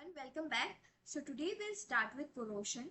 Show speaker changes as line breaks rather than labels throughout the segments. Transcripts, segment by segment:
everyone, welcome back. So today we'll start with corrosion.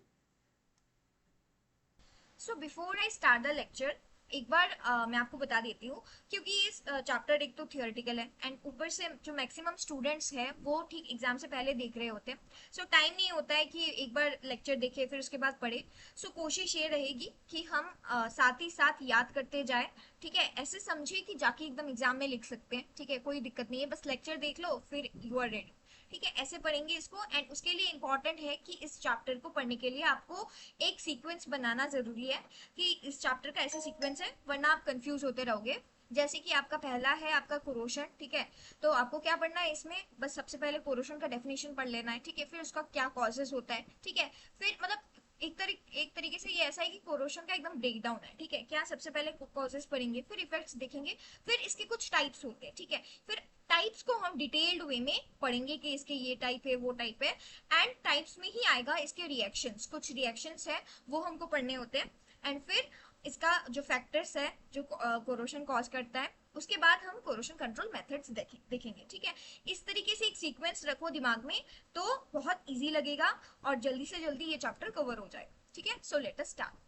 So before I start the lecture एक बार मैं आपको बता देती हूँ, क्योंकि ये चैप्टर एक तो थियोरेटिकल है एंड ऊपर से जो मैक्सिमम स्टूडेंट्स हैं वो ठीक एग्जाम से पहले देख रहे होते हैं। सो टाइम नहीं होता है कि एक बार लेक्चर देखे फिर उसके बाद पढ़े। सो कोशिश ये रहेगी कि हम साथ ही साथ याद करते जाए। ठीक है, ऐसे समझिए कि जाके एकदम एग्जाम में लिख सकते हैं। ठीक है, कोई दिक्कत नहीं है, बस लेक्चर देख लो फिर यू आर रेडी। ठीक है, ऐसे पढ़ेंगे इसको एंड उसके लिए इंपॉर्टेंट है कि इस चैप्टर को पढ़ने के लिए आपको एक सीक्वेंस बनाना जरूरी है कि इस चैप्टर का ऐसा सीक्वेंस है, वरना आप कंफ्यूज होते रहोगे। जैसे कि आपका पहला है आपका कोरोशन। ठीक है, तो आपको क्या पढ़ना है इसमें, बस सबसे पहले कोरोशन का डेफिनेशन पढ़ लेना है। ठीक है, फिर उसका क्या कॉजेस होता है। ठीक है, फिर मतलब एक तरीके से ये ऐसा है कि कोरोशन का एकदम ब्रेक डाउन है। ठीक है, क्या सबसे पहले कॉजेस पढ़ेंगे, फिर इफेक्ट्स देखेंगे, फिर इसके कुछ टाइप्स होते हैं। ठीक है, फिर टाइप्स को हम डिटेल्ड वे में पढ़ेंगे कि इसके ये टाइप है वो टाइप है। एंड टाइप्स में ही आएगा इसके रिएक्शंस, कुछ रिएक्शंस है वो हमको पढ़ने होते हैं। एंड फिर इसका जो फैक्टर्स है जो कोरोशन कॉज करता है, उसके बाद हम कोरोशन कंट्रोल मेथड्स देखेंगे। ठीक है, इस तरीके से एक सीक्वेंस रखो दिमाग में तो बहुत इजी लगेगा और जल्दी से जल्दी ये चैप्टर कवर हो जाएगा। ठीक है, so let us start.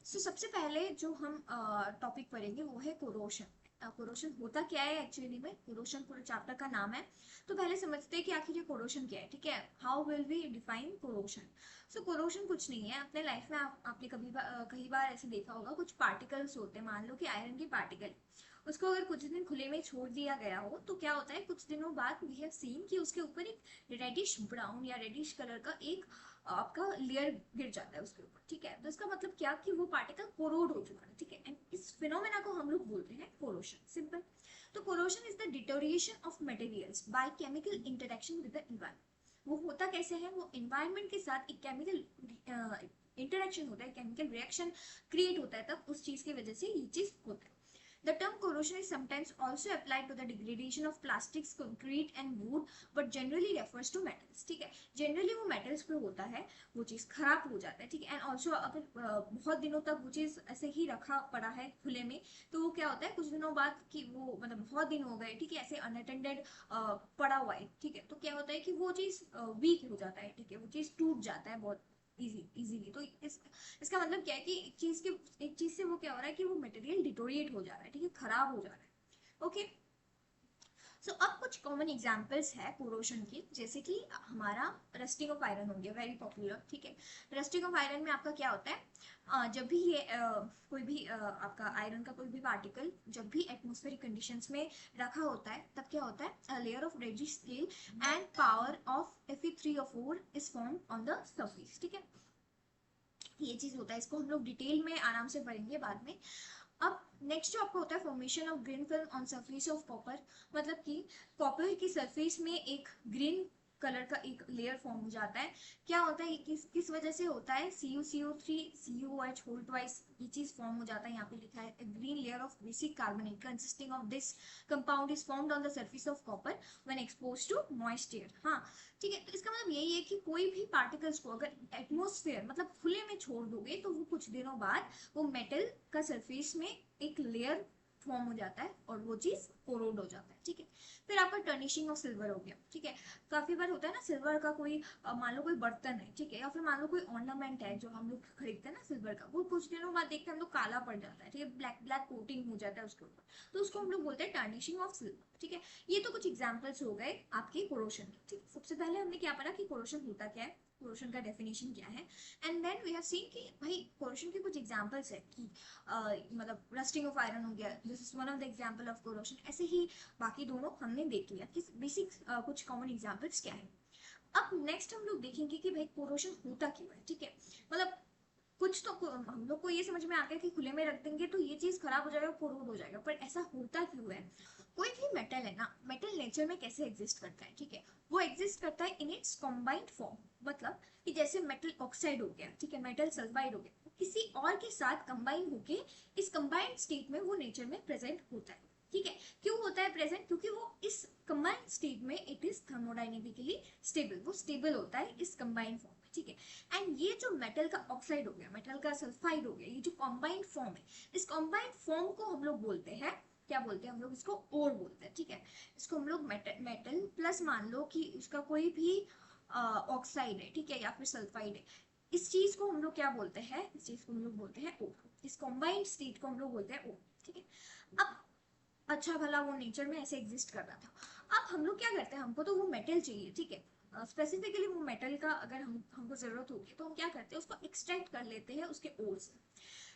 So सबसे पहले जो हम टॉपिक पढ़ेंगे वो है कोरोशन। कोरोशन होता क्या है एक्चुअली में, कोरोशन पूरे चैप्टर का नाम है। तो पहले समझते हैं कि आखिर ये कोरोशन क्या है। ठीक है, how will we define corrosion. So corrosion कुछ नहीं है, अपने लाइफ में आपने कई बार ऐसे देखा होगा, कुछ पार्टिकल्स होते हैं, मान लो कि आयरन के पार्टिकल, उसको अगर कुछ दिन खुले में छोड़ दिया गया हो तो क्या होता है, कुछ दिनों बाद वी हैव सीन कि उसके ऊपर एक रेडिश ब्राउन या रेडिश कलर का एक आपका लेयर गिर जाता है उसके ऊपर। ठीक है, तो इसका मतलब क्या कि वो पार्टिकल कोरोड हो चुका है। ठीक है, एंड इस फिनोमेना को हम लोग बोलते हैं कोरोशन, सिंपल। तो corrosion is the deterioration of materials by chemical interaction with the environment. वो होता कैसे है, वो एनवायरनमेंट के साथ एक केमिकल इंटरेक्शन होता है, केमिकल रिएक्शन क्रिएट होता है, तब उस चीज की वजह से ये चीज होता है। The term corrosion is sometimes also applied to the degradation of plastics, concrete and wood, but generally refers to metals. ठीक है, जनरली वो मेटल्स पे होता है, वो चीज़ खराब हो जाता है। ठीक है, एंड ऑल्सो अगर बहुत दिनों तक वो चीज़ ऐसे ही रखा पड़ा है खुले में, तो वो क्या होता है, कुछ दिनों बाद कि वो मतलब बहुत दिन हो गए, ठीक है, ऐसे अनअटेंडेड पड़ा हुआ है। ठीक है, तो क्या होता है कि वो चीज़ वीक हो जाता है। ठीक है, वो चीज़ टूट जाता है बहुत इजीली। तो इसका मतलब क्या है कि एक चीज से वो क्या हो रहा है कि वो मटेरियल डिटोरिएट हो जा रहा है। ठीक है, खराब हो जा रहा है। ओके, सो अब कुछ कॉमन एग्जांपल्स है कोरोशन की, जैसे कि हमारा रस्टिंग ऑफ आयरन हो गया, वेरी पॉपुलर। ठीक है, रस्टिंग ऑफ आयरन में आपका क्या होता है, जब भी ये कोई भी आपका आयरन का कोई भी पार्टिकल जब भी एटमॉस्फेरिक कंडीशंस में रखा होता है, तब क्या होता है, layer of reddish scale and power of Fe3O4 is form on the surface. ठीक है, ये चीज होता है, इसको हम लोग डिटेल में आराम से पढ़ेंगे बाद में। अब नेक्स्ट जो आपका होता है formation of green film on surface of copper, मतलब कि कॉपर की सरफेस में एक ग्रीन कलर का एक लेयर फॉर्म हो जाता है। क्या होता है, किस वजह से होता है, CuCO3 CuOH होल ट्वाइस ये चीज फॉर्म हो जाता है। यहाँ पे लिखा है green layer of basic carbonate consisting of this compound is formed on the surface of copper when expose to moist air. हाँ, ठीक है, तो इसका मतलब यही है कि कोई भी पार्टिकल्स को अगर एटमोस्फेयर मतलब खुले में छोड़ दोगे तो वो कुछ दिनों बाद वो मेटल का सरफेस में एक लेयर फॉर्म हो जाता है और वो चीज कोरोड हो जाता है। ठीक है, फिर आपका टर्निशिंग ऑफ सिल्वर हो गया। ठीक है, काफी बार होता है ना, सिल्वर का कोई मान लो कोई बर्तन है, ठीक है, या फिर मान लो कोई ऑर्नामेंट है जो हम लोग खरीदते हैं ना सिल्वर का, वो कुछ दिनों बाद देखते हैं हम लोग काला पड़ जाता है। ठीक है, ब्लैक ब्लैक कोटिंग हो जाता है उसके ऊपर, तो उसको हम लोग बोलते हैं टर्निशिंग ऑफ सिल्वर। ठीक है, ये तो कुछ एग्जाम्पल्स हो गए आपके कोरोशन के। ठीक, सबसे पहले हमने क्या पढ़ा कि कोरोशन होता क्या है, कोरोशन का डेफिनेशन क्या है, and then we have seen कि भाई कोरोशन के कुछ एग्जांपल्स है कि मतलब रस्टिंग ऑफ आयरन हो गया, this is one of the example of corrosion. ऐसे ही बाकी दोनों हमने देख लिया कि बेसिक कुछ कॉमन एग्जांपल्स क्या है। अब नेक्स्ट हम लोग देखेंगे कि भाई कोरोशन होता क्यों है। ठीक है, मतलब कुछ तो हम लोग को ये समझ में आ गया कि खुले में रख देंगे तो ये चीज खराब हो जाएगा, कोरोड हो जाएगा, पर ऐसा होता क्यों है। कोई भी मेटल है ना, मेटल नेचर में कैसे एग्जिस्ट करता है, ठीक है, वो एग्जिस्ट करता है इन इट्स कॉम्बाइंड फॉर्म। मतलब कि जैसे मेटल ऑक्साइड हो गया, ठीक है, मेटल सल्फाइड हो गया, किसी और के साथ कंबाइन होके इस कंबाइंड स्टेट में वो नेचर में प्रेजेंट होता है। ठीक है, क्यों होता है प्रेजेंट, क्योंकि वो इस कंबाइंड स्टेट में इट इज थर्मोडाइनेमिकली स्टेबल, वो स्टेबल होता है इस कंबाइंड फॉर्म में। ठीक है, एंड ये जो मेटल का ऑक्साइड हो गया, मेटल का सल्फाइड हो गया, ये जो कॉम्बाइंड फॉर्म है, इस कॉम्बाइंड फॉर्म को हम लोग बोलते हैं क्या बोलते हैं हम लोग इसको, ओर बोलते हैं, ठीक है। इसको हम लोग मेटल प्लस मान लो कि उसका कोई भी ऑक्साइड है, ठीक है, या फिर सल्फाइड है, इस चीज को हम लोग क्या बोलते हैं, इस चीज को हम लोग बोलते हैं ओर, इस कॉम्बाइंड स्टेट को हम लोग बोलते हैं ओर, ठीक है। अब अच्छा भला वो नेचर में ऐसे एग्जिस्ट कर रहा था। अब हम लोग क्या करते हैं, हमको तो वो मेटल चाहिए, ठीक है, स्पेसिफिकली वो मेटल का अगर हमको जरूरत होगी तो हम क्या करते हैं, उसको एक्सट्रैक्ट कर लेते हैं उसके ओर से।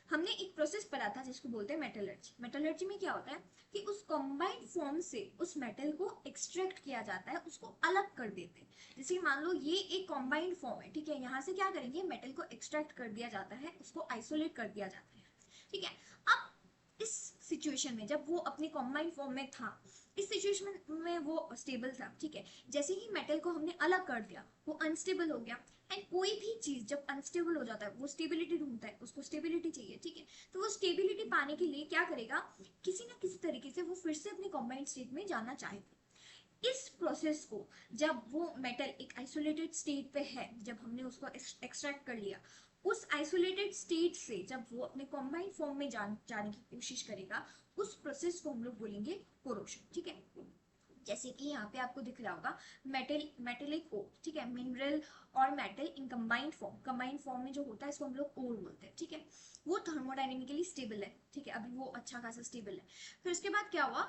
हमने एक प्रोसेस पढ़ा था जिसको बोलते हैं मेटलर्जी। मेटलर्जी में क्या होता है कि उस कंबाइंड फॉर्म से उस मेटल को एक्सट्रैक्ट किया जाता है, उसको अलग कर देते हैं। जैसे मान लो ये एक कंबाइंड फॉर्म है, ठीक है, यहाँ से क्या करेंगे, मेटल को एक्सट्रैक्ट कर दिया जाता है, उसको आइसोलेट कर दिया जाता है, ठीक है। अब इस सिचुएशन में जब वो अपने कॉम्बाइंड फॉर्म में था, इस सिचुएशन में वो स्टेबल था, ठीक है। जैसे ही मेटल को हमने अलग कर दिया, वो अनस्टेबल हो गया। एंड कोई भी चीज जब अनस्टेबल हो जाता है, वो स्टेबिलिटी ढूंढता है, उसको स्टेबिलिटी चाहिए, ठीक है। तो वो स्टेबिलिटी पाने के लिए क्या करेगा, किसी ना किसी तरीके से वो फिर से अपने कॉम्बाइंड स्टेट में जाना चाहेगा। इस प्रोसेस को, जब वो मेटल एक आइसोलेटेड स्टेट पे है, जब हमने उसको एक्सट्रैक्ट कर लिया, उस आइसोलेटेड स्टेट से जब वो अपने कॉम्बाइंड फॉर्म में जाने की कोशिश करेगा, उस प्रोसेस को हम लोग बोलेंगे कोरोशन, ठीक है। जैसे कि यहाँ पे आपको दिख रहा होगा मेटेलिक ओर, ठीक है, मिनरल और मेटल इन कंबाइंड फॉर्म में जो होता है इसको हम लोग ओर बोलते हैं, ठीक है। वो थर्मोडायनेमिकली स्टेबल है, ठीक है, अभी वो अच्छा खासा स्टेबल है। फिर उसके बाद क्या हुआ,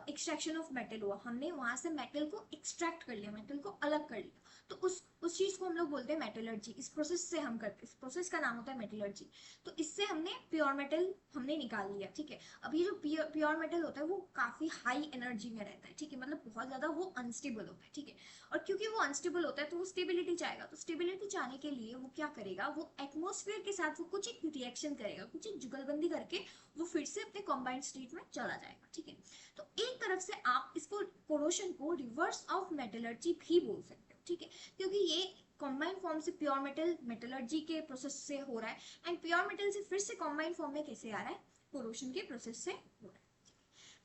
एक्सट्रैक्शन ऑफ मेटल हुआ, हमने वहां से मेटल को एक्सट्रैक्ट कर लिया, मेटल को अलग कर लिया, तो उस चीज को हम लोग बोलते हैं मेटलर्जी। इस प्रोसेस से हम करते हैं, इस प्रोसेस का नाम होता है मेटलर्जी। तो इससे हमने प्योर मेटल हमने निकाल लिया, ठीक है। अब ये जो प्योर मेटल होता है वो काफी हाई एनर्जी में रहता है, ठीक है, मतलब बहुत ज्यादा वो अनस्टेबल होता है, ठीक है। और क्योंकि वो अनस्टेबल होता है तो वो स्टेबिलिटी चाहेगा, तो स्टेबिलिटी चाहने के लिए वो क्या करेगा, वो एटमोस्फेयर के साथ वो कुछ एक रिएक्शन करेगा, कुछ एक जुगलबंदी करके वो फिर से अपने कॉम्बाइंड स्टेट में चला जाएगा, ठीक है। तो एक तरफ से आप इसको कोरोशन को रिवर्स ऑफ मेटलर्जी भी बोल सकते हो, ठीक है, क्योंकि ये कॉम्बाइंड फॉर्म से प्योर मेटल मेटलर्जी के प्रोसेस से हो रहा है, एंड प्योर मेटल से फिर से कॉम्बाइंड फॉर्म में कैसे आ रहा है, कोरोशन के प्रोसेस से हो रहा है।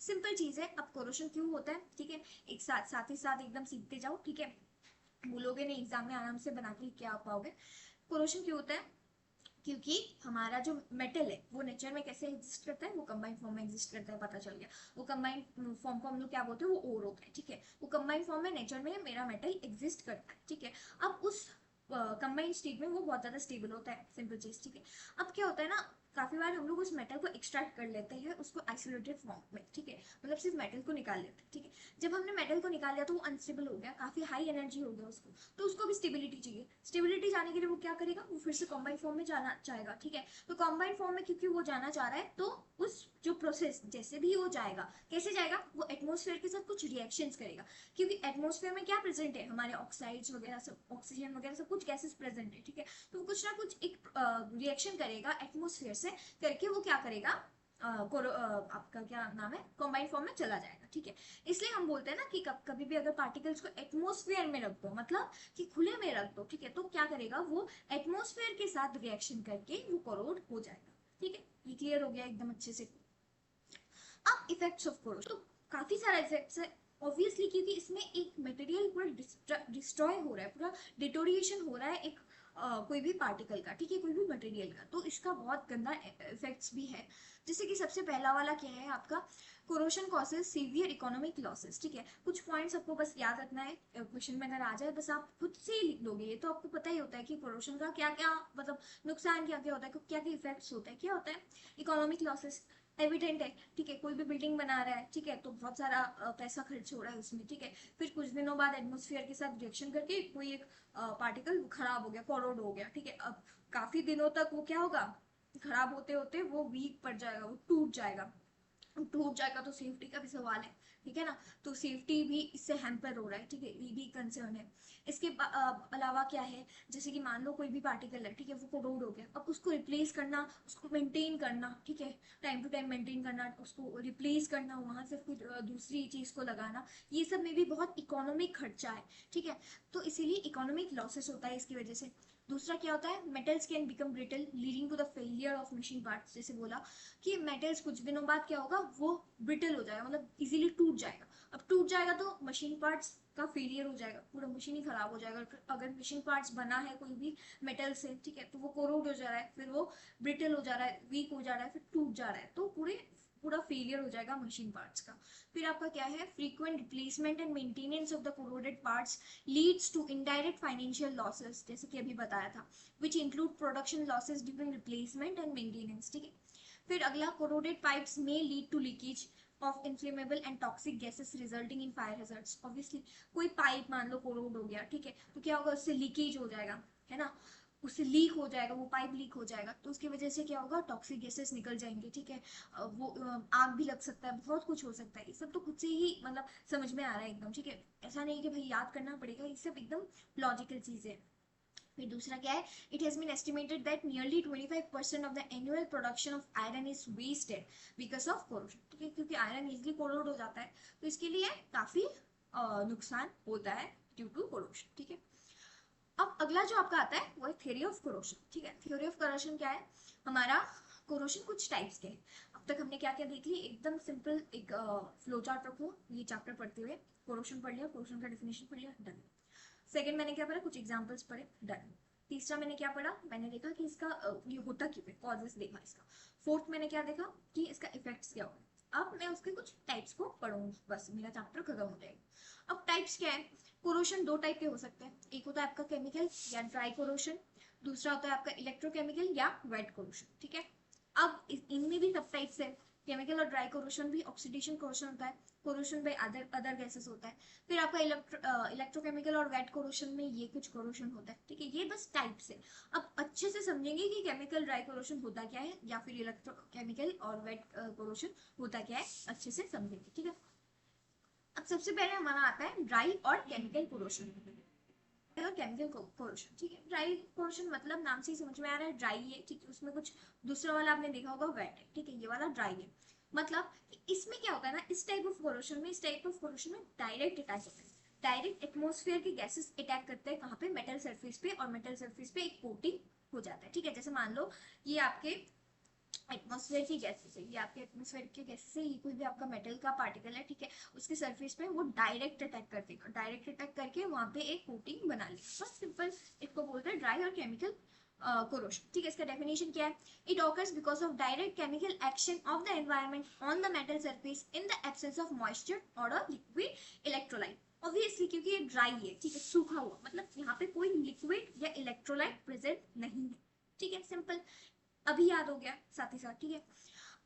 सिंपल चीज है। अब कोरोशन क्यों होता है, ठीक है, एक साथ साथ ही साथ एकदम सीखते जाओ, ठीक है, भूलोगे नहीं, एग्जाम में आराम से बना के लिख के आ पाओगे। कोरोशन क्यों होता है, क्योंकि हमारा जो मेटल है वो नेचर में कैसे एग्जिस्ट करता है, वो कंबाइंड फॉर्म में एग्जिस्ट करता है, पता चल गया। वो कंबाइंड फॉर्म को हम लोग क्या बोलते हैं, वो ओर होता है, ठीक है। वो कंबाइंड फॉर्म में नेचर में मेरा मेटल एग्जिस्ट करता है, ठीक है। अब उस कंबाइंड स्टेट में वो बहुत ज्यादा स्टेबल होता है, सिंपल चीज, ठीक है। अब क्या होता है ना, काफी बार हम लोग उस मेटल को एक्सट्रैक्ट कर लेते हैं उसको आइसोलेटेड फॉर्म में, ठीक है, मतलब सिर्फ मेटल को निकाल लेते हैं, ठीक है। जब हमने मेटल को निकाल लिया तो वो अनस्टेबल हो गया, काफी हाई एनर्जी हो गया उसको, तो उसको भी स्टेबिलिटी चाहिए। स्टेबिलिटी जाने के लिए वो क्या करेगा, वो फिर से कॉम्बाइंड फॉर्म में जाना चाहेगा, ठीक है। तो कॉम्बाइंड फॉर्म में क्योंकि वो जाना चाह रहा है, तो उस जो प्रोसेस जैसे भी वो जाएगा, कैसे जाएगा, वो एटमोस्फेयर के साथ कुछ रिएक्शंस करेगा, क्योंकि एटमोस्फेयर में क्या प्रेजेंट है, हमारे ऑक्साइड्स वगैरह सब, ऑक्सीजन वगैरह सब कुछ गैसेस प्रेजेंट है, ठीक है। तो कुछ ना कुछ एक रिएक्शन करेगा एटमोस्फेयर से, करके वो क्या करेगा, आपका क्या नाम है, कॉम्बाइंड फॉर्म में चला जाएगा, ठीक है। इसलिए हम बोलते हैं ना कि कभी भी अगर पार्टिकल्स को एटमोस्फेयर में रख दो, मतलब कि खुले में रख दो, ठीक है, तो क्या करेगा, वो एटमोस्फेयर के साथ रिएक्शन करके वो कोरोड हो जाएगा, ठीक है। ये क्लियर हो गया एकदम अच्छे से। अब इफेक्ट्स ऑफ कोरोशन, तो काफी सारा इफेक्ट्स है ऑब्वियसली, क्योंकि इसमें एक मटेरियल पूरा डिस्ट्रॉय हो रहा है, पूरा डिटोरिएशन हो रहा है एक कोई भी पार्टिकल का, ठीक है, कोई भी मटेरियल का, तो इसका बहुत गंदा इफेक्ट्स भी है। जैसे कि सबसे पहला वाला क्या है आपका, corrosion causes severe economic losses, ठीक है। कुछ पॉइंट्स आपको बस याद रखना है, क्वेश्चन में अगर आ जाए बस आप खुद से ही लिख दोगे, ये तो आपको पता ही होता है कि कोरोशन का क्या क्या मतलब नुकसान क्या क्या होता है, क्या क्या इफेक्ट्स होता है, क्या होता है, इकोनॉमिक लॉसेस एविडेंट है, ठीक है, कोई भी बिल्डिंग बना रहा है, ठीक है, तो बहुत सारा पैसा खर्च हो रहा है उसमें, ठीक है। फिर कुछ दिनों बाद एटमोस्फेयर के साथ रिएक्शन करके कोई एक पार्टिकल खराब हो गया, कोरोड हो गया, ठीक है। अब काफी दिनों तक वो क्या होगा, खराब होते होते वो वीक पड़ जाएगा, वो टूट जाएगा। टूट जाएगा तो सेफ्टी का भी सवाल है, ठीक है ना, तो सेफ्टी भी इससे हैम्पर हो रहा है, ठीक है, ये भी कंसर्न है। इसके अलावा क्या है, जैसे कि मान लो कोई भी पार्टिकल है, ठीक है, वो कोरोड हो गया, अब उसको रिप्लेस करना, उसको मेंटेन करना, ठीक है, टाइम टू टाइम मेंटेन करना, उसको रिप्लेस करना, वहां से फिर दूसरी चीज को लगाना, ये सब में भी बहुत इकोनॉमिक खर्चा है, ठीक है। तो इसीलिए इकोनॉमिक लॉसेस होता है इसकी वजह से। दूसरा क्या होता है, metals can become brittle leading to the failure of machine parts, जैसे बोला कि मेटल्स कुछ दिनों बाद क्या होगा, वो ब्रिटल हो जाएगा, मतलब इजीली टूट जाएगा। अब टूट जाएगा तो मशीन पार्ट्स का फेलियर हो जाएगा, पूरा मशीन ही खराब हो जाएगा। अगर मशीन पार्ट्स बना है कोई भी मेटल से, ठीक है, तो वो कोरोड हो जा रहा है, फिर वो ब्रिटल हो जा रहा है, वीक हो जा रहा है, फिर टूट जा रहा है, तो पूरे पूरा फेलियर हो जाएगा मशीन पार्ट्स का। फिर आपका क्या है, frequent replacement and maintenance of the corroded parts leads to indirect financial losses, जैसे कि अभी बताया था, which include production losses during replacement and maintenance, ठीक है। फिर अगला, कोरोडेड पाइप्स में lead to leakage of inflammable and toxic gases resulting in fire hazards. Obviously कोई पाइप मान लो कोरोड हो गया, ठीक है, तो क्या होगा, उससे लीकेज हो जाएगा, है ना, उससे लीक हो जाएगा, वो पाइप लीक हो जाएगा, तो उसकी वजह से क्या होगा, टॉक्सिक गैसेस निकल जाएंगे, ठीक है। वो आग भी लग सकता है, बहुत कुछ हो सकता है। ये सब तो खुद से ही मतलब समझ में आ रहा है एकदम, ठीक है, ऐसा नहीं कि भाई याद करना पड़ेगा, ये सब एकदम लॉजिकल चीजें है। फिर दूसरा क्या है, it has been estimated that nearly 25% of the annual production of iron is wasted because of corrosion, ठीक है, क्योंकि आयरन इजिली कोरोड हो जाता है, तो इसके लिए काफी नुकसान होता है ड्यू टू कोरोजन, ठीक है। अब अगला जो आपका आता है वो है थ्योरी ऑफ कोरोजन, ठीक है। थ्योरी ऑफ कोरोजन क्या है हमारा, कोरोजन कुछ टाइप्स के हैं। अब तक हमने क्या क्या देख ली, एकदम सिंपल एक फ्लो चार्ट रखो ये चैप्टर पढ़ते हुए, कोरोजन पढ़ लिया, कोरोजन का डेफिनेशन पढ़ लिया, डन। सेकंड मैंने क्या पढ़ा, कुछ एग्जांपल्स पढ़े, डन। तीसरा मैंने क्या पढ़ा, मैंने देखा कि इसका ये होता क्यों है, कॉजेस देखा इसका। फोर्थ मैंने क्या देखा कि इसका इफेक्ट्स क्या होगा। अब मैं उसके कुछ टाइप्स को पढ़ूंगी, बस मेरा चैप्टर खत्म हो जाएगा। अब टाइप्स क्या है, कोरोशन दो टाइप के हो सकते हैं, एक होता है आपका केमिकल या ड्राई कोरोशन, दूसरा होता है आपका इलेक्ट्रोकेमिकल या वेट कोरोशन, ठीक है। अब इनमें भी सब टाइप्स है, केमिकल और ड्राई कोरोशन भी, ऑक्सीडेशन कोरोशन होता है, corrosion by other other gases होता है। फिर आपका इलेक्ट्रोकेमिकल और वेट कोरोशन में ये कुछ कोरोशन होता है, ठीक है, ये बस टाइप्स है। अब अच्छे से समझेंगे कि केमिकल ड्राई कोरोशन होता क्या है या फिर इलेक्ट्रोकेमिकल और वेट कोरोशन होता क्या है, अच्छे से समझेंगे, ठीक है। अब सबसे पहले हमारा आता है ड्राई और केमिकल कोरोशन, और केमिकल कोरोशन, ठीक है। ड्राई कोरोशन मतलब नाम से ही समझ में आ रहा है, ड्राई है, ठीक है, उसमें कुछ दूसरा वाला आपने देखा होगा वेट है, ठीक है, ये वाला ड्राई है। मतलब इसमें क्या होता है ना, इस टाइप ऑफ कोरोशन में, इस टाइप ऑफ कोरोशन में डायरेक्ट अटैक होता है, डायरेक्ट एटमॉस्फेयर के गैसेस अटैक करते हैं कहाँ पे, मेटल सरफेस पे, और मेटल सरफेस पे एक कोटिंग हो जाता है, ठीक है। जैसे मान लो ये आपके एटमॉस्फेयर की गैसेस है, ये आपके एटमॉस्फेयर की गैसेस है, ये कोई भी आपका मेटल का पार्टिकल है, ठीक है, उसके सरफेस पे वो डायरेक्ट अटैक कर देगा, डायरेक्ट अटैक करके वहां पे एक कोटिंग बना लेगा, बस सिंपल। इसको बोलते हैं ड्राई और केमिकल कोरोशन, ठीक है। इसका डेफिनेशन क्या है, it occurs because of direct chemical action of the environment on the metal surface in the absence of moisture और अ लिक्विड इलेक्ट्रोलाइट। ऑब्वियसली क्योंकि ये ड्राई है, ठीक है, सूखा हुआ, मतलब यहाँ पे कोई लिक्विड या इलेक्ट्रोलाइट प्रेजेंट नहीं है, ठीक है, सिंपल, अभी याद हो गया साथ ही साथ, ठीक है।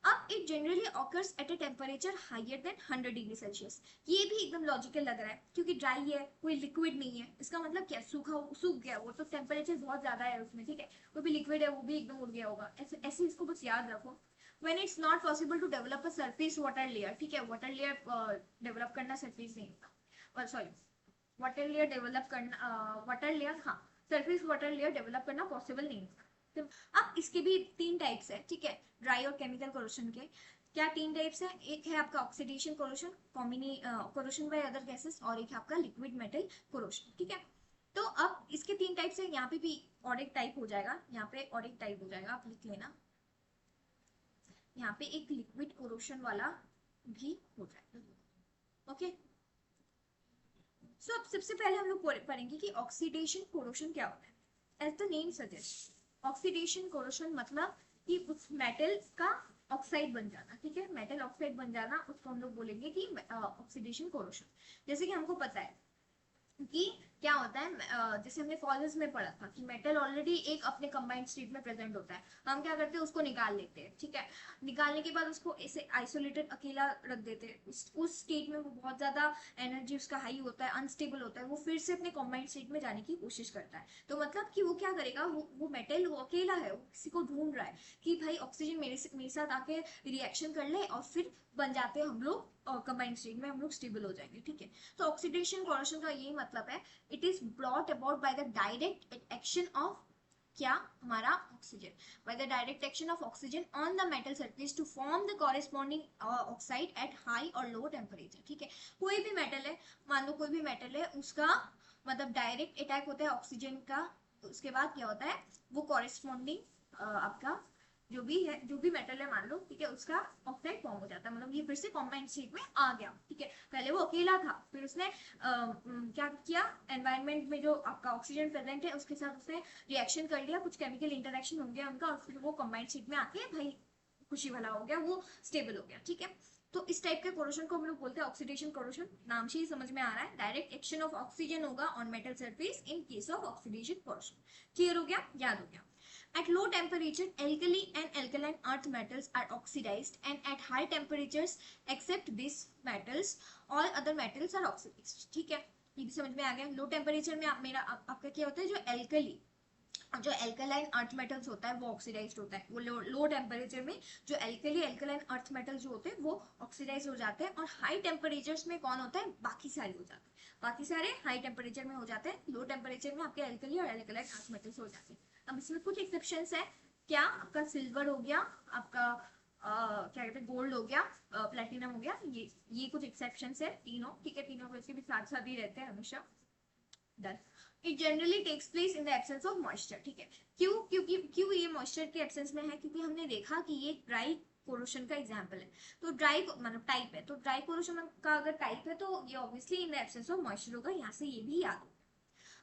अब it generally occurs at a temperature higher than 100 degree Celsius. ये भी एकदम लॉजिकल लग रहा है, क्योंकि ड्राई है, कोई लिक्विड नहीं है, इसका मतलब क्या, सूख गया वो, तो टेम्परेचर बहुत ज्यादा है उसमें, ठीक है, कोई भी लिक्विड है वो भी एकदम उड़ गया होगा, ऐसे ऐसे इसको बस याद रखो। when it's not possible to develop a surface water layer, ठीक है, वाटर लेयर डेवलप करना सरफेस नहीं होता, सॉरी, वाटर लेयर डेवलप करना, वाटर लेयर, हाँ, सरफेस वाटर लेयर डेवलप करना पॉसिबल नहीं होता। अब इसके भी तीन टाइप्स है, ठीक है, ड्राई और केमिकल कोरोशन के। क्या तीन टाइप्स है, एक है आपका oxidation corrosion, corrosion by other gases, और एक है आपका लिक्विड मेटल कोरोशन, ठीक है। तो अब इसके तीन टाइप्स है, यहाँ पे भी और एक टाइप हो जाएगा, यहाँ पे और एक टाइप हो जाएगा, आप लिख लेना, यहाँ पे एक लिक्विड कोरोशन वाला भी हो जाएगा, ओके। सो अब सबसे पहले हम लोग पढ़ेंगे कि ऑक्सीडेशन कोरोशन क्या होता है। As the name suggest, oxidation corrosion मतलब कि उस मेटल का ऑक्साइड बन जाना, ठीक है, मेटल ऑक्साइड बन जाना, उसको हम लोग बोलेंगे कि ऑक्सीडेशन कोरोशन। जैसे कि हमको पता है कि क्या होता है, जैसे हमने फॉल्स में पढ़ा था कि मेटल ऑलरेडी एक अपने कंबाइंड स्टेट में प्रेजेंट होता है, हम क्या करते हैं, उसको निकाल लेते हैं, ठीक है, निकालने के बाद उसको ऐसे आइसोलेटेड अकेला रख देते हैं, उस स्टेट में वो बहुत ज्यादा एनर्जी उसका हाई होता है, अनस्टेबल होता है, वो फिर से अपने कंबाइंड स्टेट में जाने की कोशिश करता है। तो मतलब कि वो क्या करेगा, वो मेटल वो अकेला है, वो किसी को ढूंढ रहा है कि भाई ऑक्सीजन मेरे साथ आके रिएक्शन कर ले, और फिर बन जाते हैं हम लोग कंबाइंड स्टेट में, हम लोग स्टेबल हो जाएंगे, ठीक है। तो ऑक्सीडेशन कोरोशन का यही मतलब है, it is brought about by the direct action of क्या, हमारा oxygen, by the direct action of oxygen on the metal surface to form the corresponding oxide at high और लो टेम्परेचर, ठीक है। कोई भी मेटल है, मान लो कोई भी मेटल है, उसका मतलब डायरेक्ट अटैक होता है ऑक्सीजन का, उसके बाद क्या होता है, वो कॉरेस्पॉन्डिंग आपका जो भी है, जो भी मेटल है मान लो, ठीक है, उसका ऑक्साइड फॉर्म हो जाता है, मतलब ये फिर से कॉम्बाइंड स्टेट में आ गया, ठीक है। पहले वो अकेला था, फिर उसने क्या किया, एनवायरनमेंट में जो आपका ऑक्सीजन प्रेजेंट है उसके साथ उसने रिएक्शन कर लिया, कुछ केमिकल इंटरेक्शन हो गया उनका, और फिर वो कॉम्बाइंड स्टेट में आके भाई खुशी वाला हो गया, वो स्टेबल हो गया, ठीक है। तो इस टाइप के कोरोशन को हम लोग बोलते हैं ऑक्सीडेशन कोरोशन। नाम से ही समझ में आ रहा है, डायरेक्ट एक्शन ऑफ ऑक्सीजन होगा on metal surface in case of oxidation corrosion. Clear हो गया, याद हो गया। At low temperature, alkali and alkaline earth metals are oxidized, and at high temperatures, except these metals, all other metals are oxidized. ठीक है, ये भी समझ में आ गया। लो टेम्परेचर में आपका क्या होता है, जो एल्कली, जो एल्कलाइन अर्थ मेटल्स होता है वो ऑक्सीडाइज्ड होता है। वो लो टेम्परेचर में जो एल्कली एल्कलाइन अर्थ मेटल जो होते हैं वो ऑक्सीडाइज हो जाते हैं, और हाई टेम्परेचर्स में कौन होता है, बाकी सारे हो जाते हैं। बाकी सारे हाई टेम्परेचर में हो जाते हैं, लो टेम्परेचर में आपके एल्कली और एल्कलाइन अर्थ मेटल्स हो जाते हैं। अब इसमें कुछ एक्सेप्शंस है। क्या, आपका सिल्वर हो गया, आपका क्या कहते हैं गोल्ड हो गया, प्लेटिनम हो गया, ये कुछ एक्सेप्शंस है तीनों, ठीक है। तीनों वैसे भी साथ साथ ही रहते हैं हमेशा। Done. It generally takes place in the absence of moisture, ठीक है। क्यों ये मॉइस्चर के एब्सेंस में है, क्योंकि हमने देखा कि ये ड्राई कोरोशन का एग्जांपल है। तो ड्राई मतलब टाइप है, तो ड्राई कोरोशन का अगर टाइप है तो ये obviously in the absence of moisture होगा। यहाँ से ये भी याद होगा।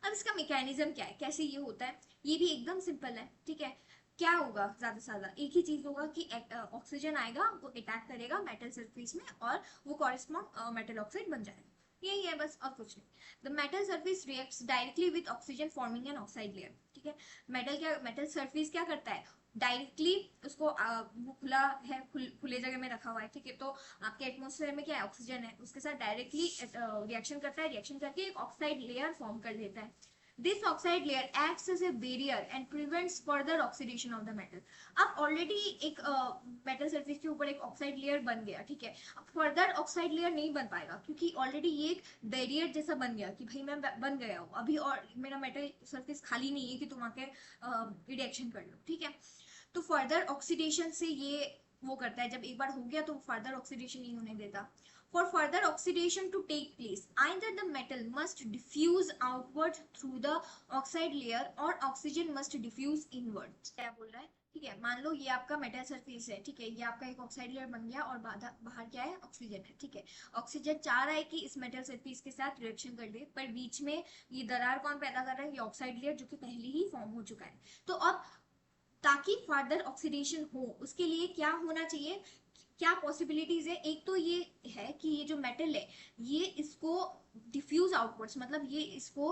अब इसका मैकेनिज्म क्या है, कैसे ये होता है, ये भी एकदम सिंपल है, ठीक है। क्या होगा, ज्यादा से ज्यादा एक ही चीज होगा कि ऑक्सीजन आएगा, वो अटैक करेगा मेटल सरफेस में, और वो कॉरेस्पॉन्ड मेटल ऑक्साइड बन जाएगा। यही है बस, और कुछ नहीं। The metal surface reacts directly with oxygen forming an oxide layer, ठीक है। मेटल सरफेस क्या करता है, डायरेक्टली उसको वो खुला है, खुले जगह में रखा हुआ है, ठीक है। तो आपके एटमॉस्फेयर में क्या है, ऑक्सीजन है, उसके साथ डायरेक्टली रिएक्शन करता है, रिएक्शन करके एक ऑक्साइड लेयर फॉर्म कर देता है। This oxide layer acts as a barrier and prevents further oxidation of the metal. अब ऑलरेडी एक मेटल सरफेस के ऊपर एक ऑक्साइड लेयर बन गया, ठीक है। अब फर्दर ऑक्साइड लेयर नहीं बन पाएगा, क्योंकि ऑलरेडी ये एक बैरियर जैसा बन गया कि भाई मैं बन गया हूँ अभी, और मेरा मेटल सरफेस खाली नहीं है कि तुम आके रिएक्शन कर लो, ठीक है। तो फर्दर ऑक्सीडेशन से ये वो करता है, जब एक बार हो गया तो फर्दर ऑक्सीडेशन नहीं होने देता। For further oxidation to take place, either the metal must diffuse outward through the oxide layer or oxygen must diffuse inward. क्या बोल रहा है, ठीक है। मान लो ये आपका मेटल सरफेस है, ठीक है, ये आपका एक ऑक्साइड लेयर बन गया, और बाहर क्या है, ऑक्सीजन है, ठीक है। ऑक्सीजन चाह रहा है कि इस मेटल सरफेस के साथ रिएक्शन कर दे, पर बीच में ये दरार कौन पैदा कर रहा है, ये ऑक्साइड लेयर, जो कि पहले ही फॉर्म हो चुका है। तो अब ताकि फर्दर ऑक्सीडेशन हो, उसके लिए क्या होना चाहिए, क्या पॉसिबिलिटीज है। एक तो ये है कि ये जो मेटल है ये इसको डिफ्यूज आउटवर्ड्स, मतलब ये इसको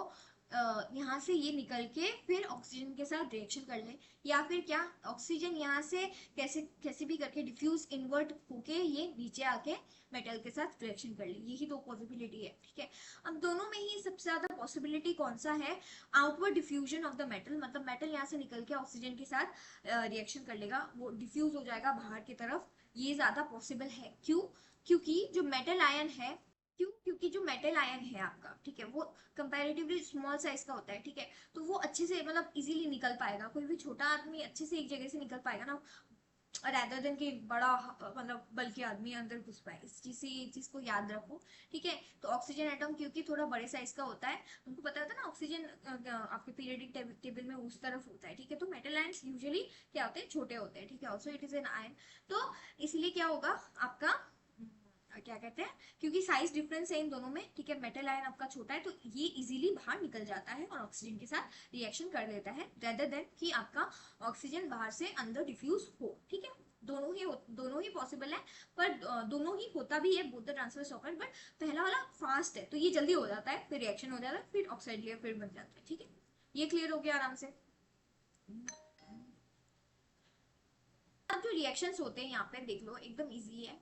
यहाँ से ये निकल के फिर ऑक्सीजन के साथ रिएक्शन कर ले, या फिर क्या, ऑक्सीजन यहाँ से कैसे कैसे भी करके डिफ्यूज इनवर्ट होके ये नीचे आके मेटल के साथ रिएक्शन कर ले। यही दो पॉसिबिलिटी है, ठीक है। अब दोनों में ही सबसे ज्यादा पॉसिबिलिटी कौन सा है, outward diffusion of the metal, मतलब मेटल यहाँ से निकल के ऑक्सीजन के साथ रिएक्शन कर लेगा, वो डिफ्यूज हो जाएगा बाहर की तरफ। ये ज्यादा पॉसिबल है, क्यों, क्योंकि जो मेटल आयन है, क्योंकि जो मेटल आयन है आपका, ठीक है, वो कंपैरेटिवली स्मॉल साइज का होता है, ठीक है। तो वो अच्छे से मतलब इजीली निकल पाएगा, कोई भी छोटा आदमी अच्छे से एक जगह से निकल पाएगा ना, रैदर देन कि बड़ा मतलब बल्कि आदमी अंदर घुस पाए। इस चीज से ये चीज को याद रखो, ठीक है। तो ऑक्सीजन एटम क्योंकि थोड़ा बड़े साइज का होता है, उनको पता होता है ना, ऑक्सीजन आपके पीरियडिक टेबल में उस तरफ होता है, ठीक है। तो मेटल आयंस यूजुअली क्या होते हैं, छोटे होते हैं, ठीक है। Also it is an ion. तो इसलिए क्या होगा आपका, क्या कहते हैं, क्योंकि साइज डिफरेंस है इन दोनों में, ठीक है। मेटल आयन आपका छोटा है, तो ये इजीली बाहर निकल जाता है और ऑक्सीजन के साथ रिएक्शन कर लेता है, रेदर देन कि आपका ऑक्सीजन बाहर से अंदर डिफ्यूज हो, ठीक है। दोनों ही पॉसिबल है, पर दोनों ही होता भी है, both the transfers occur, but पहला वाला फास्ट है तो ये जल्दी हो जाता है, फिर रिएक्शन हो जाता है, फिर ऑक्साइड लेयर फिर बन जाता है, ठीक है। ये क्लियर हो गया आराम से। अब जो रिएक्शंस होते हैं यहाँ पे देख लो, एकदम इजी है,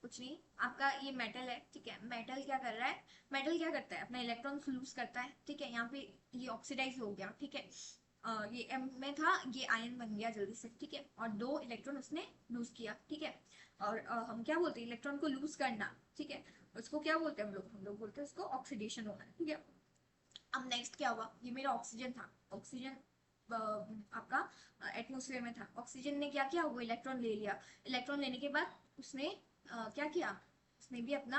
कुछ नहीं। आपका ये मेटल है, ठीक है। मेटल क्या कर रहा है, मेटल क्या करता है, अपना इलेक्ट्रॉन लूज करता है, ठीक है। यहाँ पे ये ऑक्सीडाइज हो गया, ठीक है। ये M में था, ये आयन बन गया जल्दी से, ठीक है। और 2 इलेक्ट्रॉन उसने लूज किया, ठीक है। और हम क्या बोलते हैं, इलेक्ट्रॉन को लूज करना, ठीक है, उसको क्या बोलते हैं हम लोग बोलते हैं उसको ऑक्सीडेशन होना, ठीक है। अब नेक्स्ट क्या हुआ, ये मेरा ऑक्सीजन था, ऑक्सीजन आपका एटमोसफेयर में था, ऑक्सीजन ने क्या किया, वो इलेक्ट्रॉन ले लिया। इलेक्ट्रॉन लेने के बाद उसने क्या किया, उसने भी अपना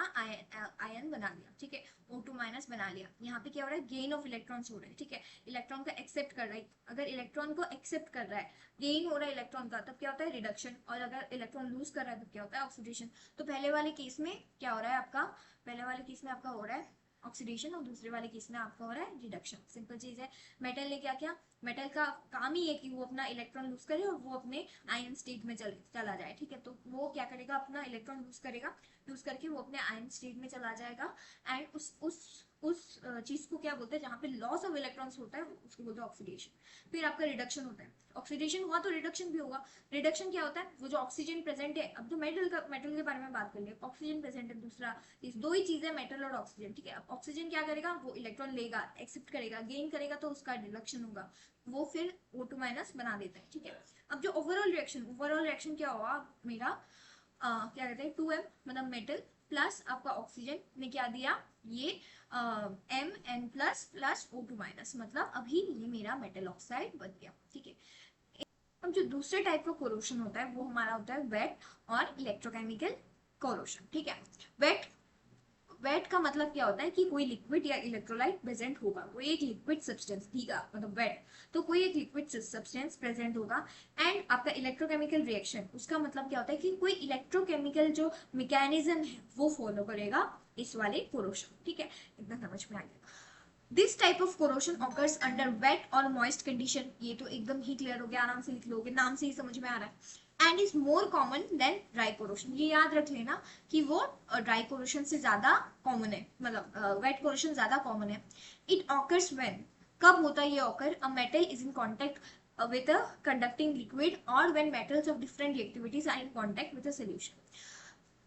आयन बना लिया, ठीक है। O2 माइनस बना लिया। यहाँ पे क्या हो रहा है, गेन ऑफ इलेक्ट्रॉन्स हो रहा है, ठीक है। इलेक्ट्रॉन का एक्सेप्ट कर रहा है, अगर इलेक्ट्रॉन को एक्सेप्ट कर रहा है, गेन हो रहा है इलेक्ट्रॉन का, तब क्या होता है, रिडक्शन। और अगर इलेक्ट्रॉन लूज कर रहा है तब क्या होता है, ऑक्सीडेशन। तो पहले वाले केस में क्या हो रहा है आपका, पहले वाले केस में आपका हो रहा है ऑक्सीडेशन, और दूसरे वाले केस में आपका हो रहा है रिडक्शन। सिंपल चीज है। मेटल ने क्या किया, मेटल का काम ही है कि वो अपना इलेक्ट्रॉन लूज करे और वो अपने आयन स्टेट में चला जाए, ठीक है। तो वो क्या करेगा, अपना इलेक्ट्रॉन लूज करेगा, लूज करके वो अपने आयन स्टेट में चला जाएगा। एंड उस चीज को क्या बोलते हैं, जहाँ पे लॉस ऑफ इलेक्ट्रॉन्स होता है उसको बोलते हैं ऑक्सीडेशन। फिर आपका रिडक्शन होता है। ऑक्सीडेशन हुआ तो रिडक्शन भी होगा। रिडक्शन क्या होता है, वो जो ऑक्सीजन प्रेजेंट है, अब तो मेटल के बारे में बात कर ले, ऑक्सीजन प्रेजेंट है, दूसरा चीज, दो ही चीज है, मेटल और ऑक्सीजन, ठीक है। अब ऑक्सीजन क्या करेगा, वो इलेक्ट्रॉन लेगा, एक्सेप्ट करेगा, गेन करेगा, तो उसका रिडक्शन होगा, वो फिर O2 माइनस बना देता है, ठीक है। अब जो ओवरऑल रिएक्शन क्या होगा मेरा, क्या कहते हैं 2m, मतलब मेटल प्लस आपका ऑक्सीजन ने क्या दिया, ये Mn plus plus O2 minus, मतलब अभी ये मेरा मेटल ऑक्साइड बन गया, ठीक है। अब जो दूसरे टाइप का कोरोशन होता है वो हमारा होता है वेट और इलेक्ट्रोकेमिकल कोरोशन, ठीक है। वेट वेट का मतलब क्या होता है कि कोई लिक्विड या इलेक्ट्रोलाइट प्रेजेंट होगा, कोई एक लिक्विड सब्सटेंस, ठीक है, मतलब वेट, तो कोई एक लिक्विड सब्सटेंस प्रेजेंट होगा। एंड आपका इलेक्ट्रोकेमिकल रिएक्शन, उसका मतलब क्या होता है कि कोई इलेक्ट्रोकेमिकल जो मैकेनिज्म है वो फॉलो करेगा इस वाले कोरोशन, ठीक है। इतना समझ में आ गया। This type of corrosion occurs under weight और मॉइस्ट कंडीशन, ये तो एकदम ही क्लियर हो गया, आराम से लिख लोगे, नाम से ही समझ में आ रहा है। And is more common than dry corrosion, ये याद रख लेना कि वो ड्राई कोरोशन से ज्यादा कॉमन है, मतलब वेट कोरोशन ज्यादा कॉमन है। इट ऑकर्स व्हेन, कब होता है ये occur, a metal is in contact with a conducting liquid or when metals of different reactivities are in contact with a solution।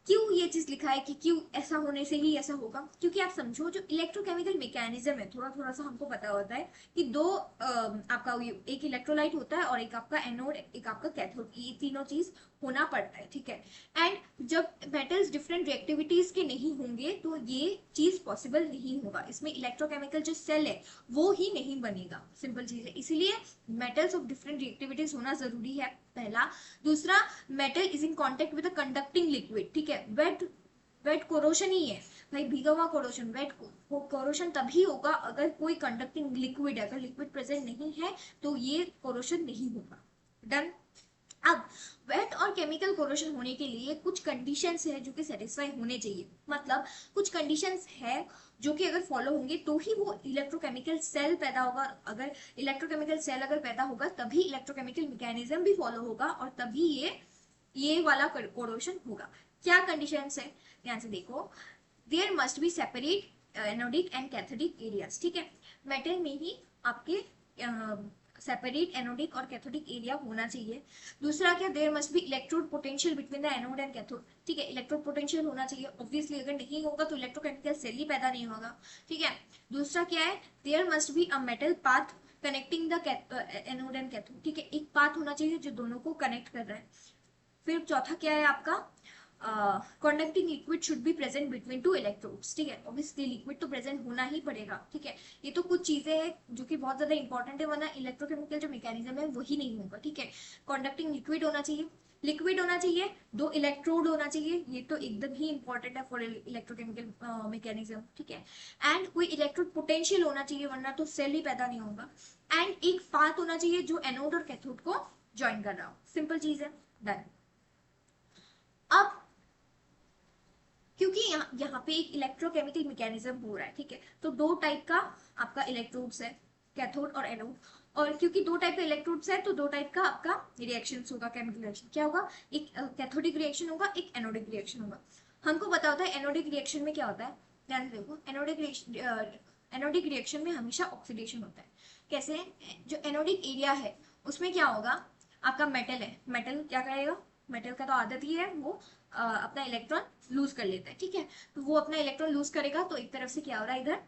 क्यों ये चीज लिखा है कि क्यों ऐसा होने से ही ऐसा होगा, क्योंकि आप समझो जो इलेक्ट्रोकेमिकल मैकेनिज्म है, थोड़ा थोड़ा सा हमको पता होता है कि दो आपका एक इलेक्ट्रोलाइट होता है और एक आपका एनोड, एक आपका कैथोड, ये तीनों चीज होना पड़ता है, ठीक है। एंड जब मेटल्स डिफरेंट रिएक्टिविटीज के नहीं होंगे तो ये चीज पॉसिबल नहीं होगा, इसमें इलेक्ट्रोकेमिकल जो सेल है वो ही नहीं बनेगा, सिंपल चीज है। इसीलिए मेटल्स ऑफ डिफरेंट रिएक्टिविटीज होना जरूरी है, पहला। दूसरा, metal is in contact with a conducting liquid, ठीक है। वेट वेट कोरोशन ही है भाई, भीगा हुआ कोरोशन। वेट कोरोशन तभी होगा अगर कोई कंडक्टिंग लिक्विड है, अगर लिक्विड प्रेजेंट नहीं है तो ये कोरोशन नहीं होगा। डन। अब वेट और केमिकल कोरोशन होने के लिए कुछ कंडीशंस है जो कि सेटिस्फाई होने चाहिए, मतलब कुछ कंडीशंस है जो कि अगर फॉलो होंगे तो ही वो इलेक्ट्रोकेमिकल सेल पैदा होगा, अगर इलेक्ट्रोकेमिकल सेल अगर पैदा होगा तभी इलेक्ट्रोकेमिकल मैकेनिज्म भी फॉलो होगा और तभी ये वाला कोरोशन होगा। क्या कंडीशंस है, ध्यान से देखो। There must be separate anodic and cathodic areas, ठीक है। मेटल में ही आपके सेपरेट एनोडिक और कैथोडिक एरिया होना चाहिए। दूसरा क्या, there must be electrode potential between the anode and cathode, ठीक है। इलेक्ट्रोड पोटेंशियल होना चाहिए, ऑब्वियसली अगर नहीं होगा तो इलेक्ट्रोकेमिकल सेल ही पैदा नहीं होगा, ठीक है। दूसरा क्या है, there must be a metal path connecting the anode and cathode, ठीक है। एक पाथ होना चाहिए जो दोनों को कनेक्ट कर रहा है। फिर चौथा क्या है आपका, conducting liquid should be present between two electrodes, ठीक है। ऑब्वियसली लिक्विड तो प्रेजेंट होना ही पड़ेगा, ठीक है। ये तो कुछ चीजें हैं जो कि बहुत ज्यादा इंपॉर्टेंट है, वरना इलेक्ट्रोकेमिकल जो मैकेनिज्म है वही नहीं होगा, ठीक है। कंडक्टिंग लिक्विड होना चाहिए, लिक्विड होना चाहिए, दो इलेक्ट्रोड होना चाहिए, ये तो एकदम ही इंपॉर्टेंट है फॉर इलेक्ट्रोकेमिकल मैकेनिज्म, ठीक है। एंड कोई इलेक्ट्रोड पोटेंशियल होना चाहिए, वरना तो सेल ही पैदा नहीं होगा। एंड एक पाथ होना चाहिए जो एनोड और कैथोड को ज्वाइन कर रहा हो, सिंपल चीज है। डन। अब क्योंकि यहाँ पे एक इलेक्ट्रोकेमिकल मैकेनिज्म हो रहा है, ठीक है, तो दो टाइप का आपका इलेक्ट्रोड्स है, कैथोड और एनोड। और क्योंकि दो टाइप के इलेक्ट्रोड्स है तो दो टाइप का आपका रिएक्शंस होगा, केमिकल रिएक्शन क्या होगा, एक कैथोडिक रिएक्शन होगा, एक एनोडिक रिएक्शन होगा। हमको पता होता है एनोडिक रिएक्शन में क्या होता है, ध्यान से देखो। एनोडिक रिएक्शन में हमेशा ऑक्सीडेशन होता है। कैसे, जो एनोडिक एरिया है उसमें क्या होगा, आपका मेटल है, मेटल क्या करेगा, मेटल का तो आदत ही है वो अपना इलेक्ट्रॉन लूज कर लेता है, ठीक है। तो वो अपना इलेक्ट्रॉन लूज करेगा तो एक तरफ से क्या हो रहा है, इधर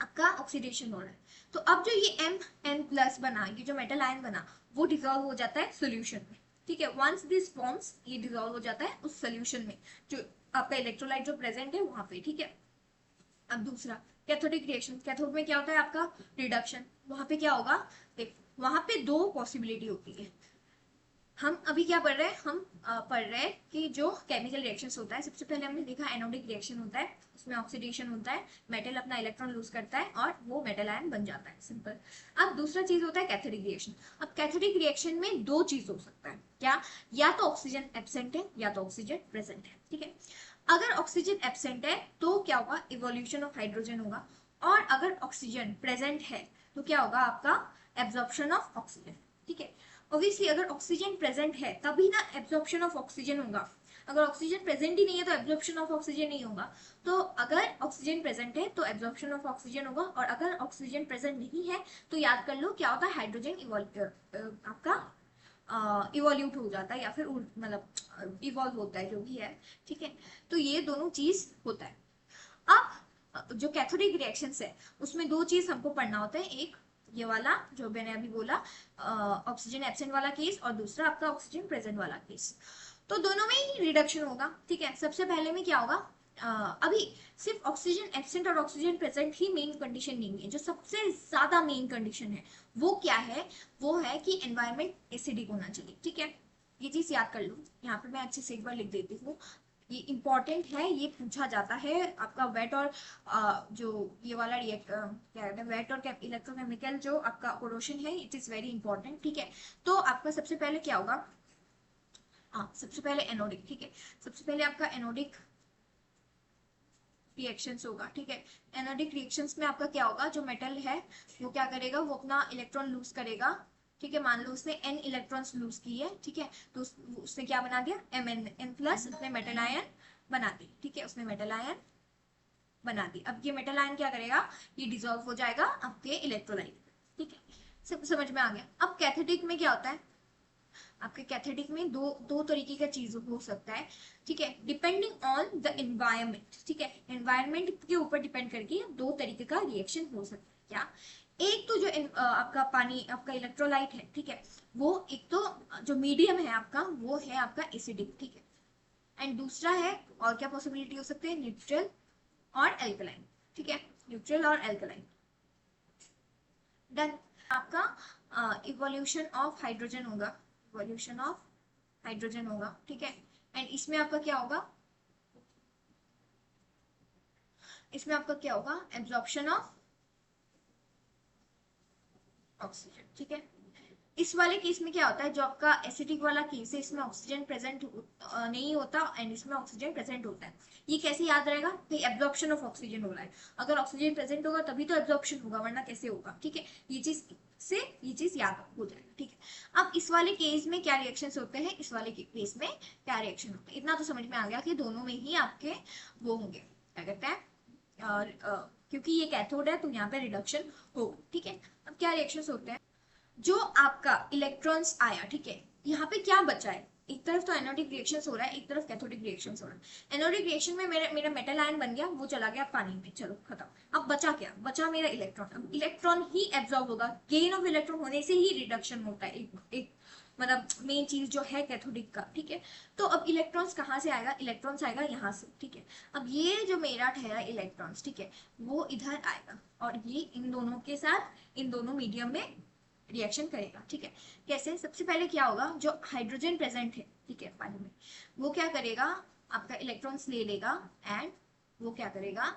आपका ऑक्सीडेशन हो रहा है। तो अब जो ये Mn प्लस बना, ये जो मेटल आयन बना, वो डिजोल्व हो जाता है सोल्यूशन में, ठीक है। वंस दिस फॉर्म्स, ये डिजोल्व हो जाता है उस सोल्यूशन में जो आपका इलेक्ट्रोलाइट जो प्रेजेंट है वहां पे, ठीक है। अब दूसरा कैथोडिक रिएक्शन, कैथोड में क्या होता है आपका रिडक्शन, वहां पे क्या होगा, देखो वहां पे दो पॉसिबिलिटी होती है। हम अभी क्या पढ़ रहे हैं, हम पढ़ रहे हैं कि जो केमिकल रिएक्शंस होता है, सबसे पहले हमने देखा एनोडिक रिएक्शन होता है, उसमें ऑक्सीडेशन होता है, मेटल अपना इलेक्ट्रॉन लूज करता है और वो मेटल आयन बन जाता है, सिंपल। अब दूसरा चीज होता है कैथोडिक रिएक्शन। अब कैथोडिक रिएक्शन में दो चीज हो सकता है, क्या, या तो ऑक्सीजन एब्सेंट है या तो ऑक्सीजन प्रेजेंट है, ठीक है। अगर ऑक्सीजन एब्सेंट है तो क्या होगा, इवोल्यूशन ऑफ हाइड्रोजन होगा, और अगर ऑक्सीजन प्रेजेंट है तो क्या होगा आपका, एब्जॉर्प्शन ऑफ ऑक्सीजन। ठीक है, ऑब्वियसली अगर ऑक्सीजन प्रेजेंट है तभी ना एब्जॉर्प्शन ऑफ ऑक्सीजन होगा, अगर ऑक्सीजन प्रेजेंट ही नहीं है तो एब्जॉर्प्शन ऑफ ऑक्सीजन नहीं होगा। तो अगर ऑक्सीजन प्रेजेंट है तो एब्जॉर्प्शन ऑफ ऑक्सीजन होगा, और अगर ऑक्सीजन प्रेजेंट नहीं है तो याद कर लो क्या होता है, हाइड्रोजन आपका इवोल्यूट हो जाता है, या फिर मतलब इवॉल्व होता है, जो भी है। ठीक है, तो ये दोनों चीज होता है। अब जो कैथोडिक रिएक्शंस है उसमें दो चीज हमको पढ़ना होता है, एक ये वाला जो मैंने अभी बोला ऑक्सीजन एब्सेंट वाला केस, और दूसरा आपका ऑक्सीजन प्रेजेंट वाला केस। तो दोनों में ही रिडक्शन होगा। ठीक है, सबसे पहले में क्या होगा, अभी सिर्फ ऑक्सीजन एब्सेंट और ऑक्सीजन प्रेजेंट ही मेन कंडीशन नहीं है, जो सबसे ज्यादा मेन कंडीशन है वो क्या है, वो है कि एनवायरमेंट एसिडिक होना चाहिए। ठीक है, ये चीज याद कर लो, यहाँ पे मैं अच्छे से एक बार लिख देती हूँ, ये इंपॉर्टेंट है, ये पूछा जाता है आपका वेट और जो ये वाला रिएक्ट क्या कहते हैं, वेट और इलेक्ट्रोकेमिकल जो आपका कोरोशन है, इट इज वेरी इंपॉर्टेंट। ठीक है, तो आपका सबसे पहले क्या होगा, हाँ सबसे पहले एनोडिक। ठीक है, सबसे पहले आपका एनोडिक रिएक्शंस होगा। ठीक है, एनोडिक रिएक्शंस में आपका क्या होगा, जो मेटल है वो क्या करेगा, वो अपना इलेक्ट्रॉन लूज करेगा। ठीक है, मान लो उसने n इलेक्ट्रॉन्स लूज की है। ठीक है, तो उसने क्या बना दिया, Mn प्लस, उसने मेटल आयन बना दी। ठीक है, उसने मेटल आयन बना दी। अब ये मेटल आयन क्या करेगा, ये डिसॉल्व हो जाएगा आपके इलेक्ट्रोलाइट। ठीक है, सब समझ में आ गया। अब कैथेटिक में क्या होता है, आपके कैथेटिक में दो दो तरीके का चीज हो सकता है। ठीक है, डिपेंडिंग ऑन द एनवायरमेंट। ठीक है, एनवायरमेंट के ऊपर डिपेंड करके दो तरीके का रिएक्शन हो सकता है। क्या, एक तो जो आपका पानी आपका इलेक्ट्रोलाइट है, ठीक है, वो एक तो जो मीडियम है आपका वो है आपका एसिडिक। ठीक है, एंड दूसरा है, और क्या पॉसिबिलिटी हो सकती है, न्यूट्रल और एल्कलाइन। ठीक है, न्यूट्रल और एल्कलाइन। डन, आपका इवोल्यूशन ऑफ हाइड्रोजन होगा, इवोल्यूशन ऑफ हाइड्रोजन होगा। ठीक है, एंड इसमें आपका क्या होगा, इसमें आपका क्या होगा, एब्जॉर्प्शन ऑफ ऑक्सीजन। ठीक है, इस वाले केस में क्या होता है, जो आपका एसिडिक वाला केस है इसमें ऑक्सीजन प्रेजेंट नहीं होता, एंड इसमें ऑक्सीजन प्रेजेंट होता है। ये कैसे याद रहेगा, कि एब्जॉर्प्शन ऑफ ऑक्सीजन हो रहा है, अगर ऑक्सीजन प्रेजेंट होगा तभी तो एब्जॉर्प्शन होगा, वरना कैसे होगा। ठीक है, ये चीज से ये चीज याद हो जाएगा। ठीक है, अब इस वाले केस में क्या रिएक्शन होते हैं, इस वाले केस में क्या रिएक्शन होते हैं, इतना तो समझ में आ गया कि दोनों में ही आपके वो होंगे, क्या कहते हैं, और क्योंकि ये कैथोड है तो यहाँ पे रिडक्शन होगा। ठीक है, अब क्या रिएक्शन होते हैं, जो आपका इलेक्ट्रॉन्स आया, ठीक है, यहाँ पे क्या बचा है, एक तरफ तो एनोडिक रिएक्शन हो रहा है, एक तरफ कैथोडिक रिएक्शन हो रहा है। एनोडिक रिएक्शन में मेरा मेरा मेटल आयन बन गया, वो चला गया पानी में, चलो खत्म। अब बचा क्या, बचा मेरा इलेक्ट्रॉन। अब इलेक्ट्रॉन ही एब्जॉर्ब होगा, गेन ऑफ इलेक्ट्रॉन होने से ही रिडक्शन होता है, एक मतलब मेन चीज जो है कैथोडिक का। ठीक है, तो अब इलेक्ट्रॉन्स कहाँ से आएगा, इलेक्ट्रॉन्स आएगा यहाँ से। ठीक है, अब ये जो मेरा ठहरा इलेक्ट्रॉन्स, ठीक है, वो इधर आएगा, और ये इन दोनों के साथ इन दोनों मीडियम में रिएक्शन करेगा। ठीक है, कैसे, सबसे पहले क्या होगा, जो हाइड्रोजन प्रेजेंट है, ठीक है, पानी में, वो क्या करेगा, आपका इलेक्ट्रॉन्स ले लेगा, एंड वो क्या करेगा,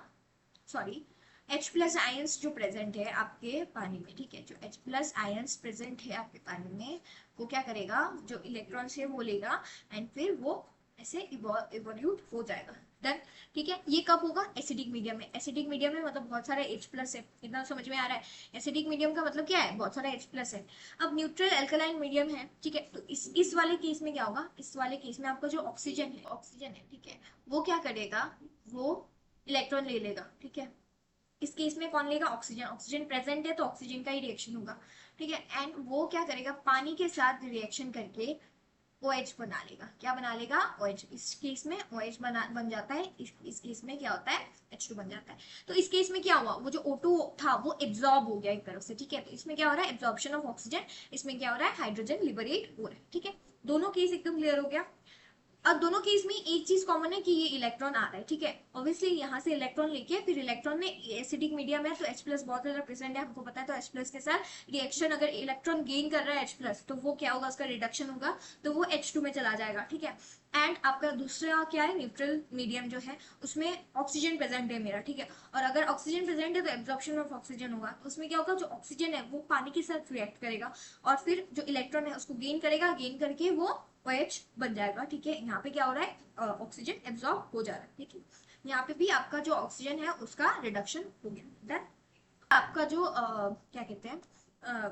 सॉरी, H प्लस आयंस जो प्रेजेंट है आपके पानी में, ठीक है, जो H प्लस आयंस प्रेजेंट है आपके पानी में, वो क्या करेगा, जो इलेक्ट्रॉन्स है वो लेगा, एंड फिर वो ऐसे इवोल्यूट हो जाएगा। डन, ठीक है, ये कब होगा, एसिडिक मीडियम में। एसिडिक मीडियम में मतलब बहुत सारा H प्लस है, इतना समझ में आ रहा है। एसिडिक मीडियम का मतलब क्या है, बहुत सारा H प्लस है। अब न्यूट्रल अल्कलाइन मीडियम है, ठीक है, तो इस वाले केस में क्या होगा, इस वाले केस में आपका जो ऑक्सीजन है, ठीक है, वो क्या करेगा, वो इलेक्ट्रॉन ले लेगा। ठीक है, इस केस में कौन लेगा, ऑक्सीजन, ऑक्सीजन प्रेजेंट है तो ऑक्सीजन का ही रिएक्शन होगा। ठीक है, एंड वो क्या करेगा, पानी के साथ रिएक्शन करके OH बना लेगा। क्या बना लेगा, OH। इस केस में OH बन जाता है, इस केस में क्या होता है, H2 बन जाता है। तो इस केस में क्या हुआ, वो जो O2 था वो एब्जॉर्ब हो गया एक तरफ से। ठीक है, तो इसमें क्या हो रहा है, एब्जॉर्प्शन ऑफ ऑक्सीजन, इसमें क्या हो रहा है, हाइड्रोजन लिबरेट हो रहा है। ठीक है, दोनों केस एकदम क्लियर हो गया। अब दोनों केस में एक चीज कॉमन है कि ये इलेक्ट्रॉन आ रहा है। ठीक है, ऑब्वियसली यहाँ से इलेक्ट्रॉन लेके फिर इलेक्ट्रॉन में एसिडिक मीडियम है तो H प्लस बहुत ज्यादा प्रेजेंट है, हमको पता है, तो H प्लस के साथ रिएक्शन, अगर इलेक्ट्रॉन गेन कर रहा है H प्लस, तो वो क्या होगा, उसका रिडक्शन होगा, तो वो H2 में चला जाएगा। ठीक है, एंड आपका दूसरा क्या है, न्यूट्रल मीडियम जो है उसमें ऑक्सीजन प्रेजेंट है मेरा। ठीक है, और अगर ऑक्सीजन प्रेजेंट है तो एब्जॉर्प्शन ऑफ ऑक्सीजन होगा, तो उसमें क्या होगा, जो ऑक्सीजन है वो पानी के साथ रिएक्ट करेगा, और फिर जो इलेक्ट्रॉन है उसको गेन करेगा, गेन करके वो OH बन जाएगा, ठीक है। यहाँ पे क्या हो रहा है, ऑक्सीजन एब्जॉर्ब हो जा रहा है, ठीक है। यहाँ पे भी आपका जो ऑक्सीजन है उसका रिडक्शन हो गया। डन। आपका जो क्या कहते हैं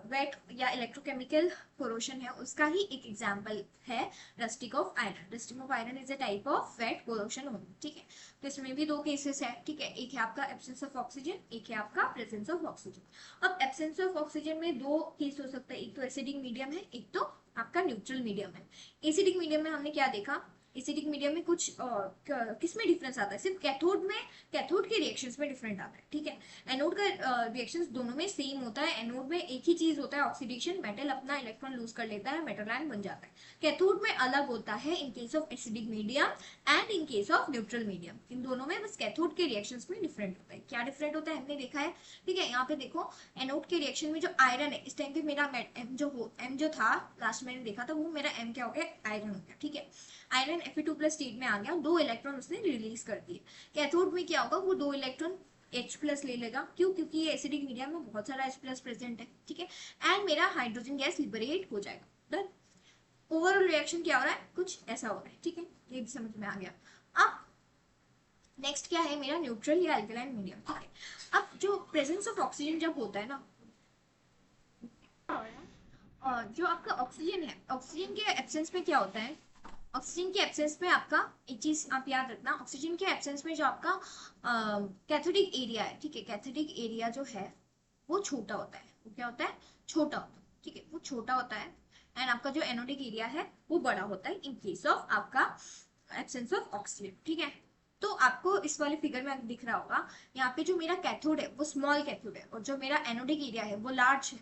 वेट या इलेक्ट्रोकेमिकल कोरोशन है उसका ही एक एग्जांपल है rusting of iron. Rusting of iron is a type of wet corrosion होगी, ठीक है। तो इसमें भी दो केसेस है, ठीक है। एक है आपका एब्सेंस ऑफ ऑक्सीजन, एक है आपका प्रेजेंस ऑफ ऑक्सीजन। अब एब्सेंस ऑफ ऑक्सीजन में दो केस हो सकता है, एक तो एसिडिक मीडियम है, एक तो आपका न्यूट्रल मीडियम है। एसिडिक मीडियम में हमने क्या देखा, एसिडिक मीडियम में कुछ किसमें डिफरेंस आता है, सिर्फ कैथोड में, कैथोड के रिएक्शंस में डिफरेंट आता है, ठीक है। एनोड का रिएक्शंस दोनों में सेम होता है। एनोड में एक ही चीज होता है, ऑक्सीडेशन, मेटल अपना इलेक्ट्रॉन लूज कर लेता है, मेटल आयन बन जाता है। कैथोड में अलग होता है in case of acidic medium and in case of neutral medium. इन दोनों में बस कैथोड के रिएक्शंस में डिफरेंट होता है। क्या डिफरेंट होता है हमने देखा है, ठीक है। यहाँ पे देखो एनोड के रिएक्शन में जो आयरन है, इस टाइम पे मेरा एम जो था लास्ट मैंने देखा था, वो मेरा एम क्या हो गया, आयरन हो गया, ठीक है। आयरन Fe2+ स्टेट में आ गया, दो इलेक्ट्रॉन उसने रिलीज कर दिए। कैथोड में क्या होगा, वो दो इलेक्ट्रॉन H+ ले लेगा, क्यों, क्योंकि ये एसिडिक मीडियम में बहुत सारा H+ प्रेजेंट है, ठीक है। एंड मेरा हाइड्रोजन गैस लिबरेट हो जाएगा। डन। ओवरऑल रिएक्शन क्या हो रहा है, कुछ ऐसा हो रहा है, ठीक है। ये भी समझ में आ गया। अब नेक्स्ट क्या है मेरा, न्यूट्रल या अल्कलाइन मीडियम, ठीक है। अब जो प्रेजेंस ऑफ ऑक्सीजन जब होता है ना, जो आपका ऑक्सीजन है, ऑक्सीजन के एब्सेंस में क्या होता है, ऑक्सीजन के एब्सेंस में आपका एक चीज आप याद रखना, ऑक्सीजन के एब्सेंस में जो आपका कैथोडिक एरिया है, ठीक है, कैथोडिक एरिया जो है वो छोटा होता है। वो क्या होता है, छोटा होता है, ठीक है, वो छोटा होता है। एंड आपका जो एनोडिक एरिया है वो बड़ा होता है इन केस ऑफ आपका एब्सेंस ऑफ ऑक्सीजन, ठीक है। तो आपको इस वाले फिगर में दिख रहा होगा, यहाँ पे जो मेरा कैथोड है वो स्मॉल कैथोड है और जो मेरा एनोडिक एरिया है वो लार्ज है।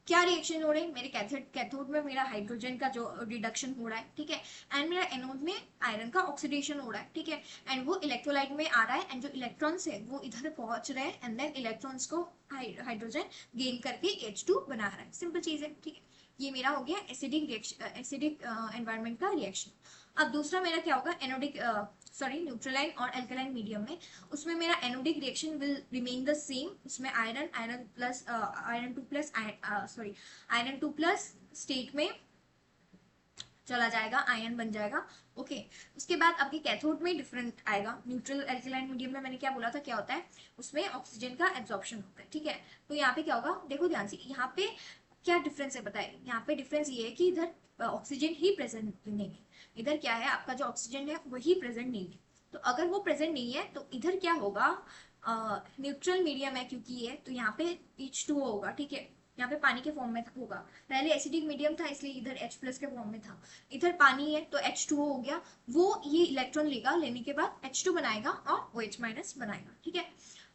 क्या रिएक्शन हो रहे हैं मेरे कैथोड में, मेरा हाइड्रोजन का जो रिडक्शन हो रहा है, ठीक है। एंड मेरा एनोड में आयरन का ऑक्सीडेशन हो रहा है, ठीक है। एंड वो इलेक्ट्रोलाइट में आ रहा है एंड जो इलेक्ट्रॉन्स है वो इधर पहुंच रहे हैं एंड देन इलेक्ट्रॉन्स को हाइड्रोजन गेन करके H2 बना रहा है। सिंपल चीज है, ठीक है। ये मेरा हो गया एसिडिक रिएक्शन, एसिडिक एनवायरनमेंट का रिएक्शन। अब दूसरा मेरा क्या होगा, एनोडिक सॉरी न्यूट्रलाइन और अल्कलाइन मीडियम में, उसमें मेरा anodic reaction will remain the same. उसमें आयरन 2+ स्टेट में चला जाएगा, आयन बन जाएगा, ओके। उसके बाद आपके कैथोड में डिफरेंट आएगा। न्यूट्रल अल्कलाइन मीडियम में मैंने क्या बोला था, क्या होता है, उसमें ऑक्सीजन का एब्जॉर्प्शन होता है, ठीक है। तो यहाँ पे क्या होगा, देखो ध्यान से, यहाँ पे क्या डिफरेंस है बताए। यहाँ पे डिफरेंस ये है कि इधर ऑक्सीजन ही प्रेजेंट नहीं है, इधर क्या है, आपका जो ऑक्सीजन है वही प्रेजेंट नहीं है। तो अगर वो प्रेजेंट नहीं है तो इधर क्या होगा, न्यूट्रल मीडियम है क्योंकि ये, तो यहाँ पे H2O होगा, ठीक है। यहाँ पे पानी के फॉर्म में होगा, पहले एसिडिक मीडियम था इसलिए इधर H+ के फॉर्म में था, इधर पानी है तो H2O हो गया। वो ये इलेक्ट्रॉन लेगा, लेने के बाद H2 बनाएगा और OH- बनाएगा, ठीक है।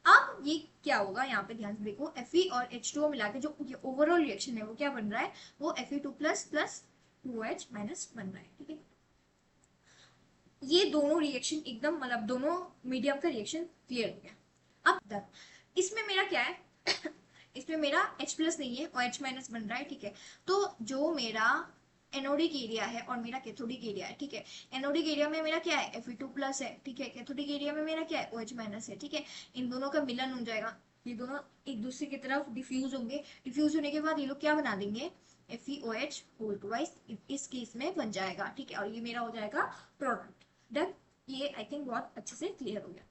अब ये क्या होगा, यहाँ पे ध्यान से देखो, Fe और H2O मिला के जो ये ओवरऑल रिएक्शन है वो क्या बन रहा है, वो Fe2+ प्लस 2OH- बन रहा है, ठीक है। ये दोनों रिएक्शन एकदम, मतलब दोनों मीडियम का रिएक्शन क्लियर हो गया। अब तक इसमें मेरा क्या है इसमें मेरा H+ नहीं है, OH- बन रहा है, ठीक है। तो जो मेरा एनोडिक एरिया है और मेरा कैथोडिक एरिया है, ठीक है। एनोडिक एरिया में मेरा क्या है, Fe2+ है, ठीक है। कैथोडिक एरिया में मेरा क्या है, OH- है, ठीक है। इन दोनों का मिलन हो जाएगा, ये दोनों एक दूसरे की तरफ डिफ्यूज होंगे। डिफ्यूज होने के बाद ये लोग क्या बना देंगे, FeOH होल ट्वाइस, इस केस में बन जाएगा, ठीक है। और ये मेरा हो जाएगा प्रोडक्ट। डन। ये आई थिंक बहुत अच्छे से क्लियर हो गया।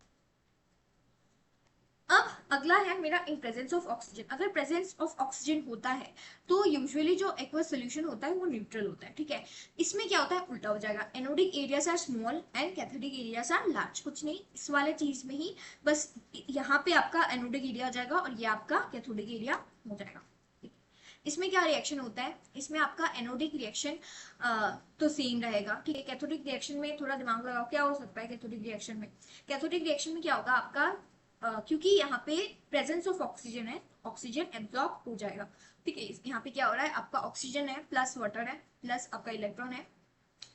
अब अगला है मेरा इन प्रेजेंस ऑफ ऑक्सीजन। अगर प्रेजेंस ऑफ ऑक्सीजन होता है तो यूजुअली जो एक्वस सोल्यूशन होता है वो न्यूट्रल होता है, ठीक है। इसमें क्या होता है, उल्टा हो जाएगा, anodic areas are small and cathodic areas are large. कुछ नहीं, इस वाले चीज में ही बस यहाँ पे आपका एनोडिक एरिया आ जाएगा और ये आपका कैथोडिक एरिया हो जाएगा। इसमें क्या रिएक्शन होता है, इसमें आपका एनोडिक रिएक्शन तो सेम रहेगा, ठीक है। कैथोडिक रिएक्शन में थोड़ा दिमाग लगाओ, क्या हो सकता है कैथोडिक रिएक्शन में। कैथोडिक रिएक्शन में क्या होगा आपका, क्योंकि यहाँ पे प्रेजेंस ऑफ ऑक्सीजन है, ऑक्सीजन एब्जॉर्ब हो जाएगा, ठीक है। यहाँ पे क्या हो रहा है, आपका ऑक्सीजन है प्लस वाटर है प्लस आपका इलेक्ट्रॉन है,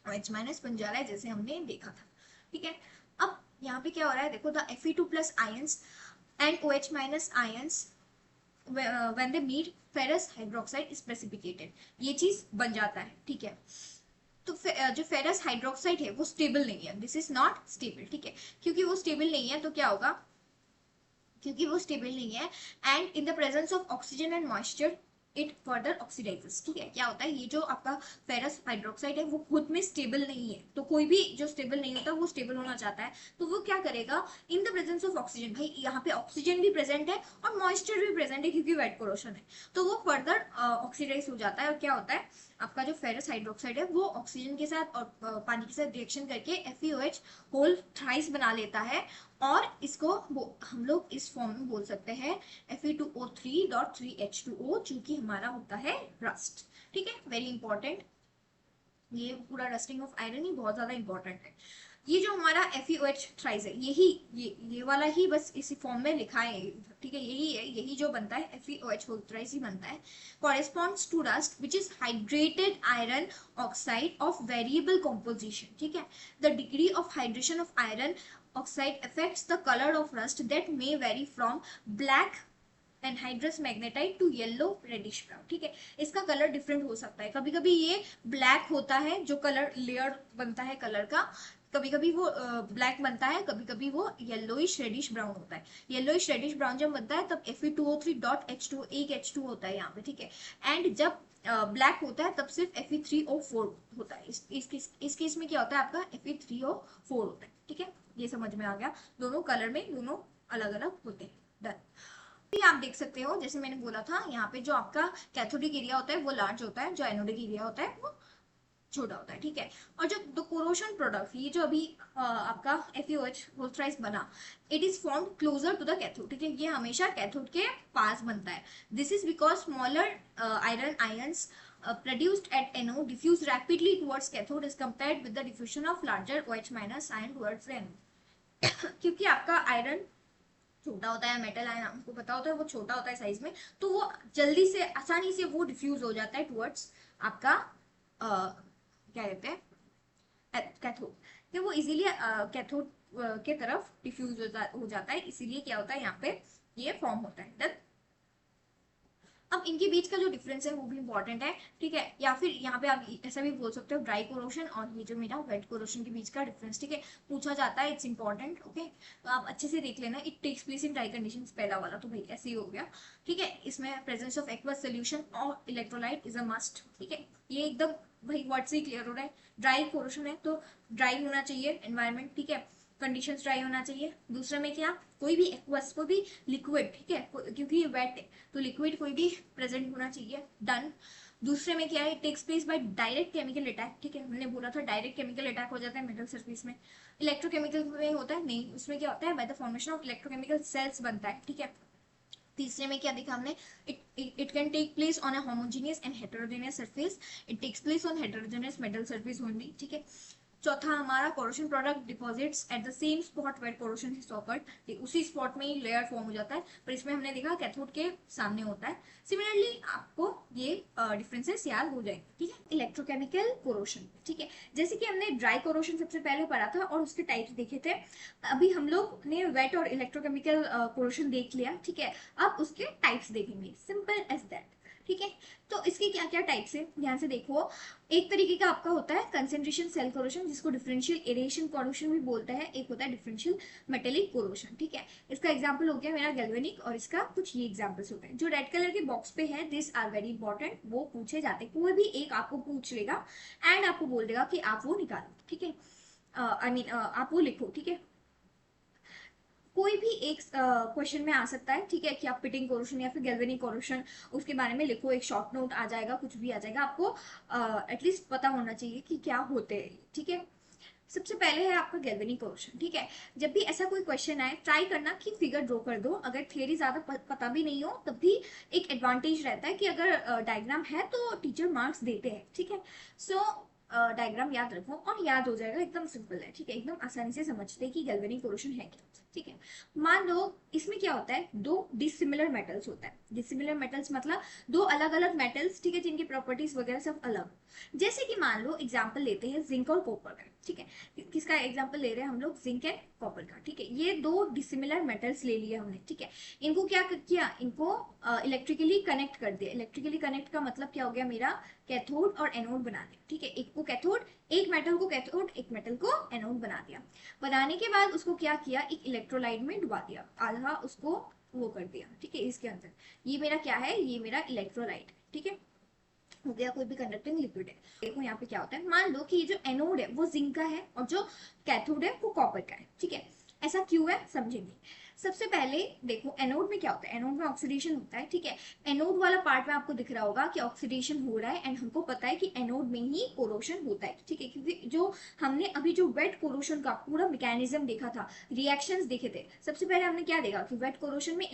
OH- बन जा रहा है जैसे हमने देखा था, ठीक है। अब यहाँ पे क्या हो रहा है, देखो, the Fe2+ ions and OH- ions when they meet ferrous hydroxide is precipitated, ये चीज बन जाता है, ठीक है। तो जो फेरस हाइड्रोक्साइड है वो स्टेबल नहीं है, दिस इज नॉट स्टेबल, ठीक है। क्योंकि वो स्टेबल नहीं है तो क्या होगा, क्योंकि वो स्टेबल नहीं है and in the presence of oxygen and moisture it further oxidises. ठीक है, क्या होता है, ये जो आपका फेरस हाइड्रोक्साइड है वो खुद में स्टेबल नहीं है, तो कोई भी जो स्टेबल नहीं होता वो स्टेबल होना चाहता है, तो वो क्या करेगा, in the presence of oxygen, भाई यहाँ पे ऑक्सीजन भी प्रेजेंट है और मॉइस्चर भी प्रेजेंट है क्योंकि वेट कोरोशन है, तो वो फर्दर ऑक्सीडाइज हो जाता है और क्या होता है, आपका जो फेरस हाइड्रोक्साइड है वो ऑक्सीजन के साथ और पानी के साथ रिएक्शन करके FeOH होल थ्राइस बना लेता है, और इसको हम लोग इस फॉर्म में बोल सकते हैं Fe2O3.3H2O, जो कि हमारा होता है रस्ट। ठीक है, वेरी इंपॉर्टेंट, ये पूरा रस्टिंग ऑफ आयरन ही बहुत ज्यादा इंपॉर्टेंट है। ये जो हमारा FeOH थ्राइस है, यही ये वाला ही बस इसी फॉर्म में लिखा है, ठीक है, यही है, यही जो बनता है FeOH होल थ्राइस ही बनता है, corresponds to rust which is hydrated iron oxide of variable composition। ठीक है, the degree of hydration of iron oxide affects the color of rust that may vary from black anhydrous magnetite to yellow reddish brown. ठीक है, इसका colour different हो सकता है, कभी कभी ये ब्लैक होता है जो कलर लेयर बनता है कलर का, कभी कभी वो ब्लैक बनता है, कभी कभी वो येलोइश रेडिश ब्राउन होता है। येलोइश रेडिश ब्राउन जब बनता है तब Fe2O3.H2O एक H2 होता है यहाँ पे। ठीक है, एंड जब ब्लैक होता है तब सिर्फ Fe3O4 होता है। इस केस में क्या होता है, आपका Fe3O4 होता है। ठीक है, ये समझ में आ गया, दोनों कलर में दोनों अलग अलग होते हैं। डन। आप देख सकते हो, जैसे मैंने बोला था, यहाँ पे जो आपका कैथोडिक एरिया होता है वो लार्ज होता है, जो एनोडिक एरिया होता है वो छोटा होता है। ठीक है, और जो द कोरोशन प्रोडक्ट, ये जो अभी आपका FeOH होल थ्राइस बना, it is formed closer to the cathode. ठीक है, ये हमेशा कैथोड के पास बनता है। This is because smaller iron ions produced at anode diffuse rapidly towards cathode as compared with the diffusion of larger OH minus ion towards the anode। क्योंकि आपका आयरन छोटा होता है, मेटल आयन हमको पता होता है वो छोटा होता है साइज में, तो वो जल्दी से आसानी से वो डिफ्यूज हो जाता है टुवर्ड्स आपका क्या कहते हैं, कैथोड, कि वो इजीली कैथोड के तरफ डिफ्यूज हो जाता है, इसीलिए क्या होता है यहाँ पे ये फॉर्म होता है। अब इनके बीच का जो डिफरेंस है वो भी इंपॉर्टेंट है। ठीक है, या फिर यहाँ पे आप ऐसा भी बोल सकते हो ड्राई कोरोशन और ये जो मेरा वेट कोरोशन के बीच का डिफरेंस। ठीक है, पूछा जाता है, इट्स इंपॉर्टेंट। ओके, तो आप अच्छे से देख लेना, it takes place in dry conditions, पहला वाला तो भाई ऐसे ही हो गया। ठीक है, इसमें प्रेजेंस ऑफ एक्वस सोल्यूशन और इलेक्ट्रोलाइट इज अ मस्ट। ठीक है, ये एकदम भाई वर्ड से ही क्लियर हो रहा है, ड्राई कोरोशन है तो ड्राई होना चाहिए एनवायरमेंट। ठीक है, कंडीशंस ड्राई होना चाहिए। दूसरे में क्या, कोई भी एक्वस, कोई भी लिक्विड, ठीक है, क्योंकि ये वेट है तो लिक्विड कोई भी प्रेजेंट होना चाहिए। डन। दूसरे में क्या है, takes place by direct chemical attack. ठीक है, हमने बोला था डायरेक्ट केमिकल अटैक हो जाता है मेटल सरफेस में। इलेक्ट्रोकेमिकल में होता है नहीं, उसमें क्या होता है, by the formation of electrochemical cells बनता है। ठीक है, तीसरे में क्या देखा हमने, it can take place on a homogeneous and heterogeneous surface, it takes place on heterogeneous metal surface only. ठीक है, चौथा हमारा corrosion product deposits at the same spot where corrosion is occurred, उसी स्पॉट में ही लेयर फॉर्म हो जाता है, पर इसमें हमने देखा कैथोड के सामने होता है। सिमिलरली आपको ये डिफरेंसेस याद हो जाएंगे। ठीक है, इलेक्ट्रोकेमिकल कोरोशन। ठीक है, जैसे कि हमने ड्राई कोरोशन सबसे पहले पढ़ा था और उसके टाइप्स देखे थे, अभी हम लोग ने वेट और इलेक्ट्रोकेमिकल कोरोशन देख लिया। ठीक है, अब उसके टाइप्स देखेंगे, सिंपल एज दैट। ठीक है, तो इसके क्या क्या टाइप्स है, ध्यान से देखो। एक तरीके का आपका होता है कंसेंट्रेशन सेल कोरोशन, जिसको डिफरेंशियल एरेशन कोरोशन भी बोलते हैं। एक होता है डिफरेंशियल मेटेलिक कोरोशन। ठीक है, इसका एग्जांपल हो गया मेरा गैल्वेनिक, और इसका कुछ ये एग्जांपल्स होते हैं जो रेड कलर के बॉक्स पे है। दिस आर वेरी इंपॉर्टेंट, वो पूछे जाते हैं, कोई भी एक आपको पूछ लेगा एंड आपको बोल देगा कि आप वो निकालो। ठीक है, आई मीन आप वो लिखो। ठीक है, कोई भी एक क्वेश्चन में आ सकता है। ठीक है, कि आप पिटिंग कोरोशन या फिर गैल्वेनिक कोरोशन उसके बारे में लिखो, एक शॉर्ट नोट आ जाएगा, कुछ भी आ जाएगा, आपको एटलीस्ट पता होना चाहिए कि क्या होते हैं। ठीक है, सबसे पहले है आपका गैल्वेनिक कोरोशन। ठीक है, जब भी ऐसा कोई क्वेश्चन आए, ट्राई करना कि फिगर ड्रॉ कर दो। अगर थियरी ज्यादा पता भी नहीं हो तब भी एक एडवांटेज रहता है कि अगर डायग्राम है तो टीचर मार्क्स देते हैं। ठीक है, सो डायग्राम याद रखो और याद हो जाएगा, एकदम सिंपल है। ठीक है, एकदम आसानी से समझते हैं कि गैल्वेनिक कोरोशन है क्या। ठीक है, मान लो इसमें क्या होता है, दो डिसिमिलर मेटल्स होता है। डिसिमिलर मेटल्स मतलब दो अलग अलग मेटल्स, ठीक है, जिनकी प्रॉपर्टीज वगैरह सब अलग। जैसे कि मान लो एग्जांपल लेते हैं जिंक और कॉपर का। ठीक है, किसका एग्जांपल ले रहे हैं हम लोग, जिंक एंड कॉपर का। ठीक है, ये दो डिसिमिलर मेटल्स ले लिए हमने। ठीक है, इनको क्या किया, इनको इलेक्ट्रिकली कनेक्ट कर दिया। इलेक्ट्रिकली कनेक्ट का मतलब क्या हो गया मेरा, कैथोड और एनोड बना दिया। ठीक है, एक को कैथोड, एक मेटल को कैथोड, एक मेटल को एनोड बना दिया। बनाने के बाद उसको क्या किया, एक इलेक्ट्रोलाइट में डुबा दिया, आधा उसको वो कर दिया, ठीक है। इसके अंदर ये मेरा क्या है, ये मेरा इलेक्ट्रोलाइट है, ठीक है, हो गया, कोई भी कंडक्टिंग लिक्विड है। देखो यहाँ पे क्या होता है, मान लो कि ये जो एनोड है वो जिंक का है और जो कैथोड है वो कॉपर का है, ठीक है। ऐसा क्यों है समझेंगे। सबसे पहले देखो एनोड में क्या होता है, एनोड में ऑक्सीडेशन होता है, ठीक है। एनोड वाला पार्ट में आपको दिख रहा होगा कि ऑक्सीडेशन हो रहा है, एंड हमको पता है कि एनोड में ही कोरोशन होता है, ठीक है। क्योंकि जो हमने अभी जो वेट कोरोशन का पूरा मैकेनिज्म देखा था, रिएक्शंस देखे थे, सबसे पहले हमने क्या देखा कि वेट कोरोशन में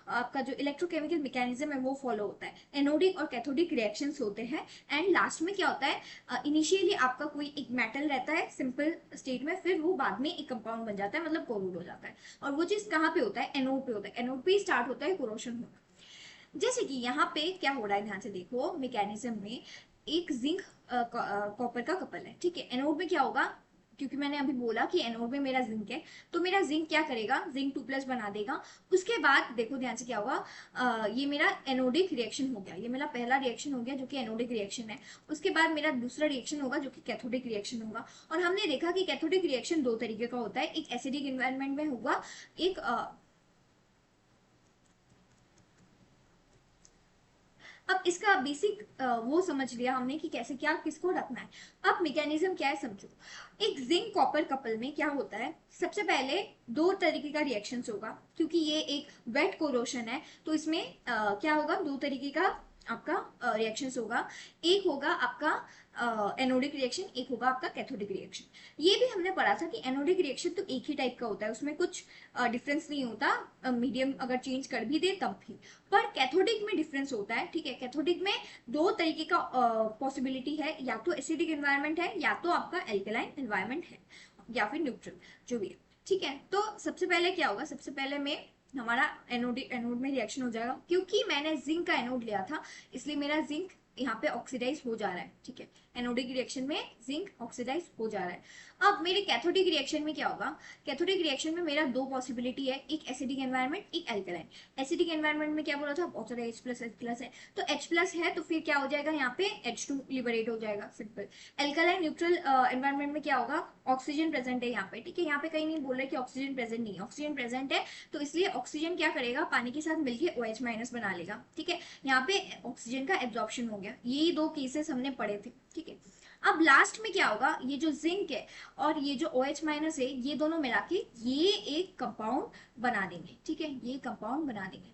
आपका जो इलेक्ट्रोकेमिकल मैकेनिज्म है वो फॉलो होता है, एनोडिक और कैथोडिक रिएक्शंस होते हैं, एंड लास्ट में क्या होता है, इनिशियली आपका कोई एक मेटल रहता है सिंपल स्टेट में, फिर वो बाद में एक कंपाउंड बन जाता है, मतलब कोरोड हो जाता है। और वो चीज कहाँ पे होता है, एनोड पे होता है, एनोड पे स्टार्ट होता है कोरोशन होना। जैसे कि यहाँ पे क्या हो रहा है, ध्यान से देखो मैकेनिज्म में, एक जिंक कॉपर का कपल है, ठीक है। एनोड में क्या होगा, क्योंकि मैंने अभी बोला कि एनोड में मेरा जिंक है, तो मेरा जिंक क्या करेगा, जिंक 2+ बना देगा। उसके बाद देखो ध्यान से क्या होगा, ये मेरा एनोडिक रिएक्शन हो गया, ये मेरा पहला रिएक्शन हो गया जो कि एनोडिक रिएक्शन है। उसके बाद मेरा दूसरा रिएक्शन होगा जो कि कैथोडिक रिएक्शन होगा। और हमने देखा कि कैथोडिक रिएक्शन दो तरीके का होता है, एक एसिडिक एनवायरनमेंट में होगा, एक अब इसका बेसिक वो समझ लिया हमने कि कैसे क्या किसको रखना है। अब मैकेनिज्म क्या है समझो। एक जिंक कॉपर कपल में क्या होता है, सबसे पहले दो तरीके का रिएक्शंस होगा, क्योंकि ये एक वेट कोरोशन है, तो इसमें क्या होगा, दो तरीके का आपका रिएक्शंस होगा। एक होगा आपका एनोडिक रिएक्शन, एक होगा आपका कैथोडिक रिएक्शन। ये भी हमने पढ़ा था कि एनोडिक रिएक्शन तो एक ही टाइप का होता है, उसमें कुछ डिफरेंस नहीं होता, मीडियम अगर चेंज कर भी दे तब भी। पर कैथोडिक में डिफरेंस होता है, ठीक है। कैथोडिक में दो तरीके का पॉसिबिलिटी है, या तो एसिडिक एनवायरनमेंट है, या तो आपका एल्केलाइन एनवायरनमेंट है, या फिर न्यूट्रल, जो भी है, ठीक है। तो सबसे पहले क्या होगा, सबसे पहले में हमारा एनोड में रिएक्शन हो जाएगा, क्योंकि मैंने जिंक का एनोड लिया था इसलिए मेरा जिंक यहाँ पे ऑक्सीडाइज हो जा रहा है, ठीक है। एनोडिक रिएक्शन में जिंक ऑक्सीडाइज हो जा रहा है। अब मेरे कैथोडिक रिएक्शन में क्या होगा, कैथोडिक रिएक्शन में मेरा दो पॉसिबिलिटी है, एक एसिडिक एनवायरनमेंट, एक एल्कलाइन। एसिडिक एनवायरनमेंट में क्या बोला था, बहुत सारे H+ है, तो H+ है तो फिर क्या हो जाएगा, यहाँ पे H2 लिबरेट हो जाएगा, सिंपल। एल्कलाइन न्यूट्रल एनवायरनमेंट में क्या होगा, ऑक्सीजन प्रेजेंट है यहाँ पे, ठीक है। यहाँ पे कहीं नहीं बोल रहे कि ऑक्सीजन प्रेजेंट नहीं है, ऑक्सीजन प्रेजेंट है, तो इसलिए ऑक्सीजन क्या करेगा, पानी के साथ मिलकर OH- बना लेगा, ठीक है। यहाँ पे ऑक्सीजन का एब्जॉर्प्शन हो गया। ये दो केसेस हमने पढ़े थे, ठीक है। अब लास्ट में क्या होगा, ये जो जिंक है और ये जो OH- है, ये दोनों मिला के ये एक कंपाउंड बना देंगे, ठीक है, ये कंपाउंड बना देंगे।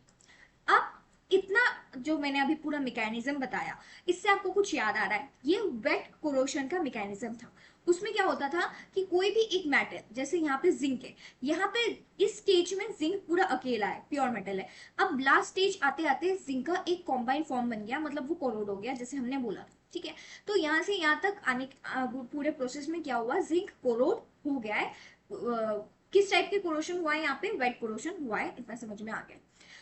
अब इतना जो मैंने अभी पूरा मैकेनिज्म बताया, इससे आपको कुछ याद आ रहा है, ये वेट कोरोशन का मैकेनिज्म था। उसमें क्या होता था कि कोई भी एक मेटल, जैसे यहाँ पे जिंक है, यहाँ पे इस स्टेज में जिंक पूरा अकेला है, प्योर मेटल है। अब लास्ट स्टेज आते आते जिंक का एक कॉम्बाइन फॉर्म बन गया, मतलब वो कोरोड हो गया, जैसे हमने बोला था, ठीक है। तो यहाँ से यहाँ तक आने पूरे प्रोसेस में क्या हुआ, जिंक कोरोड हो गया है। किस टाइप के कोरोशन हुआ है, यहाँ पे वेट कोरोशन हुआ है, इतना समझ में आ गया।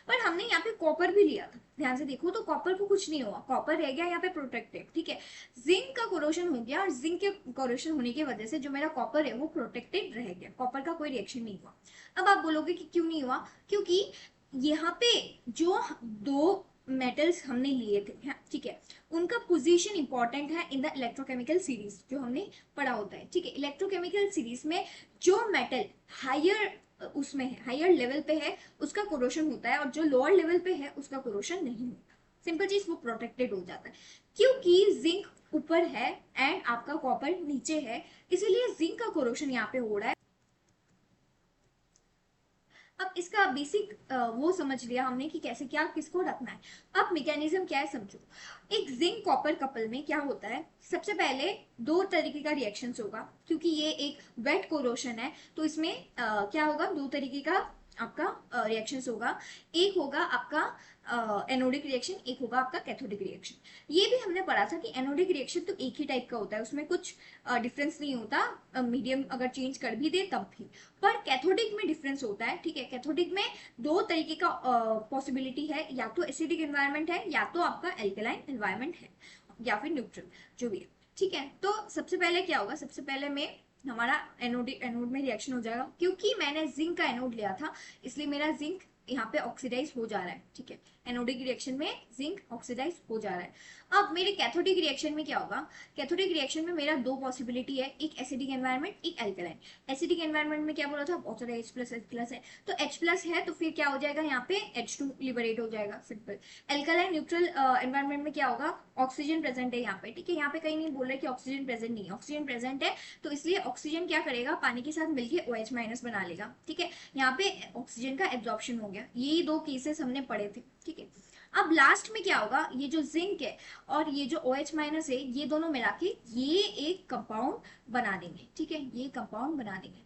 पर हमने यहाँ पे कॉपर भी लिया था, ध्यान से देखो, तो कॉपर को कुछ नहीं हुआ, कॉपर रह गया यहाँ पे प्रोटेक्टेड, ठीक है। जिंक का कोरोशन हो गया, और जिंक के कोरोशन होने की वजह से जो मेरा कॉपर है वो प्रोटेक्टेड रह गया, कॉपर का कोई रिएक्शन नहीं हुआ। अब आप बोलोगे कि क्यों नहीं हुआ, क्योंकि यहाँ पे जो दो मेटल्स हमने लिए थे, हाँ, ठीक है, उनका पोजीशन इंपॉर्टेंट है इन द इलेक्ट्रोकेमिकल सीरीज, जो हमने पढ़ा होता है, ठीक है। इलेक्ट्रोकेमिकल सीरीज में जो मेटल हायर उसमें है, हायर लेवल पे है, उसका कोरोशन होता है, और जो लोअर लेवल पे है उसका कोरोशन नहीं होता। सिंपल चीज, वो प्रोटेक्टेड हो जाता है, क्योंकि जिंक ऊपर है एंड आपका कॉपर नीचे है, इसीलिए जिंक का कोरोशन यहाँ पे हो रहा है। अब इसका बेसिक वो समझ लिया हमने कि कैसे क्या किसको रखना है। अब मैकेनिज्म क्या है समझो। एक जिंक कॉपर कपल में क्या होता है, सबसे पहले दो तरीके का रिएक्शंस होगा, क्योंकि ये एक वेट कोरोशन है, तो इसमें क्या होगा, दो तरीके का आपका रिएक्शंस होगा। एक होगा आपका एनोडिक रिएक्शन, एक होगा आपका कैथोडिक रिएक्शन। ये भी हमने पढ़ा था कि एनोडिक रिएक्शन तो एक ही टाइप का होता है, उसमें कुछ डिफरेंस नहीं होता, मीडियम अगर चेंज कर भी दे तब भी। पर कैथोडिक में डिफरेंस होता है, ठीक है। कैथोडिक में दो तरीके का पॉसिबिलिटी है, या तो एसिडिक एनवायरनमेंट है, या तो आपका एल्केलाइन एनवायरनमेंट है, या फिर न्यूट्रल, जो भी है, ठीक है। तो सबसे पहले क्या होगा, सबसे पहले में हमारा एनोड में रिएक्शन हो जाएगा, क्योंकि मैंने जिंक का एनोड लिया था इसलिए मेरा जिंक यहाँ पे ऑक्सीडाइज हो जा रहा है, ठीक है। एनोडिक रिएक्शन में जिंक ऑक्सीडाइज हो जा रहा है। अब मेरे कैथोडिक रिएक्शन में क्या होगा, कैथोडिक रिएक्शन में मेरा दो पॉसिबिलिटी है, एक एसिडिक एनवायरनमेंट, एक एल्कलाइन। एसिडिक एनवायरनमेंट में क्या बोला था, बहुत सारा H+ है, तो H+ है तो फिर क्या हो जाएगा, यहाँ पे H2 लिबरेट हो जाएगा, सिंपल। एल्कलाइन न्यूट्रल एनवायरनमेंट में क्या होगा, ऑक्सीजन प्रेजेंट है यहाँ पे, ठीक है। यहाँ पे कहीं नहीं बोल रहा कि ऑक्सीजन प्रेजेंट नहीं है, ऑक्सीजन प्रेजेंट है, तो इसलिए ऑक्सीजन क्या करेगा, पानी के साथ मिलकर OH- बना लेगा, ठीक है। यहाँ पे ऑक्सीजन का एब्जॉर्प्शन हो गया। यही दो केसेस हमने पढ़े थे, ठीक है। अब लास्ट में क्या होगा, ये जो जिंक है और ये जो OH- है, ये दोनों मिला के ये एक कंपाउंड बना देंगे, ठीक है, ये कंपाउंड बना देंगे।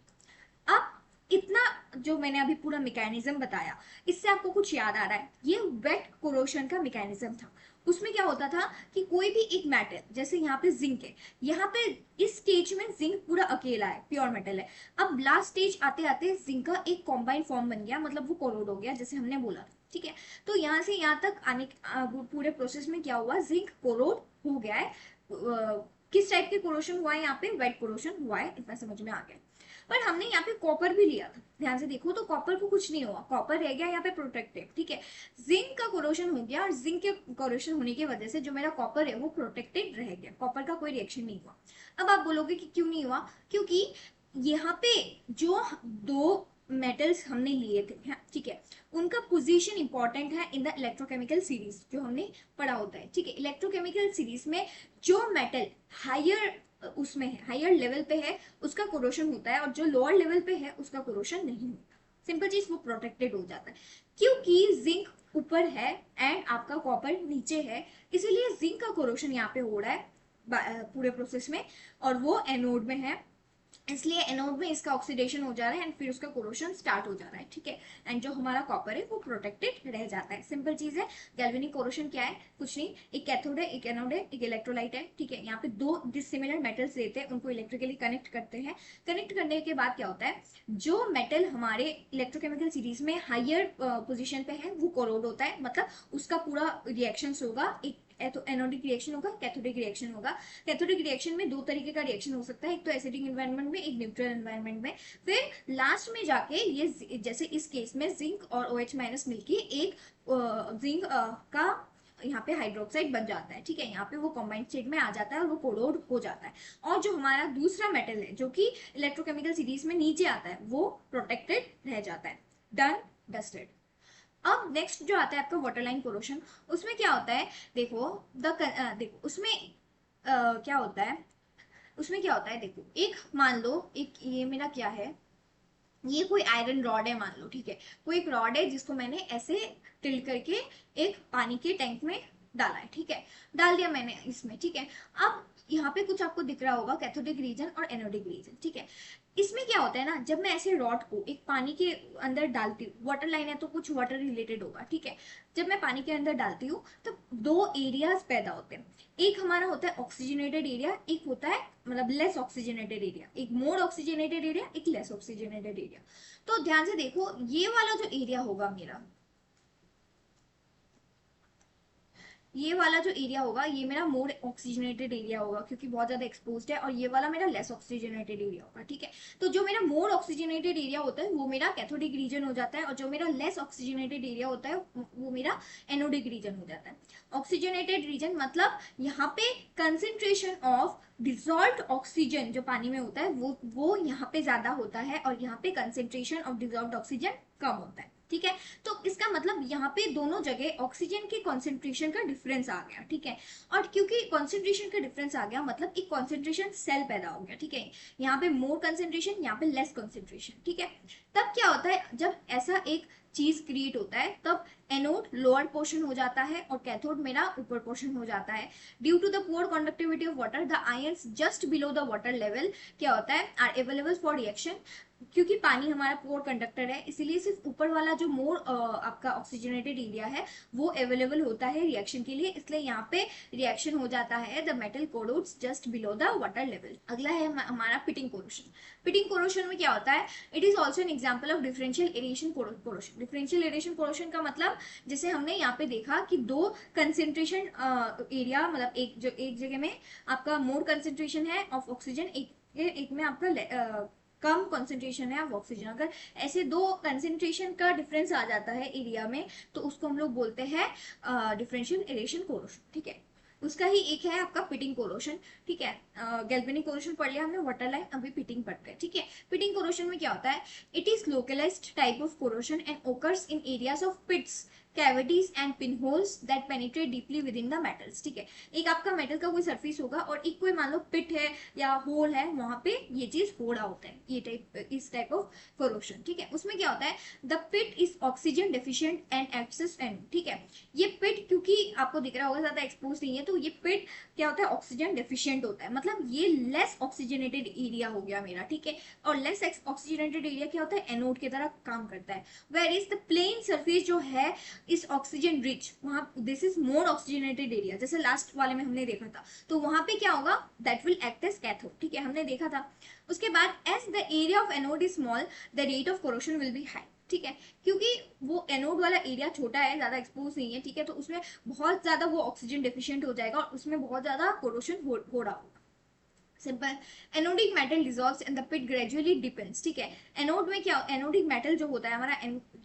अब इतना जो मैंने अभी पूरा मैकेनिज्म बताया, इससे आपको कुछ याद आ रहा है, ये वेट कोरोशन का मैकेनिज्म था। उसमें क्या होता था कि कोई भी एक मेटल, जैसे यहाँ पे जिंक है, यहाँ पे इस स्टेज में जिंक पूरा अकेला है, प्योर मेटल है। अब लास्ट स्टेज आते आते जिंक का एक कॉम्बाइंड फॉर्म बन गया, मतलब वो कोरोड हो गया, जैसे हमने बोला था, ठीक है। तो यहाँ से यहाँ तक आने पूरे प्रोसेस में क्या हुआ, जिंक कोरोड हो गया है। किस टाइप के कोरोशन हुआ है, यहाँ पे वेट कोरोशन हुआ है, इतना समझ में आ गया। पर हमने यहाँ पे कॉपर भी लिया था, ध्यान से देखो तो कॉपर को कुछ नहीं हुआ, कॉपर रह गया यहाँ पे प्रोटेक्टेड, ठीक है। जिंक का कोरोशन हो गया और जिंक के कोरोशन होने की वजह से जो मेरा कॉपर है वो प्रोटेक्टेड रह गया, कॉपर का कोई रिएक्शन नहीं हुआ। अब आप बोलोगे कि क्यों नहीं हुआ, क्योंकि यहाँ पे जो दो मेटल्स हमने लिए थे, हाँ, ठीक है, उनका पोजीशन इंपॉर्टेंट है इन द इलेक्ट्रोकेमिकल सीरीज, जो हमने पढ़ा होता है, ठीक है। इलेक्ट्रोकेमिकल सीरीज में जो मेटल हायर उसमें है, हायर लेवल पे है, उसका कोरोशन होता है, और जो लोअर लेवल पे है उसका कोरोशन नहीं होता। सिंपल चीज, वो प्रोटेक्टेड हो जाता है, क्योंकि जिंक ऊपर है एंड आपका कॉपर नीचे है, इसीलिए जिंक का कोरोशन यहाँ पे हो रहा है पूरे प्रोसेस में, और वो एनोड में है, इसलिए एनोड में इसका ऑक्सीडेशन हो जा रहा है एंड फिर उसका कोरोशन स्टार्ट हो जा रहा है, ठीक है। एंड जो हमारा कॉपर है वो प्रोटेक्टेड रह जाता है, सिंपल चीज है। गैल्वेनिक कोरोशन क्या है, कुछ नहीं, एक कैथोड है, एक एनोड है, एक इलेक्ट्रोलाइट है, ठीक है। यहाँ पे दो डिसिमिलर मेटल्स लेते हैं, उनको इलेक्ट्रिकली कनेक्ट करते हैं। कनेक्ट करने के बाद क्या होता है, जो मेटल हमारे इलेक्ट्रोकेमिकल सीरीज में हायर पोजिशन पे है वो कोरोड होता है, मतलब उसका पूरा रिएक्शन होगा, एक तो एनोडिक रिएक्शन होगा, कैथोडिक रिएक्शन होगा। कैथोडिक रिएक्शन में दो तरीके का रिएक्शन हो सकता है, एक तो एसिडिक एनवायरनमेंट में, एक न्यूट्रल एनवायरनमेंट में। फिर लास्ट में जाके ये जैसे इस केस में जिंक और OH- मिलके एक जिंक का यहाँ पे हाइड्रोक्साइड बन जाता है, ठीक है। यहाँ पे वो कॉम्बाइंड स्टेट में आ जाता है और वो कोरोड हो जाता है। और जो हमारा दूसरा मेटल है जो कि इलेक्ट्रोकेमिकल सीरीज में नीचे आता है, वो प्रोटेक्टेड रह जाता है। Done, dusted. अब नेक्स्ट जो आता है आपका वाटरलाइन कोरोशन, उसमें क्या होता है, देखो देखो उसमें क्या होता है, उसमें क्या होता है, देखो एक मान लो, एक ये मेरा क्या है, ये कोई आयरन रॉड है मान लो, ठीक है। कोई एक रॉड है जिसको मैंने ऐसे टिल्ट करके एक पानी के टैंक में डाला है, ठीक है, डाल दिया मैंने इसमें, ठीक है। अब यहाँ पे कुछ आपको दिख रहा होगा, कैथोडिक रीजन और एनोडिक रीजन, ठीक है। इसमें क्या होता है ना, जब मैं ऐसे रॉड को एक पानी के अंदर डालती हूँ, वाटर लाइन है तो कुछ वाटर रिलेटेड होगा, ठीक है। जब मैं पानी के अंदर डालती हूँ तो दो एरियाज पैदा होते हैं, एक हमारा होता है ऑक्सीजनेटेड एरिया, एक होता है मतलब लेस ऑक्सीजनेटेड एरिया, एक मोर ऑक्सीजनेटेड एरिया, एक लेस ऑक्सीजनेटेड एरिया। तो ध्यान से देखो, ये वाला जो एरिया होगा मेरा, ये वाला जो एरिया होगा ये मेरा मोर ऑक्सीजनेटेड एरिया होगा, क्योंकि बहुत ज्यादा एक्सपोज्ड है, और ये वाला मेरा लेस ऑक्सीजनेटेड एरिया होगा, ठीक है। तो जो मेरा मोर ऑक्सीजनेटेड एरिया होता है वो मेरा कैथोडिक रीजन हो जाता है, और जो मेरा लेस ऑक्सीजनेटेड एरिया होता है वो मेरा एनोडिक रीजन हो जाता है। ऑक्सीजनेटेड रीजन मतलब यहाँ पे कंसेंट्रेशन ऑफ डिजॉल्व्ड ऑक्सीजन जो पानी में होता है वो यहाँ पे ज्यादा होता है, और यहाँ पे कंसेंट्रेशन ऑफ डिजॉल्व्ड ऑक्सीजन कम होता है, ठीक है। तो इसका मतलब यहाँ पे दोनों जगह ऑक्सीजन के कॉन्सेंट्रेशन का डिफरेंस आ गया, ठीक है। और क्योंकि कॉन्सेंट्रेशन का डिफरेंस आ गया मतलब एक कॉन्सेंट्रेशन सेल पैदा हो गया, ठीक है। यहाँ पे मोर कंसेंट्रेशन, यहाँ पे लेस कॉन्सेंट्रेशन, ठीक है। तब क्या होता है, जब ऐसा एक चीज क्रिएट होता है तब एनोड लोअर पोर्शन हो जाता है और कैथोड मेरा ऊपर पोर्शन हो जाता है। Due to the poor conductivity of water, the ions just below the water level क्या होता है, आर अवेलेबल फॉर रिएक्शन। क्योंकि पानी हमारा पुअर कंडक्टर है, इसीलिए सिर्फ ऊपर वाला जो मोर आपका ऑक्सीजनेटेड एरिया है वो अवेलेबल होता है रिएक्शन के लिए, इसलिए यहाँ पे रिएक्शन हो जाता है the metal corrodes just below the water level. अगला है हमारा पिटिंग कोरोशन। पिटिंग कोरोशन में क्या होता है, it is also an example of differential aeration corrosion. Differential aeration corrosion का मतलब जैसे हमने यहाँ पे देखा कि दो कंसेंट्रेशन एरिया, मतलब एक जगह में आपका मोर कंसेंट्रेशन है ऑफ ऑक्सीजन, एक में आपका कम कंसंट्रेशन है ऑफ ऑक्सीजन, अगर ऐसे दो कंसंट्रेशन का डिफरेंस आ जाता है एरिया में तो उसको हम लोग बोलते हैं डिफरेंशियल एरेशन कोरोशन, ठीक है। उसका ही एक है आपका पिटिंग कोरोशन, ठीक है। गैल्वेनिक कोरोशन पढ़ लिया हमने, वाटर लाइन, अभी पिटिंग पढ़ते हैं, ठीक है। पिटिंग कोरोशन में क्या होता है, it is localised type of corrosion and occurs in areas of pits, cavities and pinholes that penetrate deeply within the metals, ठीक है। एक आपका मेटल का कोई सरफेस होगा और एक कोई मान लो पिट है या होल है, वहां पे ये चीज हो रहा होता है, ये टाइप, इस टाइप ऑफ कोरोशन, ठीक है। उसमें क्या होता है, the pit is oxygen deficient and excess and, ठीक है। ये पिट क्योंकि आपको दिख रहा होगा ज्यादा एक्सपोज नहीं है, तो ये पिट क्या होता है, ऑक्सीजन डेफिशिएंट होता है, मतलब ये लेस ऑक्सीजनेटेड एरिया हो गया मेरा, ठीक है। और लेस ऑक्सीजनेटेड एरिया क्या होता है, एनोड की तरह काम करता है। Where is the plain surface जो है इस ऑक्सीजन रिच, वहां this is more oxygenated area, जैसे लास्ट वाले में हमने देखा था, तो वहां पे क्या होगा, that will act as cathode, ठीक है, हमने देखा था। उसके बाद as the area of anode is small the rate of corrosion will be high, ठीक है। क्योंकि वो एनोड वाला एरिया छोटा है, ज्यादा एक्सपोज नहीं है, ठीक है, तो उसमें बहुत ज्यादा वो ऑक्सीजन डेफिशिएंट हो जाएगा और उसमें बहुत ज्यादा कोरोशन हो रहा होगा। Simple, anodic metal dissolves and the pit gradually deepens, ठीक है। एनोड में क्या, एनोडिक मेटल जो होता है हमारा,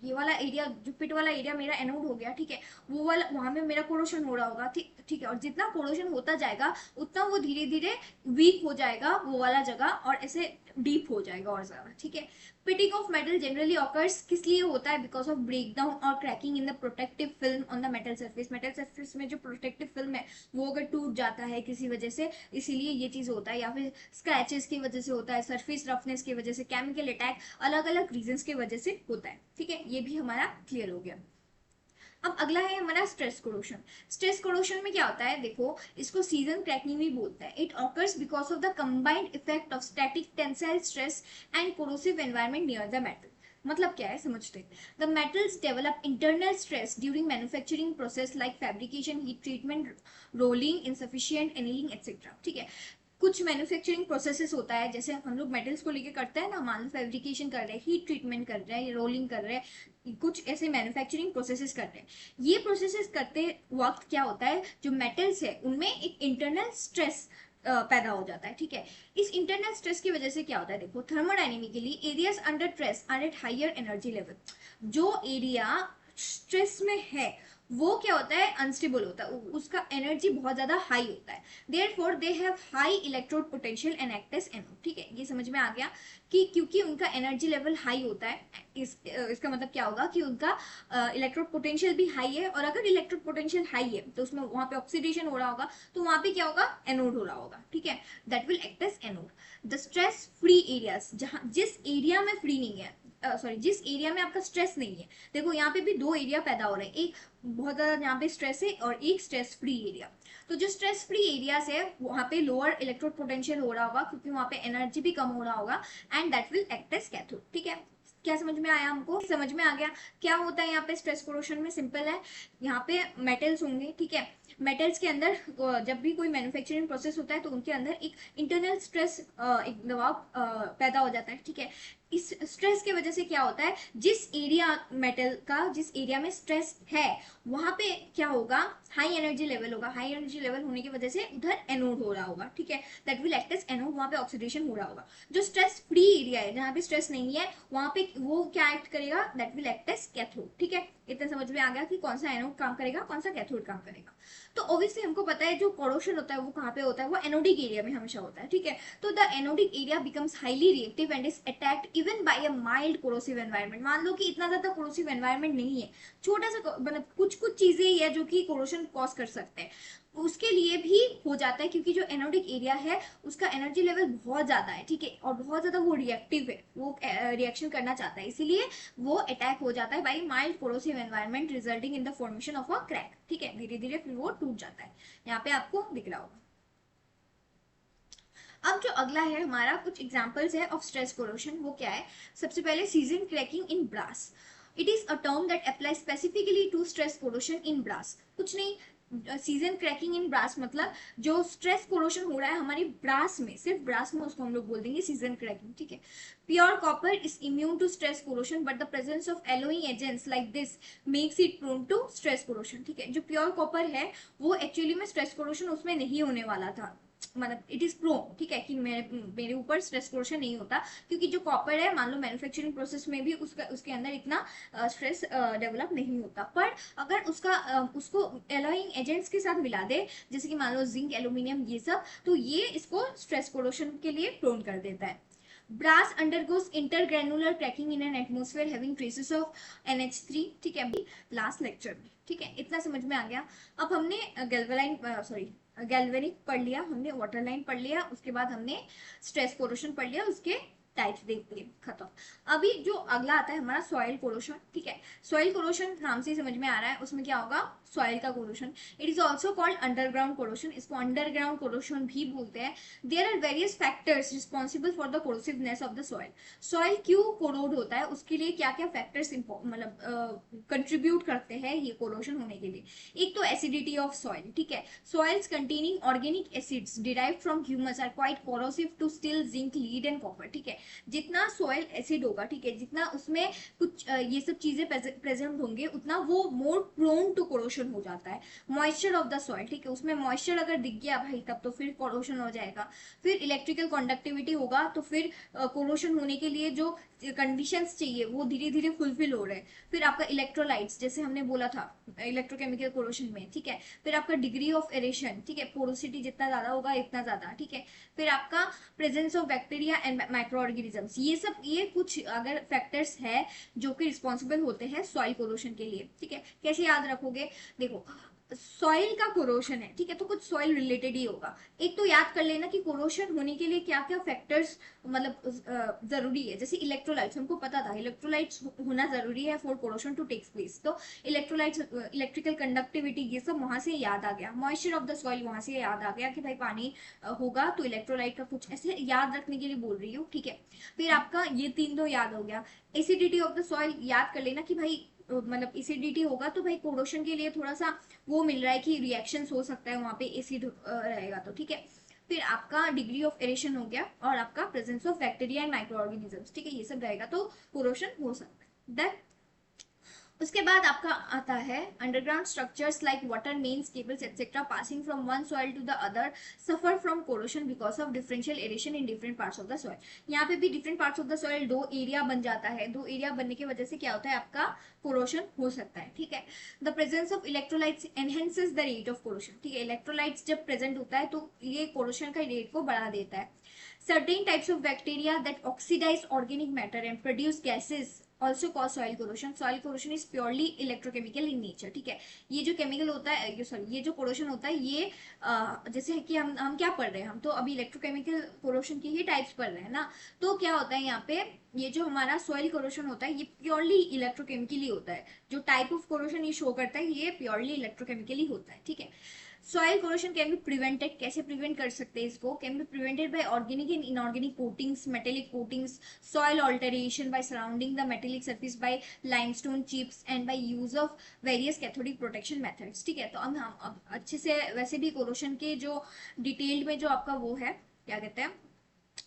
ये वाला एरिया जो पिट वाला एरिया मेरा एनोड हो गया, ठीक है, वो वाला वहां में मेरा कोरोशन हो रहा होगा, ठीक ठीक है। और जितना कोरोशन होता जाएगा उतना वो धीरे धीरे वीक हो जाएगा वो वाला जगह, और ऐसे डीप हो जाएगा और ज्यादा, ठीक है। Pitting of metal generally occurs किस लिए होता है, बिकॉज ऑफ ब्रेकडाउन और cracking in the protective film on the metal surface, metal surface में जो प्रोटेक्टिव फिल्म है वो अगर टूट जाता है किसी वजह से, इसीलिए ये चीज होता है, या फिर स्क्रैचेस की वजह से होता है, सरफेस रफनेस की वजह से, केमिकल अटैक, अलग अलग रीजंस की वजह से होता है, ठीक है। ये भी हमारा क्लियर हो गया। अब अगला है हमारा स्ट्रेस कोरोशन। स्ट्रेस कोरोशन में क्या होता है, देखो इसको सीजन क्रैकिंग भी बोलते हैं। It occurs because of the combined effect of static tensile stress and corrosive environment near the metal. मतलब क्या है समझते हैं, the metals develop internal stress during manufacturing process like fabrication, heat treatment, rolling, insufficient annealing etcetera, ठीक है। कुछ manufacturing processes होता है, जैसे हम लोग मेटल्स को लेके करते हैं ना, मान लो फैब्रिकेशन कर रहे हैं, हीट ट्रीटमेंट कर रहे हैं, रोलिंग कर रहे हैं, कुछ ऐसे मैन्युफैक्चरिंग प्रोसेसेस कर रहे हैं। ये प्रोसेसेस करते वक्त क्या होता है, जो मेटल्स है उनमें एक इंटरनल स्ट्रेस पैदा हो जाता है, ठीक है। इस इंटरनल स्ट्रेस की वजह से क्या होता है, देखो thermodynamically areas under stress are at higher energy level. जो एरिया स्ट्रेस में है वो क्या होता है, अनस्टेबल होता है, उसका एनर्जी बहुत ज्यादा हाई होता है, therefore they have high electrode potential and act as anode, ठीक है। ये समझ में आ गया कि क्योंकि उनका एनर्जी लेवल हाई होता है, इसका मतलब क्या होगा कि उनका इलेक्ट्रोड पोटेंशियल भी हाई है, और अगर इलेक्ट्रोड पोटेंशियल हाई है तो उसमें वहां पे ऑक्सीडेशन हो रहा होगा, तो वहां पे क्या होगा, एनोड हो रहा होगा, ठीक है, that will act as anode. The stress free areas, जहां जिस एरिया में फ्री नहीं है, सॉरी जिस एरिया में आपका स्ट्रेस नहीं है, देखो यहाँ पे भी दो एरिया पैदा हो रहे हैं, एक बहुत ज्यादा यहाँ पे स्ट्रेस है और एक स्ट्रेस फ्री एरिया। तो जो स्ट्रेस फ्री एरियाज है वहां पे लोअर इलेक्ट्रोड पोटेंशियल हो रहा होगा, क्योंकि वहां पे एनर्जी भी कम हो रहा होगा, and that will act as cathode, ठीक है। क्या समझ में आया, हमको समझ में आ गया क्या होता है यहाँ पे स्ट्रेस कोरोशन में। सिंपल है, यहाँ पे मेटल्स होंगे, ठीक है, मेटल्स के अंदर जब भी कोई मैन्युफैक्चरिंग प्रोसेस होता है तो उनके अंदर एक इंटरनल स्ट्रेस, एक दबाव पैदा हो जाता है, ठीक है। इस स्ट्रेस की वजह से क्या होता है, जिस एरिया मेटल का जिस एरिया में स्ट्रेस है वहां पे क्या होगा, हाई एनर्जी लेवल होगा, हाई एनर्जी लेवल होने की वजह से उधर एनोड हो रहा होगा, ठीक है, that will act as anode, वहां पे ऑक्सीडेशन हो रहा होगा। जो स्ट्रेस फ्री एरिया है, जहां पे स्ट्रेस नहीं है, वहां पे वो क्या एक्ट करेगा, that will act as cathode, ठीक है। इतना समझ में आ गया कि कौन सा एनोड काम करेगा, कौन सा कैथोड काम करेगा। तो ऑब्वियसली हमको पता है जो कोरोशन होता है वो कहाँ पे होता है, वो एनोडिक एरिया में हमेशा होता है, ठीक है। तो the anodic area becomes highly reactive and is attacked even bye a mild corrosive environment. मान लो कि इतना ज्यादा कोरोसिव एनवायरनमेंट नहीं है, छोटा सा मतलब कुछ कुछ चीजें ही है जो कि कोरोशन कॉज कर सकते हैं, उसके लिए भी हो जाता है, क्योंकि जो एनोडिक एरिया है उसका एनर्जी लेवल बहुत ज्यादा है, ठीक है, और बहुत ज्यादा वो रिएक्टिव है, वो रिएक्शन करना चाहता है, इसीलिए वो अटैक हो जाता है by mild corrosive environment resulting in the formation of a crack, ठीक है। धीरे धीरे फिर वो टूट जाता है, यहाँ पे आपको दिख रहा होगा। अब जो अगला है हमारा कुछ एग्जांपल्स है ऑफ स्ट्रेस कोरोशन, वो क्या है, सबसे पहले season cracking in brass. It is a term that apply specifically to stress corrosion in brass. कुछ नहीं, सीजन क्रैकिंग इन ब्रास मतलब जो स्ट्रेस कोरोशन हो रहा है हमारी ब्रास में, सिर्फ ब्रास में, उसको हम लोग बोल देंगे सीजन क्रैकिंग, ठीक है। Pure copper is immune to stress corrosion but the presence of alloying agents like this makes it prone to stress corrosion, ठीक है। जो प्योर कॉपर है वो एक्चुअली में स्ट्रेस कोरोशन उसमें नहीं होने वाला था, मतलब इट इज प्रोन, ठीक है, कि मेरे ऊपर स्ट्रेस कोरोशन नहीं होता, क्योंकि जो कॉपर है मान लो मैन्युफैक्चरिंग प्रोसेस में भी उसके अंदर इतना स्ट्रेस डेवलप नहीं होता। पर अगर उसको एलॉइंग एजेंट्स के साथ मिला दे, जैसे कि मान लो जिंक, एल्यूमिनियम, ये सब, तो ये इसको स्ट्रेस कोरोशन के लिए प्रोन कर देता है। Brass undergoes intergranular cracking in an atmosphere having traces of NH3, ठीक है, लास्ट लेक्चर में, ठीक है, इतना समझ में आ गया। अब हमने गैल्वेनिक पढ़ लिया, हमने वाटर लाइन पढ़ लिया, उसके बाद हमने स्ट्रेस कोरोशन पढ़ लिया, उसके टाइप्स देख लिए, खत्म। अभी जो अगला आता है हमारा सॉइल कोरोशन, ठीक है। सॉइल कोरोशन नाम से ही समझ में आ रहा है, उसमें क्या होगा, सॉइल का corrosion. It is also called underground corrosion, इसको अंडरग्राउंड कोरोशन भी बोलते हैं। There are various factors responsible for the corrosiveness of the soil. Soil क्यों कोरोड होता है, उसके लिए क्या क्या फैक्टर्स मतलब कंट्रीब्यूट करते हैं ये कोरोशन होने के लिए। एक तो एसिडिटी ऑफ सॉइल, ठीक है। Soils containing organic acids derived from humus are quite corrosive to steel, zinc, lead and copper, ठीक है। जितना सॉइल एसिड होगा, ठीक है, जितना उसमें कुछ ये सब चीजें प्रेजेंट होंगे, उतना वो मोर प्रोन टू कोरोशन हो जाता है। मॉइस्चर ऑफ द सॉइल, ठीक है, उसमें मॉइस्चर अगर दिख गया भाई, तब तो फिर कोरोशन हो जाएगा। फिर इलेक्ट्रिकल कंडक्टिविटी होगा, तो फिर कोरोशन होने के लिए जो कंडीशंस चाहिए वो धीरे धीरे फुलफिल हो रहे हैं। फिर आपका इलेक्ट्रोलाइट्स, जैसे हमने बोला था इलेक्ट्रोकेमिकल कोरोशन में, ठीक है। फिर आपका डिग्री ऑफ एरेशन, ठीक है, पोरोसिटी जितना ज्यादा होगा इतना ज्यादा, ठीक है। फिर आपका presence of bacteria and micro organisms, ये सब, ये कुछ अगर फैक्टर्स है जो कि रिस्पॉन्सिबल होते हैं सॉइल कोरोशन के लिए, ठीक है। कैसे याद रखोगे, देखो सॉइल का कोरोशन है, ठीक है, तो कुछ सॉइल रिलेटेड ही होगा। एक तो याद कर लेना कि कोरोशन होने के लिए क्या क्या फैक्टर्स मतलब जरूरी है। जैसे इलेक्ट्रोलाइट्स, हमको पता था इलेक्ट्रोलाइट्स होना जरूरी है for corrosion to takes place, तो इलेक्ट्रोलाइट्स, इलेक्ट्रिकल कंडक्टिविटी, ये सब वहां से याद आ गया। मॉइस्चर ऑफ द सॉइल वहां से याद आ गया कि भाई पानी होगा तो इलेक्ट्रोलाइट का कुछ, ऐसे याद रखने के लिए बोल रही हूँ, ठीक है। फिर आपका ये तीन तो याद हो गया। एसिडिटी ऑफ द सॉइल याद कर लेना कि भाई मतलब एसिडिटी होगा तो भाई कोरोशन के लिए थोड़ा सा वो मिल रहा है कि रिएक्शंस हो सकता है वहां पे एसिड रहेगा तो, ठीक है। फिर आपका डिग्री ऑफ एरेशन हो गया, और आपका presence of bacteria and micro organisms, ठीक है, ये सब रहेगा तो कोरोशन हो सकता है। दैट उसके बाद आपका आता है underground structures like water mains, cables etcetera passing from one soil to the other suffer from corrosion because of differential aeration in different parts of the soil. यहाँ पे भी different parts of the soil दो area बन जाता है, दो area बनने की वजह से क्या होता है, आपका कोरोशन हो सकता है, ठीक है। The presence of electrolytes enhances the rate of corrosion, ठीक है, इलेक्ट्रोलाइट्स जब प्रेजेंट होता है तो ये कोरोशन का रेट को बढ़ा देता है। Certain types of bacteria that oxidize organic matter and produce gases also cause soil corrosion. Soil corrosion is purely electrochemical in nature, ठीक है। ये जो केमिकल होता है, ये सॉरी, ये जो कोरोशन होता है, ये जैसे कि हम क्या पढ़ रहे हैं, हम तो अभी इलेक्ट्रोकेमिकल कोरोशन की ही टाइप्स पढ़ रहे हैं ना। तो क्या होता है यहाँ पे, ये जो हमारा सॉइल कोरोशन होता है ये प्योरली इलेक्ट्रोकेमिकली होता है। जो टाइप ऑफ कोरोशन ये शो करता है ये प्योरली इलेक्ट्रोकेमिकली होता है, ठीक है। Soil corrosion can be prevented, कैसे प्रिवेंट कर सकते हैं इसको, can be prevented by organic and inorganic coatings, metallic coatings, soil alteration by surrounding the metallic surface by limestone chips and by use of various cathodic protection methods, ठीक है। तो हम अच्छे से वैसे भी कोरोशन के जो डिटेल्ड में जो आपका वो है, क्या कहते हैं,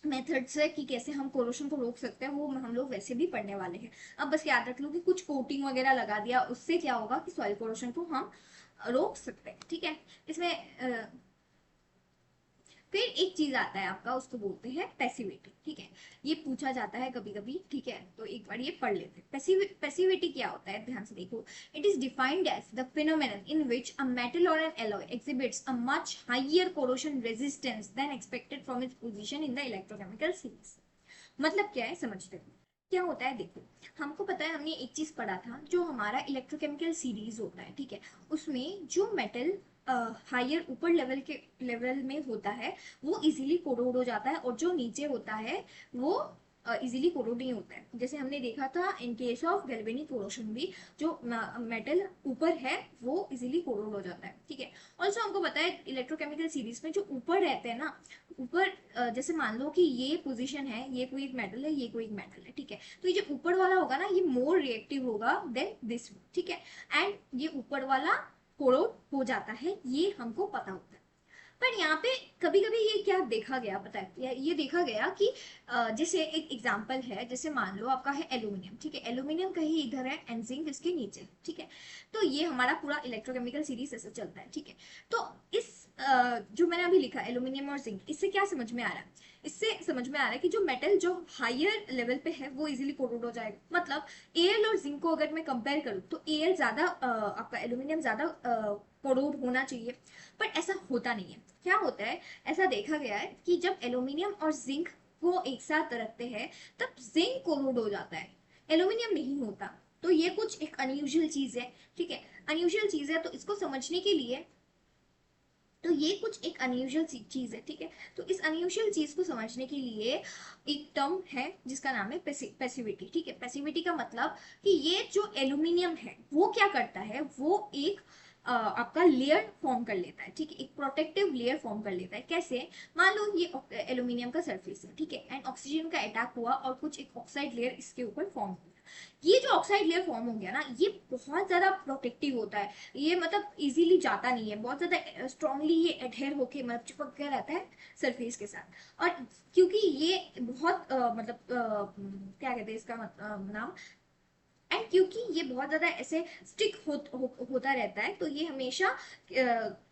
मेथड्स है कि कैसे हम कोरोशन को रोक सकते हैं, वो हम लोग वैसे भी पढ़ने वाले हैं। अब बस याद रख लो कि कुछ कोटिंग वगैरह लगा दिया, उससे क्या होगा कि सॉइल कोरोशन को हम रोक सकते हैं, ठीक है। इसमें फिर एक चीज आता है आपका, उसको बोलते हैं पैसिविटी, ठीक है। ये पूछा जाता है कभी कभी, ठीक है, तो एक बार ये पढ़ लेते हैं। पैसिविटी क्या होता है, ध्यान से देखो। It is defined as the phenomenon in which a metal और an alloy exhibits a much higher corrosion resistance than expected from its position in the electrochemical series. मतलब क्या है, समझते हैं क्या होता है। देखो, हमको पता है, हमने एक चीज पढ़ा था, जो हमारा इलेक्ट्रोकेमिकल सीरीज होता है, ठीक है, उसमें जो मेटल हायर ऊपर लेवल में होता है वो इजीली कोरोड हो जाता है, और जो नीचे होता है वो इजीली कोरोड नहीं होता है। जैसे हमने देखा था इन केस ऑफ गैल्वेनिक कोरोशन भी, जो मेटल ऊपर है वो इजीली कोरोड हो जाता है, ठीक है। ऑल्सो हमको पता है इलेक्ट्रोकेमिकल सीरीज में जो ऊपर रहते हैं ना, ऊपर जैसे मान लो कि ये पोजीशन है, ये कोई एक मेटल है, ये कोई एक मेटल है, ठीक है। तो ये जो ऊपर वाला होगा ना, ये मोर रिएक्टिव होगा देन दिस, ठीक है। एंड ये ऊपर वाला कोरोड हो जाता है, ये हमको पता होता है। पर यहाँ पे कभी कभी ये क्या देखा गया पता है, ये देखा गया कि जैसे एक एग्जांपल है, जैसे मान लो आपका है एल्यूमिनियम, ठीक है, एल्यूमिनियम कहीं इधर है एंड जिंक इसके नीचे, ठीक है। तो ये हमारा पूरा इलेक्ट्रोकेमिकल सीरीज ऐसे चलता है, ठीक है। तो इस जो मैंने अभी लिखा एल्यूमिनियम और जिंक, इससे क्या समझ में आ रहा है? इससे समझ में आ रहा है कि जो मेटल जो हायर लेवल पे है वो इजीली कोरोड हो जाएगा। मतलब एल और जिंक को अगर मैं कंपेयर करूँ तो एल ज्यादा आपका एल्यूमिनियम ज्यादा कोरोड होना चाहिए, बट ऐसा होता नहीं है। क्या होता है, ऐसा देखा गया है कि जब एल्यूमिनियम और जिंक को एक साथ रखते हैं तब जिंक कोरोड हो जाता है, एल्यूमिनियम नहीं होता। तो ये कुछ एक अनयूजुअल चीज है, ठीक है, अनयूजुअल चीज है। तो इसको समझने के लिए, तो ये कुछ एक अनयूजुअल चीज है, ठीक है। तो इस अनयूजुअल चीज को समझने के लिए एक टर्म है जिसका नाम है पैसिविटी, ठीक है। पैसिविटी का मतलब कि ये जो एल्यूमिनियम है वो क्या करता है, वो एक आपका लेयर फॉर्म कर लेता है, ठीक है, एक प्रोटेक्टिव लेयर फॉर्म कर लेता है। कैसे? मान लो ये एल्यूमिनियम का सरफेस है, ठीक है, एंड ऑक्सीजन का अटैक हुआ और कुछ एक ऑक्साइड लेयर इसके ऊपर फॉर्म हुआ। ये जो ऑक्साइड लेयर फॉर्म हो गया ना, ये बहुत ज्यादा प्रोटेक्टिव होता है। ये मतलब इजीली जाता नहीं है, बहुत ज्यादा स्ट्रांगली ये एडहेयर होके मतलब चिपक के रहता है सरफेस के साथ। और क्योंकि ये बहुत मतलब क्या कहते हैं इसका नाम, एंड क्योंकि ये बहुत ज्यादा ऐसे स्टिक होता रहता है, तो ये हमेशा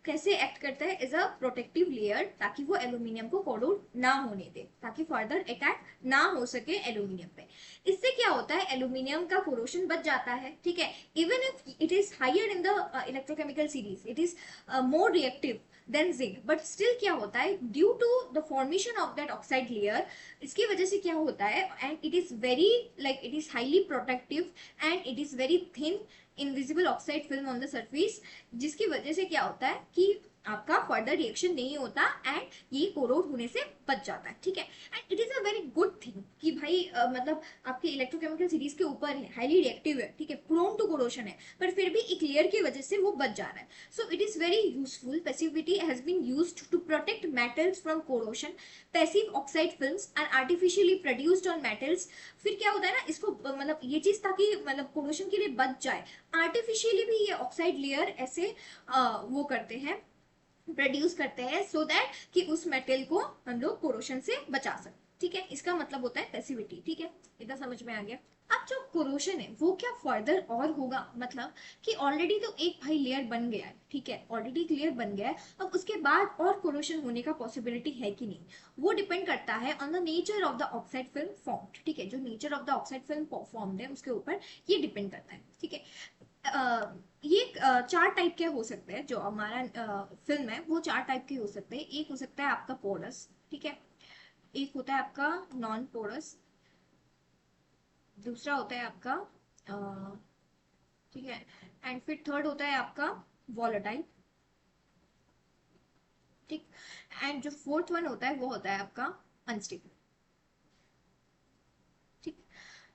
कैसे एक्ट करता है एज अ प्रोटेक्टिव लेयर, ताकि वो एल्यूमिनियम को कोरोड ना होने दे, ताकि फर्दर अटैक ना हो सके एल्यूमिनियम पे। इससे क्या होता है, एल्यूमिनियम का कोरोशन बच जाता है, ठीक है। Even if it is higher in the electrochemical series, it is more reactive than zinc, but still क्या होता है, due to the formation of that oxide layer, इसकी वजह से क्या होता है, and it is very like it is highly protective and it is very thin invisible oxide film on the surface, जिसकी वजह से क्या होता है कि आपका फर्दर रिएक्शन नहीं होता एंड ये कोरोड होने से बच जाता है, ठीक है। And it is a very good thing कि भाई मतलब आपके इलेक्ट्रोकेमिकल सीरीज के ऊपर है, हाईली रिएक्टिव है, ठीक है, प्रोन टू कोरोशन है, पर फिर भी एक लेयर की वजह से वो बच जा रहा है। So it is very useful. Passivity has been used to protect metals from corrosion. Passive oxide films are artificially produced on metals. फिर क्या होता है ना, इसको मतलब ये चीज ताकि मतलब कोरोशन के लिए बच जाए, आर्टिफिशियली भी ये ऑक्साइड लेयर ऐसे वो करते हैं, प्रोड्यूस करते हैं, सो दैट कि उस मेटल को हम लोग कोरोशन से बचा सकें, ठीक है। इसका मतलब होता है पैसिविटी, ठीक है, इतना समझ में आ गया। अब जो कोरोशन है वो क्या फर्दर और होगा, मतलब कि ऑलरेडी तो एक भाई लेयर बन गया है, ठीक है, ऑलरेडी एक लेयर बन गया है, अब उसके बाद और कोरोशन होने का पॉसिबिलिटी है कि नहीं, वो डिपेंड करता है on the nature of the oxide film formed, ठीक है। जो nature of the oxide film formed है उसके ऊपर ये डिपेंड करता है, ठीक है। ये चार टाइप के हो सकते हैं, जो हमारा फिल्म है वो चार टाइप के हो सकते हैं। एक हो सकता है आपका पोरस, ठीक है, एक होता है आपका नॉन पोरस, दूसरा होता है आपका ठीक है, एंड फिर थर्ड होता है आपका वॉलेटाइल, ठीक, एंड जो फोर्थ वन होता है वो होता है आपका अनस्टेबल, ठीक।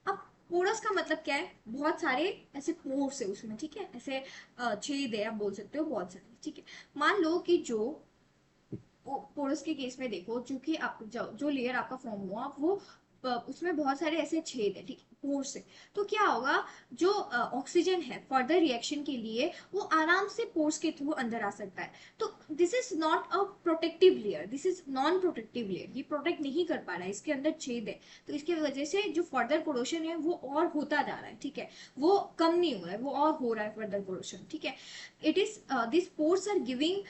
अब पोरस का मतलब क्या है, बहुत सारे ऐसे पोर्स है उसमें, ठीक है, ऐसे छेद है आप बोल सकते हो बहुत सारे, ठीक है। मान लो कि जो पोरस के केस में देखो, जो कि आप जो लेयर आपका फॉर्म हुआ वो उसमें बहुत सारे ऐसे छेद है, ठीक है, पोर्स है। तो क्या होगा, जो ऑक्सीजन है फर्दर रिएक्शन के लिए वो आराम से पोर्स के थ्रू अंदर आ सकता है। तो this is not a protective layer, this is non protective layer, ये प्रोटेक्ट नहीं कर पा रहा है, इसके अंदर छेद है। तो इसकी वजह से जो फर्दर कोरोशन है वो और होता जा रहा है, ठीक है, वो कम नहीं हो रहा है, वो और हो रहा है फर्दर कोरोशन, ठीक है। It is this pores are giving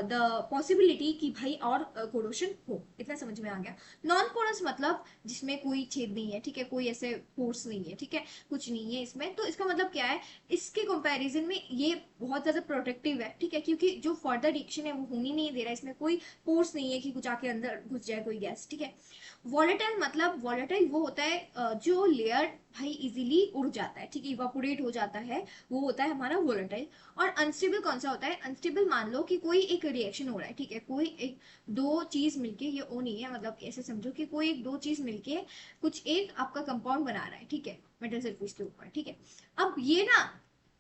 the possibility कि भाई और कोरोशन हो, इतना समझ में आ गया। नॉन पोरस मतलब जिसमें कोई छेद नहीं है, ठीक है, कोई ऐसे पोर्स नहीं है, ठीक है, कुछ नहीं है इसमें। तो इसका मतलब क्या है, इसके कंपैरिजन में ये बहुत ज्यादा प्रोटेक्टिव है, ठीक है, क्योंकि जो फर्दर रिएक्शन है वो होने नहीं दे रहा है, इसमें कोई पोर्स नहीं है कि कुछ आके अंदर घुस जाए कोई गैस, ठीक है। वॉलेटाइल मतलब, वॉलेटाइल वो होता है जो लेयर भाई इजीली उड़ जाता है, ठीक है, इवापोरेट हो जाता है, वो होता है हमारा वॉलेटाइल। और अनस्टेबल कौन सा होता है, अनस्टेबल मान लो कि कोई एक रिएक्शन हो रहा है, ठीक है, कोई एक दो चीज मिलके, ये ओ नहीं है, मतलब ऐसे समझो कि कोई एक दो चीज मिलके कुछ एक आपका कंपाउंड बना रहा है, ठीक है, मेटल सरफेस के ऊपर, ठीक है। अब ये ना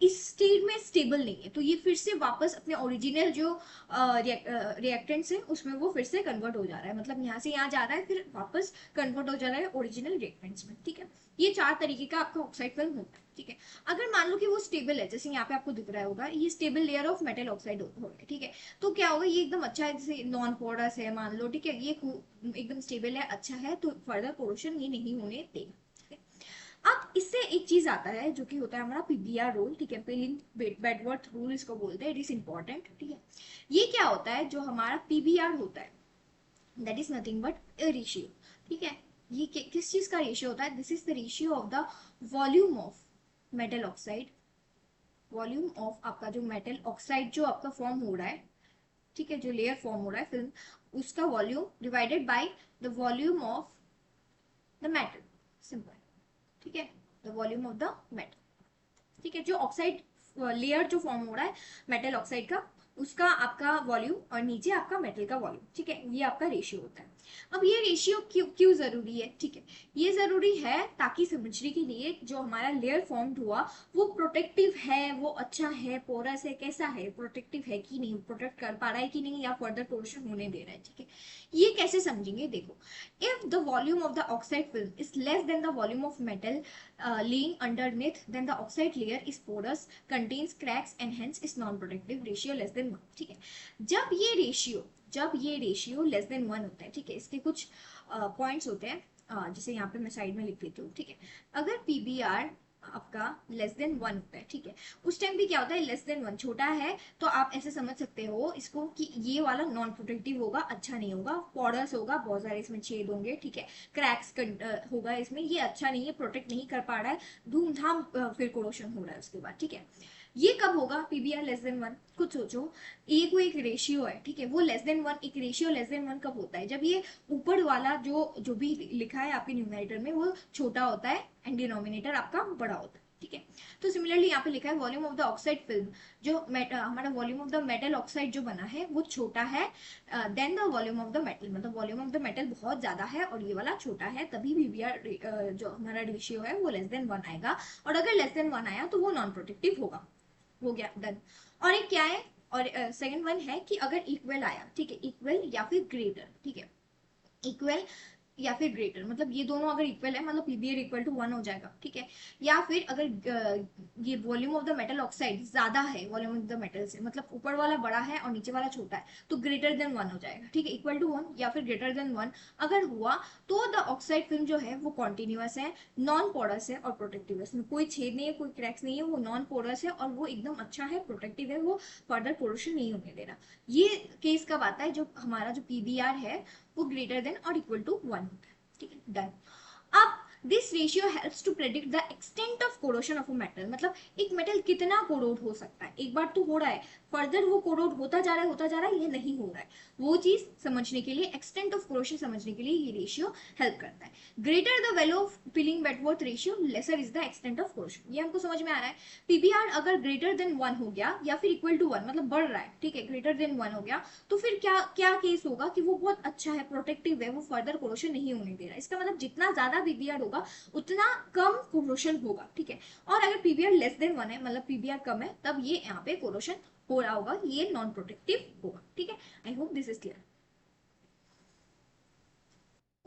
इस स्टेट में स्टेबल नहीं है, तो ये फिर से वापस अपने ओरिजिनल जो रिएक्टेंट्स है उसमें वो फिर से कन्वर्ट हो जा रहा है, मतलब यहाँ से यहाँ जा रहा है फिर वापस कन्वर्ट हो जा रहा है ओरिजिनल रिएक्टेंट्स में, ठीक है। ये चार तरीके का आपका ऑक्साइड फिल्म होता है, ठीक है। अगर मान लो कि वो स्टेबल है, जैसे यहाँ पे आपको दिख रहा होगा ये stable layer of metal oxide हो गया, ठीक है। तो क्या होगा, ये एकदम अच्छा है, जैसे नॉन पोरस है मान लो, ठीक है, ये एकदम स्टेबल है, अच्छा है, तो फर्दर कोरोशन ये नहीं होने देगा, ठीक है। अब इससे एक चीज आता है जो कि होता है हमारा पीबीआर रूल, ठीक है, पिलिंग बेडवर्थ रूल इसको बोलते हैं, इट इज इंपॉर्टेंट, ठीक है। ये क्या होता है, जो हमारा पीबीआर होता है that is nothing but A ratio, ठीक है। ये किस चीज का रेशियो होता है, this is the ratio of the volume of metal oxide, volume of आपका जो मेटल ऑक्साइड जो आपका फॉर्म हो रहा है, ठीक है, जो लेयर फॉर्म हो रहा है फिल्म, उसका volume divided by the volume of the metal, simple, ठीक है, the volume of the metal, ठीक है। जो ऑक्साइड लेयर जो फॉर्म हो रहा है मेटल ऑक्साइड का, उसका आपका वॉल्यूम और नीचे आपका मेटल का वॉल्यूम, ठीक है, ये आपका रेशियो होता है। अब ये रेशियो क्यों क्यों जरूरी है, ठीक है, ये जरूरी है ताकि समझने के लिए जो हमारा लेयर फॉर्म्ड हुआ वो प्रोटेक्टिव है, वो अच्छा है, पोरस है, कैसा है, प्रोटेक्टिव है कि नहीं, प्रोटेक्ट कर पा रहा है कि नहीं, या फर्दर पोर्शन होने दे रहा है, ठीक है। ये कैसे समझेंगे, देखो, if the volume of the oxide film is less than the volume of metal laying underneath, then the oxide layer is porous, contains cracks and hence is non-protective, ratio less than 1, ठीक है। जब ये ratio less than 1 होता है, ठीक है, इसके कुछ पॉइंट्स होते हैं, जैसे यहाँ पे मैं साइड में लिख देती हूँ, ठीक है। अगर पीबीआर आपका लेस देन 1 होता है, ठीक है, उस टाइम भी क्या होता है, लेस देन 1 छोटा है, तो आप ऐसे समझ सकते हो इसको कि ये वाला नॉन प्रोटेक्टिव होगा, अच्छा नहीं होगा, पॉडर्स होगा, बहुत सारे इसमें छेद होंगे, ठीक है, क्रैक्स होगा इसमें, ये अच्छा नहीं है, प्रोटेक्ट नहीं कर पा रहा है, धूमधाम फिर कोरोशन हो रहा है उसके बाद, ठीक है। ये कब होगा पीबीआर लेस देन 1, खुद सोचो, ये कोई एक रेशियो है, ठीक है, वो लेस देन 1, एक रेशियो लेस देन 1 कब होता है, जब ये ऊपर वाला जो जो भी लिखा है आपके न्यूमरेटर में वो छोटा होता है एंड डिनोमिनेटर आपका बड़ा होता है, ठीक है। तो सिमिलरली यहाँ पे लिखा है volume of the oxide film, जो हमारा volume of the metal oxide जो बना है वो छोटा है than the volume of the metal, मतलब वॉल्यूम ऑफ द मेटल बहुत ज्यादा है और ये वाला छोटा है, तभी पीबीआर जो हमारा रेशियो है वो लेस देन 1 आएगा, और अगर लेस देन 1 आया तो वो नॉन प्रोटेक्टिव होगा, हो गया, डन। और एक क्या है, और सेकंड वन है कि अगर इक्वल आया, ठीक है, इक्वल या फिर ग्रेटर, ठीक है, इक्वल या फिर ग्रेटर, मतलब ये दोनों अगर इक्वल है मतलब पीबीआर इक्वल टू 1 हो जाएगा, ठीक है। या फिर अगर ये volume of the metal oxide ज्यादा है वॉल्यूम ऑफ द मेटल से, मतलब ऊपर वाला बड़ा है और नीचे वाला छोटा है, तो ग्रेटर देन 1 हो जाएगा, ठीक है, इक्वल टू 1 या फिर ग्रेटर देन 1 अगर हुआ तो द ऑक्साइड फिल्म जो है वो कॉन्टिन्यूअस है, नॉन पोरस है और प्रोटेक्टिव है, इसमें कोई छेद नहीं है, कोई क्रैक्स नहीं है, वो नॉन पोरस है और वो एकदम अच्छा है, प्रोटेक्टिव है, वो फर्दर पोर्शन नहीं होने दे रहा। ये केस कब आता है, जो हमारा जो पीबीआर है वो ग्रेटर देन और इक्वल टू 1 होता है, ठीक है, डन। अब this ratio helps to predict the extent of corrosion of a metal, मतलब एक मेटल कितना कोरोड हो सकता है, एक बार तो हो रहा है, फर्दर वो कोरोड होता जा रहा है, होता जा रहा है, ये नहीं हो रहा है, वो चीज समझने के लिए, एक्सटेंट ऑफ कोरोशन समझने के लिए ये रेशियो हेल्प करता है। Greater the value of Pilling Bedworth ratio lesser is the extent of corrosion, ये हमको समझ में आ रहा है। पीबीआर अगर ग्रेटर देन 1 हो गया या फिर इक्वल टू 1 मतलब बढ़ रहा है, ठीक है, ग्रेटर देन 1 हो गया, तो फिर क्या क्या केस होगा कि वो बहुत अच्छा है, प्रोटेक्टिव है, वो फर्दर कोरोशन नहीं होने दे रहा है, इसका मतलब जितना ज्यादा पीबीआर होगा उतना कम कोरोशन होगा, ठीक है। और अगर पीबीआर लेस देन 1 है मतलब पीबीआर कम है, तब ये यहाँ पे कोरोशन हो रहा होगा, ये नॉन प्रोटेक्टिव होगा, ठीक है। I hope this is clear.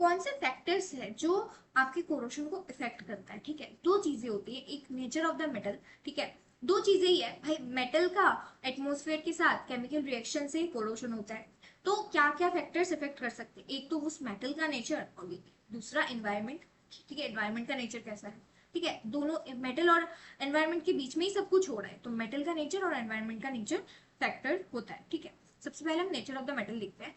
कौन से फैक्टर्स है जो आपके कोरोशन को इफेक्ट करता है, ठीक है, दो चीजें होती है, एक नेचर ऑफ द मेटल, ठीक है, दो चीजें ही है भाई, मेटल का एटमॉस्फेयर के साथ केमिकल रिएक्शन से कोरोशन होता है, तो क्या क्या फैक्टर्स इफेक्ट कर सकते हैं, एक तो उस मेटल का नेचर और दूसरा एनवायरमेंट, ठीक है, एनवायरमेंट का नेचर कैसा है, ठीक है, दोनों मेटल और एनवायरमेंट के बीच में ही सब कुछ हो रहा है, तो मेटल का नेचर और एनवायरमेंट का नेचर फैक्टर होता है, ठीक है। सबसे पहले हम नेचर ऑफ द मेटल लिखते हैं।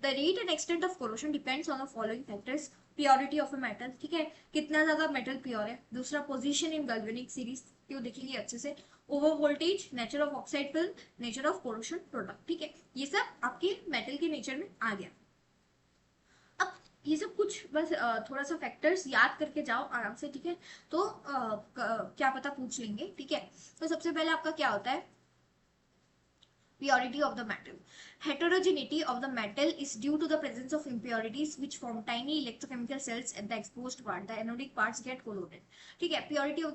The rate and extent of corrosion depends on the following factors: purity of a metal, ठीक है, कितना ज्यादा मेटल प्योर है, दूसरा पोजीशन इन गैल्वेनिक सीरीज, क्यों देखेंगे अच्छे से, over voltage, nature of oxide film, nature of corrosion product, ठीक है, ये सब आपके मेटल के नेचर में आ गया। अब ये सब कुछ बस थोड़ा सा फैक्टर्स याद करके जाओ आराम से, ठीक है, तो क्या पता पूछ लेंगे, ठीक है। तो सबसे पहले आपका क्या होता है, purity of the metal. Heterogeneity of the metal is due to the presence of impurities which form tiny electrochemical cells at the exposed part. The anodic parts get corroded. ठीक है, purity of,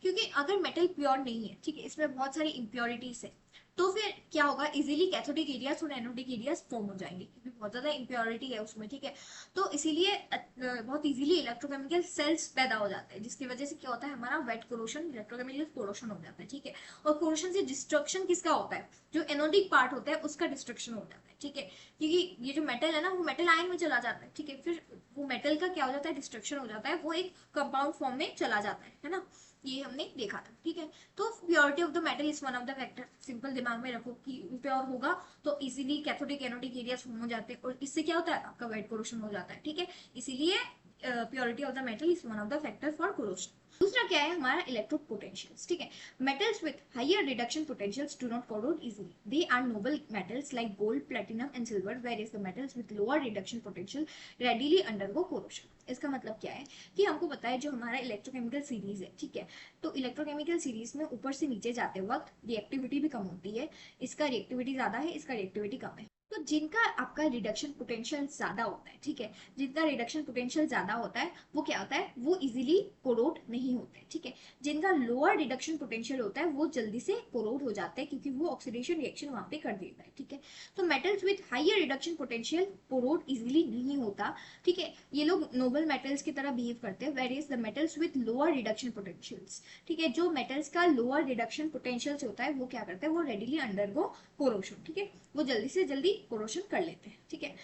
क्योंकि अगर metal pure नहीं है, ठीक है, इसमें बहुत सारी impurities है, तो फिर क्या होगा, इजीली कैथोडिक एरियाज और एनोडिक एरियाज फॉर्म हो जाएंगे, क्योंकि बहुत ज्यादा इम्प्योरिटी है उसमें, ठीक है। तो इसीलिए बहुत इजीली इलेक्ट्रोकेमिकल सेल्स पैदा हो जाते हैं, जिसकी वजह से क्या होता है, हमारा वेट कोरोशन, इलेक्ट्रोकेमिकल कोरोशन हो जाता है, ठीक है। और कोरोशन से डिस्ट्रक्शन किसका होता है, जो एनोडिक पार्ट होता है उसका डिस्ट्रक्शन हो जाता है, ठीक है। क्योंकि ये जो मेटल है ना, वो मेटल आयन में चला जाता है, ठीक है। फिर वो मेटल का क्या हो जाता है, डिस्ट्रक्शन हो जाता है, वो एक कंपाउंड फॉर्म में चला जाता है ना। ये हमने देखा था, ठीक है। तो purity of the metal is one of the factor, simple दिमाग में रखो कि प्योर होगा तो easily cathodic anodic areas form हो जाते हैं, और इससे क्या होता है, आपका वेट कोरोशन हो जाता है, ठीक है। इसीलिए purity of the metal is one of the factor for corrosion. दूसरा क्या है हमारा, इलेक्ट्रो पोटेंशियल्स, ठीक है। Metals with higher reduction potentials do not corrode easily, they are noble metals like gold, platinum and silver, where the metals with lower reduction potential readily undergo corrosion. इसका मतलब क्या है कि हमको पता है जो हमारा इलेक्ट्रोकेमिकल सीरीज है, ठीक है। तो इलेक्ट्रोकेमिकल सीरीज में ऊपर से नीचे जाते वक्त रिएक्टिविटी भी कम होती है, इसका रिएक्टिविटी ज्यादा है, इसका रिएक्टिविटी कम है। तो जिनका आपका रिडक्शन पोटेंशियल ज्यादा होता है, ठीक है, जिनका रिडक्शन पोटेंशियल ज्यादा होता है वो क्या होता है, वो इजीली कोरोड नहीं होते, ठीक है। जिनका लोअर रिडक्शन पोटेंशियल होता है वो जल्दी से कोरोड हो जाते हैं, क्योंकि वो ऑक्सीडेशन रिएक्शन वहां पे कर देता है, ठीक है। तो metals with higher reduction potential corrode easily नहीं होता, ठीक है। ये लोग नोबल मेटल्स की तरह बिहेव करते हैं, various the metals with lower reduction potentials, ठीक है। जो मेटल्स का लोअर रिडक्शन पोटेंशियल होता है वो क्या करते हैं, वो रेडिली अंडरगो कोरोशन, ठीक है, वो जल्दी से जल्दी कोरोशन कर लेते हैं, ठीक है।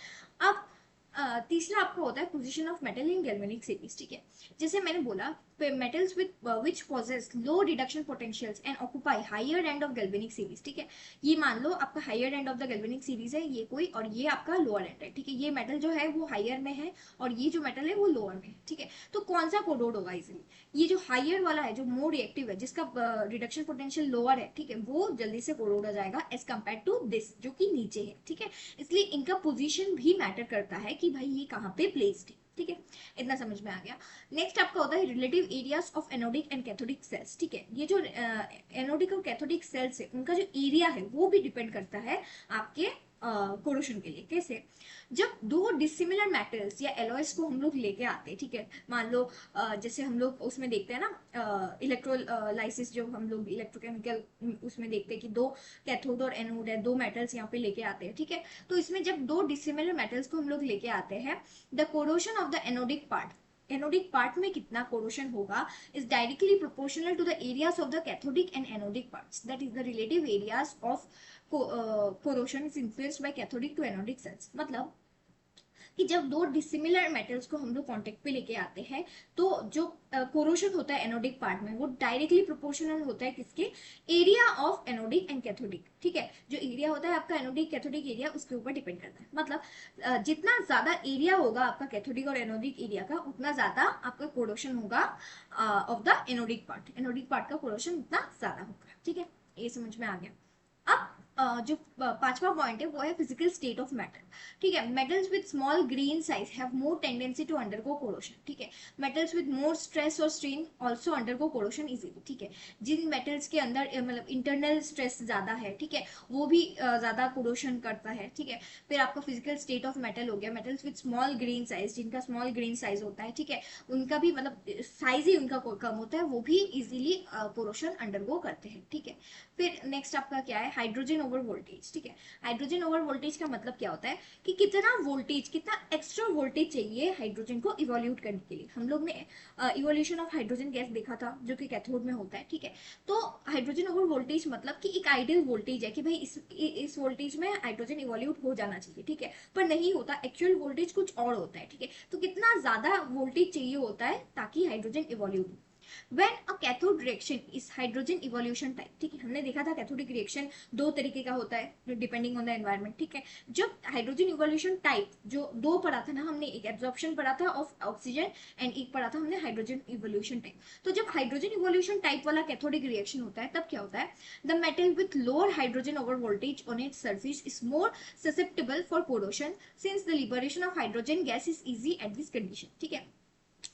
अब तीसरा आपका होता है position of metal in galvanic series, ठीक है। जैसे मैंने बोला, metals with which possess low reduction potentials and occupy higher end of galvanic series, ठीक है। ये मान लो आपका higher end of the galvanic series है ये कोई, और ये आपका लोअर एंड है, ठीक है। ये मेटल जो है वो हायर में है और ये जो मेटल है वो लोअर में है, ठीक है। तो कौन सा कोरोड होगा इजीली, ये जो हायर वाला है, जो मोर रिएक्टिव है, जिसका रिडक्शन पोटेंशियल लोअर है, ठीक है, वो जल्दी से कोरोड हो जाएगा एज कम्पेयर टू दिस जो कि नीचे है, ठीक है। इसलिए इनका पोजीशन भी मैटर करता है कि भाई ये कहाँ पे प्लेस्ड है, ठीक है। इतना समझ में आ गया। नेक्स्ट आपका होता है relative areas of anodic and cathodic cells, ठीक है। ये जो एनोडिक और कैथोडिक सेल्स है उनका जो एरिया है वो भी डिपेंड करता है आपके कोरोशन के लिए। कैसे, जब दो डिसिमिलर मेटल्स या एलॉयज को हम लोग लेके आते हैं, ठीक है, मान लो जैसे हम लोग उसमें देखते हैं ना इलेक्ट्रोलाइसिस, जो हम लोग इलेक्ट्रोकेमिकल उसमें देखते हैं कि दो कैथोड और एनोड है, दो मेटल्स यहाँ पे लेके आते हैं, ठीक है। तो इसमें जब दो डिसिमिलर मेटल्स को हम लोग लेके आते हैं, the corrosion of the anodic part, anodic part में कितना कोरोशन होगा is directly proportional to the areas of the cathodic and anodic parts, that is the relative areas of corrosion is influenced by cathodic to anodic cells. मतलब कि जब दो dissimilar metals को हम लोग कांटेक्ट पे लेके आते हैं, तो जो कोरोशन होता है एनोडिक पार्ट में वो डायरेक्टली प्रोपोर्शनल होता है किसके, area of anodic and cathodic, ठीक है। जो एरिया होता है आपका एनोडिक कैथोडिक एरिया उसके ऊपर डिपेंड करता है। मतलब जितना ज्यादा एरिया होगा आपका कैथोडिक और एनोडिक एरिया का, उतना ज्यादा आपका कोरोशन होगा of the anodic part, anodic part का कोरोशन उतना ज्यादा होगा, ठीक है। ये समझ में आ गया। अब जो पांचवा पॉइंट है वो है फिजिकल स्टेट ऑफ मेटल, ठीक है। Metals with small grain size have more tendency to undergo corrosion, ठीक है। मेटल्स विद मोर स्ट्रेस और strain also undergo corrosion easily, ठीक है। जिन मेटल्स के अंदर मतलब इंटरनल स्ट्रेस ज्यादा है, ठीक है, वो भी ज्यादा कोरोशन करता है, ठीक है। फिर आपका फिजिकल स्टेट ऑफ मेटल हो गया, metals with small grain size, जिनका स्मॉल ग्रेन साइज होता है, ठीक है, उनका भी मतलब साइज ही उनका कम होता है, वो भी इजीली कोरोशन अंडरगो करते हैं, ठीक है। फिर नेक्स्ट आपका क्या है, हाइड्रोजन ओवर वोल्टेज, ठीक है। हाइड्रोजन ओवर वोल्टेज का मतलब क्या होता है कि कितना वोल्टेज, कितना एक्स्ट्रा वोल्टेज चाहिए हाइड्रोजन को इवोल्यूट करने के लिए। हम लोग ने इवोल्यूशन ऑफ हाइड्रोजन गैस देखा था जो कि कैथोड में होता है, ठीक है। तो हाइड्रोजन ओवर वोल्टेज मतलब कि एक आइडियल वोल्टेज है कि भाई इस वोल्टेज में हाइड्रोजन इवोल्यूट हो जाना चाहिए, ठीक है, पर नहीं होता, एक्चुअल वोल्टेज कुछ और होता है, ठीक है। तो कितना ज्यादा वोल्टेज चाहिए होता है ताकि हाइड्रोजन इवोल्यूट हो। When a cathode reaction is hydrogen evolution type, ठीक है, हमने देखा था कैथोडिक रिएक्शन दो तरीके का होता है डिपेंडिंग ऑन द एनवायरनमेंट, ठीक है। जब हाइड्रोजन इवोल्यूशन टाइप जो दो पढ़ा था ना हमने, एक एब्जॉर्प्शन पढ़ा था ऑफ ऑक्सीजन एंड एक पढ़ा था हमने हाइड्रोजन इवोल्यूशन टाइप। तो जब हाइड्रोजन इवोल्यूशन टाइप वाला कैथोडिक रिएक्शन होता है तब क्या होता है, the metal with lower hydrogen over voltage on it's surface is more susceptible for corrosion since the liberation of hydrogen gas is easy at this condition, ठीक है।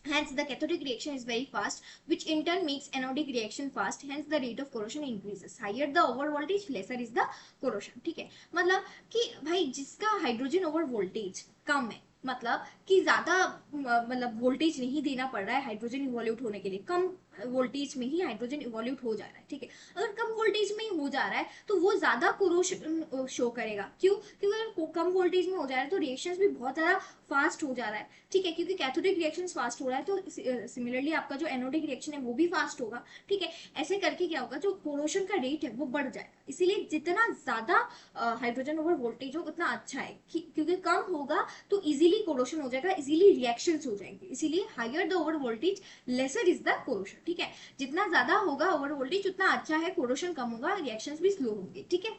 Hence, the cathodic reaction is very fast, which in turn makes anodic reaction fast. Hence, the rate of corrosion increases. Higher the over voltage, lesser is the corrosion. ठीक है, मतलब कि भाई जिसका hydrogen over voltage कम है, मतलब कि ज्यादा मतलब वोल्टेज नहीं देना पड़ रहा है हाइड्रोजन इवोल्यूट होने के लिए, कम वोल्टेज में ही हाइड्रोजन इवोल्यूट हो जा रहा है, ठीक है। अगर कम वोल्टेज में ही हो जा रहा है तो वो ज्यादा कोरोशन शो करेगा। क्यों? क्योंकि अगर कम वोल्टेज में हो जा रहा है तो रिएक्शंस भी बहुत ज्यादा फास्ट हो जा रहा है, ठीक है, क्योंकि कैथोडिक रिएक्शन फास्ट हो रहा है तो सिमिलरली आपका जो एनोडिक रिएक्शन है वो भी फास्ट होगा, ठीक है। ऐसे करके क्या होगा, जो कोरोशन का रेट है वो बढ़ जाएगा। इसीलिए जितना ज्यादा हाइड्रोजन ओवर वोल्टेज हो उतना अच्छा है, क्योंकि कम होगा तो इजीली कोरोशन हो जाएगा, इजीली रिएक्शंस हो जाएंगे। इसीलिए higher the over voltage lesser is the corrosion, ठीक है। जितना ज्यादा होगा ओवर वोल्टेज उतना अच्छा है, कोरोशन कम होगा, रिएक्शंस भी स्लो होंगे, ठीक है।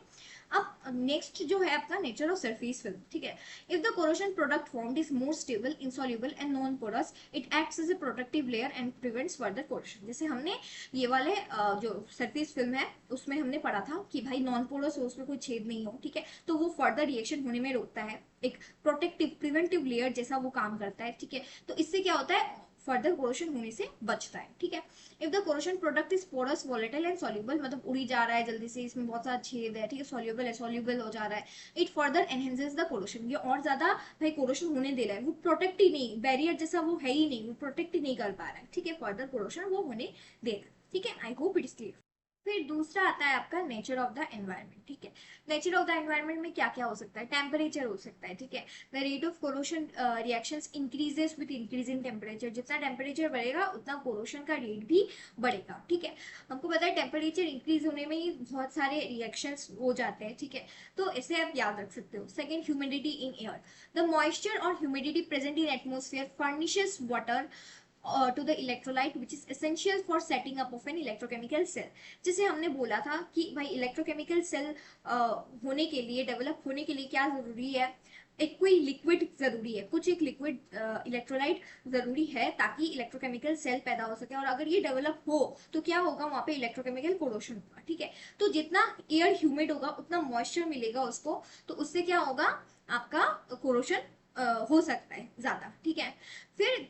अब नेक्स्ट जो है आपका नेचर ऑफ सरफेस फिल्म, ठीक है। If the corrosion product formed is more stable, insoluble and non porous, it acts as a protective layer and prevents further corrosion. जैसे हमने ये वाले जो सरफेस फिल्म है उसमें हमने पढ़ा था कि भाई नॉन पोरस हो, उसमें कोई छेद नहीं हो, ठीक है, तो वो फर्दर रिएक्शन होने में रोकता है, एक प्रोटेक्टिव प्रिवेंटिव लेयर जैसा वो काम करता है, ठीक है। तो इससे क्या होता है, फर्दर कोरोशन होने से बचता है, ठीक है। If the corrosion product is porous, volatile and soluble, मतलब उड़ी जा रहा है जल्दी से, इसमें बहुत सारा छेद है, ठीक है, सॉल्युबल है, सॉल्युबल हो जा रहा है, it further enhances the corrosion, ये और ज्यादा भाई कोरोशन होने दे रहा है, वो प्रोटेक्ट ही नहीं, बैरियर जैसा वो है ही नहीं, वो प्रोटेक्ट ही नहीं कर पा रहा है, ठीक है, फर्दर कोरोशन वो होने दे रहा है, ठीक है। I hope it is clear. फिर दूसरा आता है आपका नेचर ऑफ द एनवायरनमेंट, ठीक है। नेचर ऑफ द एनवायरनमेंट में क्या क्या हो सकता है, टेम्परेचर हो सकता है, ठीक है। The rate of corrosion reactions increases with increase in temperature, जितना टेम्परेचर बढ़ेगा उतना कोरोशन का रेट भी बढ़ेगा, ठीक है। हमको पता है टेम्परेचर इंक्रीज होने में ही बहुत सारे रिएक्शंस हो जाते हैं, ठीक है, तो इसे आप याद रख सकते हो। Second, humidity in air, the moisture और humidity present in atmosphere furnishes water to the electrolyte which is essential for setting up of an electrochemical cell। जैसे हमने बोला था कि भाई इलेक्ट्रोकेमिकल सेल होने के लिए, डेवलप होने के लिए क्या जरूरी है, एक कोई लिक्विड जरूरी है, कुछ एक लिक्विड इलेक्ट्रोलाइट जरूरी है ताकि इलेक्ट्रोकेमिकल सेल पैदा हो सके। और अगर ये डेवलप हो तो क्या होगा, वहां पे इलेक्ट्रोकेमिकल कोरोशन होगा, ठीक है। तो जितना एयर ह्यूमिड होगा उतना मॉइस्चर मिलेगा उसको, तो उससे क्या होगा, आपका कोरोशन हो सकता है ज्यादा, ठीक है। फिर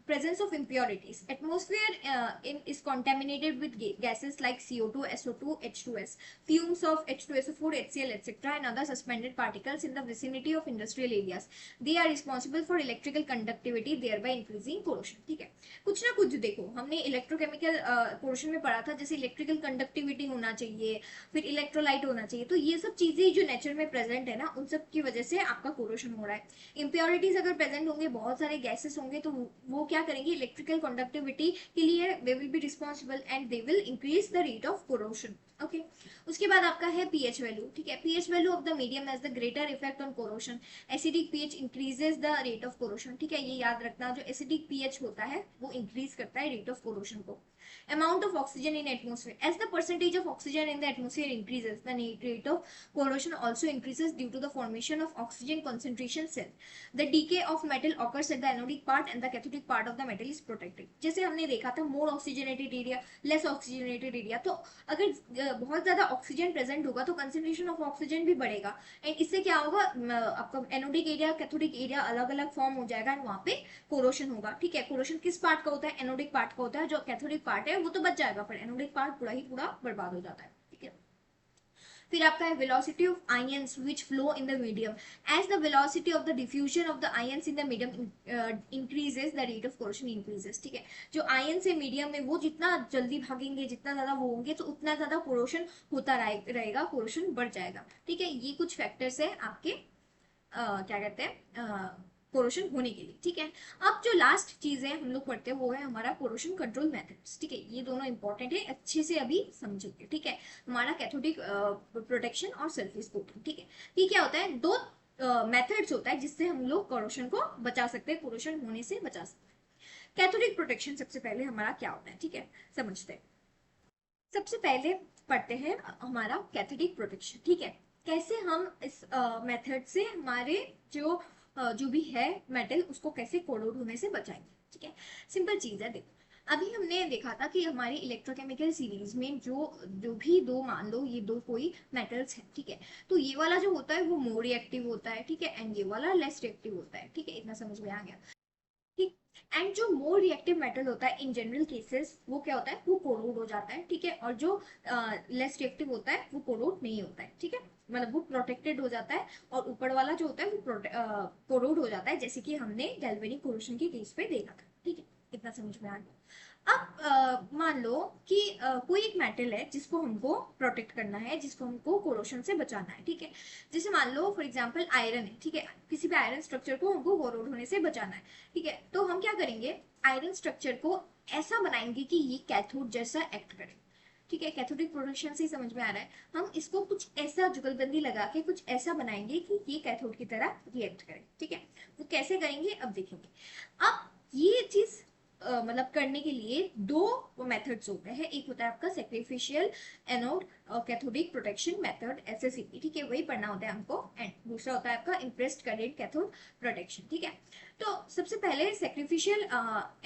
presence of impurities, atmosphere in is contaminated with gases like CO2, SO2, H2S, fumes of H2SO4, HCl, etc. and other suspended particles in the vicinity of industrial areas. They are responsible for electrical conductivity, thereby increasing corrosion, ठीक है। कुछ ना कुछ देखो, हमने electrochemical portion में पढ़ा था, जैसे इलेक्ट्रिकल कंडक्टिविटी होना चाहिए, फिर इलेक्ट्रोलाइट होना चाहिए, तो ये सब चीजें जो नेचर में प्रेजेंट है ना, उन सब की वजह से आपका कोरोशन हो रहा है। इम्प्योरिटीज अगर प्रेजेंट होंगे, बहुत सारे गैसेस होंगे, तो वो क्या करेंगे, इलेक्ट्रिकल कंडक्टिविटी के लिए they will be responsible and they will increase the rate of corrosion, okay. उसके बाद आपका है पीएच वैल्यू, ठीक है। PH value of the medium has the greater effect on corrosion, acidic pH increases the rate of corrosion, ठीक है। ये याद रखना, जो एसिडिक पीएच होता है वो इंक्रीज करता है रेट ऑफ कोरोशन को। amount of oxygen in atmosphere, as the percentage of oxygen in the atmosphere increases, the rate of corrosion also increases due to the formation of oxygen concentration cell. The decay of metal occurs at the anodic part and the cathodic part of the metal is protected। जैसे हमने देखा था more oxygenated area, less oxygenated area, तो अगर बहुत ज्यादा oxygen present होगा तो कंसेंट्रेशन ऑफ ऑक्सीजन भी बढ़ेगा, एंड इससे क्या होगा, आपका एनोडिक एरिया कैथोडिक एरिया अलग अलग फॉर्म हो जाएगा एंड वहां पे कोरोशन होगा, ठीक है। कोरोशन किस पार्ट का होता है, एनोडिक पार्ट का होता है, जो कैथोडिक पार्ट है वो तो बच जाएगा, पर एनोडिक पार्ट पूरा ही पूरा बर्बाद हो जाता है, ठीक है। फिर आपका है velocity of ions which flow in the medium, as the velocity of the diffusion of the ions in the medium increases, the rate of corrosion increases, ठीक है। जो ions है मीडियम में वो जितना जल्दी भागेंगे, जितना ज्यादा वो होंगे, तो उतना ज्यादा कोरोशन होता रहेगा, कोरोशन बढ़ जाएगा, ठीक है। ये कुछ फैक्टर्स है आपके क्या कहते हैं कोरोशन होने के लिए, ठीक है। अब जो लास्ट चीज है हम लोग पढ़ते हैं वो है हमारा कोरोशन कंट्रोल मेथड्स, ठीक है। ये दोनों इंपॉर्टेंट है, अच्छे से अभी समझेंगे, ठीक है। हमारा कैथोडिक प्रोटेक्शन और सरफेस कोटिंग, ठीक है। ये क्या होता है, दो मेथड्स होता है जिससे हम लोग कोरोशन को बचा सकते हैं, कोरोशन होने से बचा सकते हैं। कैथोडिक प्रोटेक्शन सबसे पहले हमारा क्या होता है, ठीक है, समझते हैं। सबसे पहले पढ़ते हैं हमारा कैथोडिक प्रोटेक्शन, ठीक है। कैसे हम इस मेथड से हमारे जो भी है मेटल उसको कैसे कोरोड होने से बचाएंगे, ठीक है। सिंपल चीज है, देखो अभी हमने देखा था कि हमारी इलेक्ट्रोकेमिकल सीरीज में जो जो भी दो, मान लो ये दो कोई मेटल्स हैं, ठीक है, तो ये वाला जो होता है वो मोर रिएक्टिव होता है, ठीक है, एंड ये वाला लेस रिएक्टिव होता है, ठीक है। इतना समझ में आ गया, ठीक। एंड जो मोर रिएक्टिव मेटल होता है इन जनरल केसेस वो क्या होता है, वो कोरोड हो जाता है, ठीक है। और जो लेस रिएक्टिव होता है वो कोरोड नहीं होता है, ठीक है, मतलब वो प्रोटेक्टेड हो जाता है, और ऊपर वाला जो होता है वो कोरोड हो जाता है, जैसे कि हमने गैल्वेनिक कोरोशन के केस पे देखा था, ठीक है। इतना समझ में आ गया। अब मान लो कि कोई एक मेटल है जिसको हमको प्रोटेक्ट करना है, जिसको हमको कोरोशन से बचाना है, ठीक है। जैसे मान लो फॉर एग्जांपल आयरन है, ठीक है, किसी भी आयरन स्ट्रक्चर को हमको कोरोड होने से बचाना है, ठीक है। तो हम क्या करेंगे, आयरन स्ट्रक्चर को ऐसा बनाएंगे कि ये कैथोड जैसा एक्ट करे, ठीक है। कैथोडिक प्रोटेक्शन से ही समझ में आ रहा है। हम इसको कुछ ऐसा जुगलबंदी लगा के कुछ ऐसा बनाएंगे कि ये कैथोड की तरह रिएक्ट करे, ठीक है। वो कैसे करेंगे अब देखेंगे। अब ये चीज मतलब करने के लिए दो मेथड्स होते हैं। एक होता है आपका सेक्रिफिशियल एनोड कैथोडिक प्रोटेक्शन मेथड, एसएसईपी, ठीक है, वही पढ़ना होता है हमको। एंड दूसरा होता है आपका इम्प्रेस्ड करेंट कैथोड प्रोटेक्शन, ठीक है। तो सबसे पहले सेक्रिफिशियल